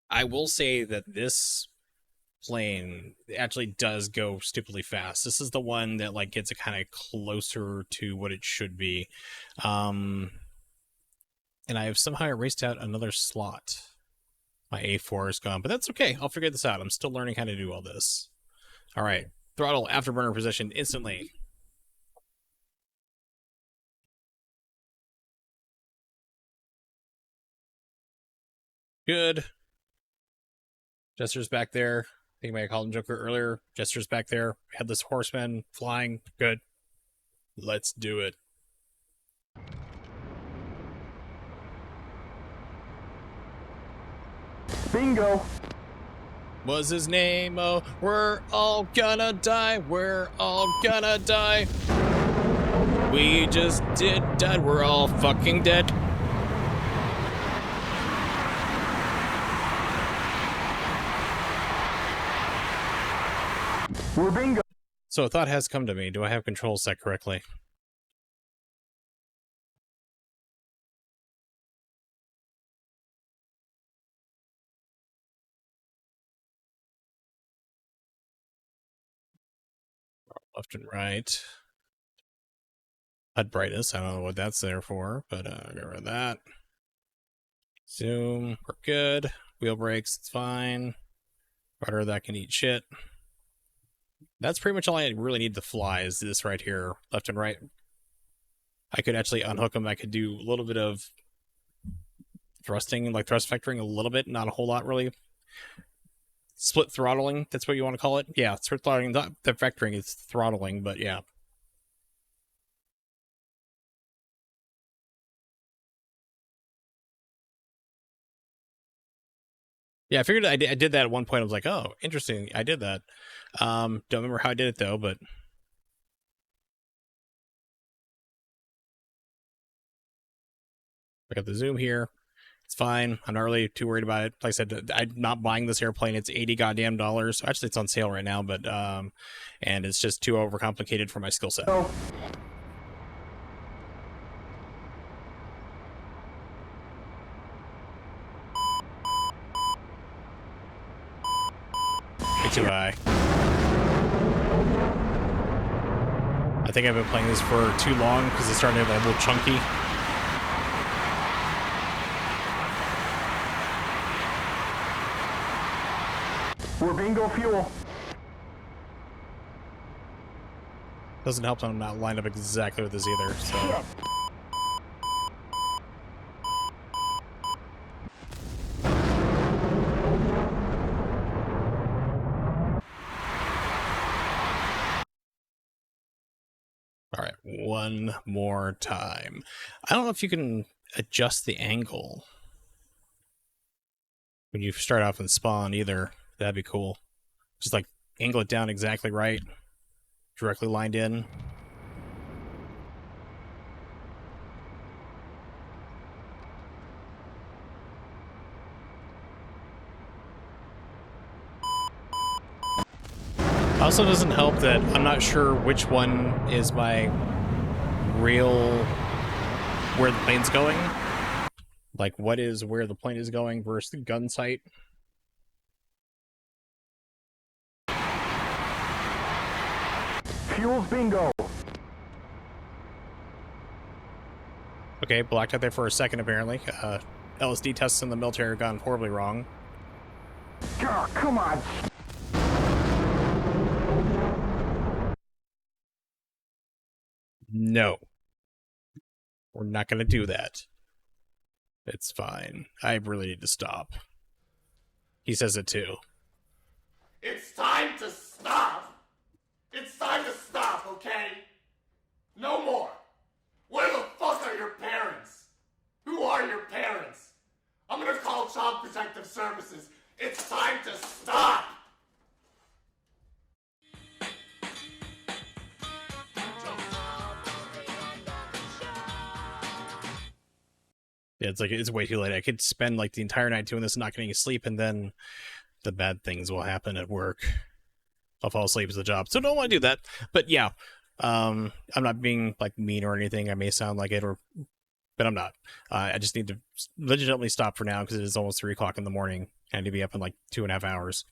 I will say that this plane actually does go stupidly fast. This is the one that like gets it kind of closer to what it should be. And I have somehow erased out another slot. My A4 is gone, but that's okay. I'll figure this out. I'm still learning how to do all this. All right. Throttle afterburner position instantly. Good. Jester's back there. I think I might have called him Joker earlier. Jester's back there. Headless horseman flying. Good. Let's do it. Bingo! Was his name? Oh, we're all gonna die. We're all gonna die. We just died. We're all fucking dead. We're bingo! So a thought has come to me. Do I have controls set correctly? Left and right. HUD brightness. I don't know what that's there for, but get rid of that. Zoom. We're good. Wheel brakes. It's fine. Rudder, that can eat shit. That's pretty much all I really need to fly is this right here, left and right. I could actually unhook them. I could do a little bit of thrusting, like thrust vectoring a little bit, not a whole lot really. Split throttling, that's what you want to call it? Yeah, split throttling, not the vectoring is throttling, but yeah. Yeah, I figured I did that at one point. I was like, oh, interesting, I did that. Don't remember how I did it though, but I got the zoom here. It's fine. I'm not really too worried about it. Like I said, I'm not buying this airplane. It's $80 goddamn dollars. Actually, it's on sale right now, but and it's just too overcomplicated for my skill set. Oh. Way too high. I think I've been playing this for too long because it's starting to get a little chunky. We're bingo fuel. Doesn't help that I'm not lined up exactly with this either, so. Alright, one more time. I don't know if you can adjust the angle when you start off in spawn either. That'd be cool. Just like angle it down exactly right. Directly lined in. Also doesn't help that I'm not sure which one is my real where the plane's going. Like what is where the plane is going versus the gun sight. Fuel's bingo. Okay, blacked out there for a second apparently. LSD tests in the military have gone horribly wrong. Oh, come on. No. We're not going to do that. It's fine. I really need to stop. He says it too. It's time to stop. It's time to stop, okay? No more. Where the fuck are your parents? Who are your parents? I'm gonna call Child Protective Services. It's time to stop. Yeah, it's like it's way too late. I could spend like the entire night doing this and not getting any sleep, and then the bad things will happen at work. I'll fall asleep as the job, so don't want to do that. But yeah, I'm not being like mean or anything. I may sound like it, but I'm not. I just need to legitimately stop for now because it is almost 3 o'clock in the morning. I need to be up in like 2.5 hours.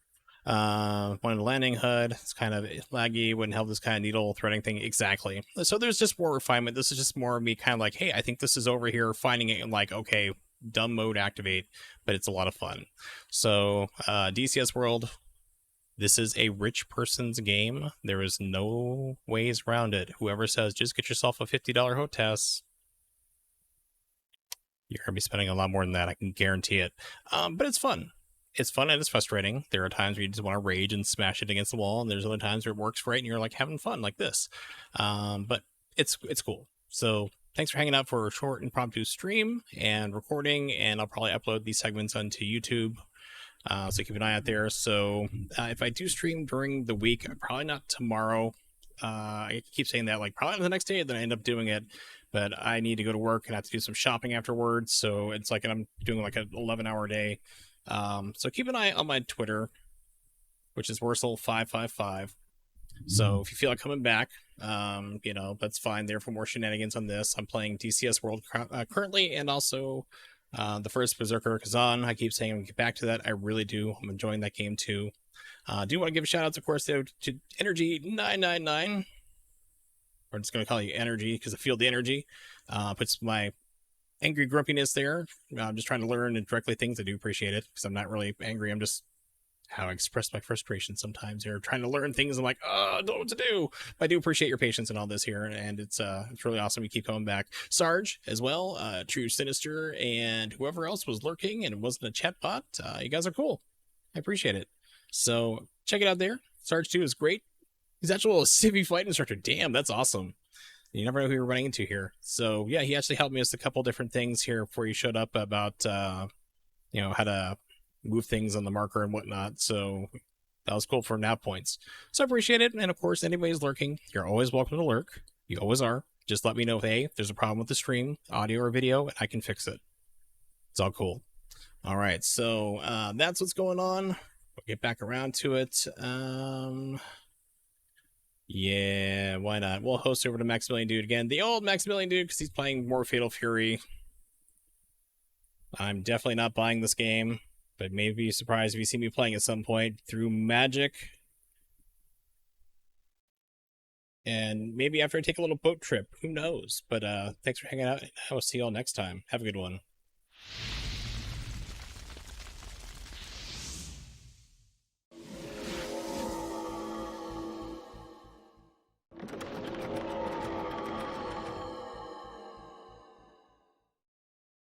One landing HUD. It's kind of laggy. Wouldn't help this kind of needle threading thing exactly. So there's just more refinement. This is just more of me kind of like, hey, I think this is over here. Finding it and like, okay, dumb mode activate, but it's a lot of fun. So DCS World. This is a rich person's game. There is no ways around it. Whoever says just get yourself a $50 HOTAS, you're gonna be spending a lot more than that. I can guarantee it. But it's fun. It's fun and it's frustrating. There are times where you just want to rage and smash it against the wall, and there's other times where it works great and you're like having fun like this. But it's cool. So thanks for hanging out for a short impromptu stream and recording, and I'll probably upload these segments onto YouTube. So keep an eye out there. So if I do stream during the week, probably not tomorrow. I keep saying that, like probably the next day, then I end up doing it. But I need to go to work and I have to do some shopping afterwards. So it's like I'm doing like an 11-hour day. So keep an eye on my Twitter, which is Wursel555. So if you feel like coming back, that's fine. There for more shenanigans on this. I'm playing DCS World currently, and also the first Berserker Kazan. I keep saying I'm going to get back to that. I really do. I'm enjoying that game too. Do want to give a shout out, of course, to Energy999. We're just going to call you Energy because I feel the energy. Puts my angry grumpiness there. I'm just trying to learn and directly things. I do appreciate it because I'm not really angry. I'm just how I express my frustration sometimes here, trying to learn things. I'm like, I don't know what to do. But I do appreciate your patience in all this here, and it's really awesome. You keep coming back. Sarge as well, True Sinister, and whoever else was lurking and it wasn't a chat bot. You guys are cool. I appreciate it. So check it out there. Sarge 2 is great. He's actually a civvy fight instructor. Damn, that's awesome. You never know who you're running into here. So yeah, he actually helped me with a couple different things here before you showed up about how to move things on the marker and whatnot. So that was cool for nav points. So I appreciate it. And of course, anybody's lurking, you're always welcome to lurk. You always are. Just let me know if there's a problem with the stream, audio or video, and I can fix it. It's all cool. All right, so that's what's going on. We'll get back around to it. Yeah, why not? We'll host over to Maximilian Dude again. The old Maximilian Dude, because he's playing more Fatal Fury. I'm definitely not buying this game, but maybe be surprised if you see me playing at some point through magic. And maybe after I take a little boat trip. Who knows? But thanks for hanging out. I will see you all next time. Have a good one.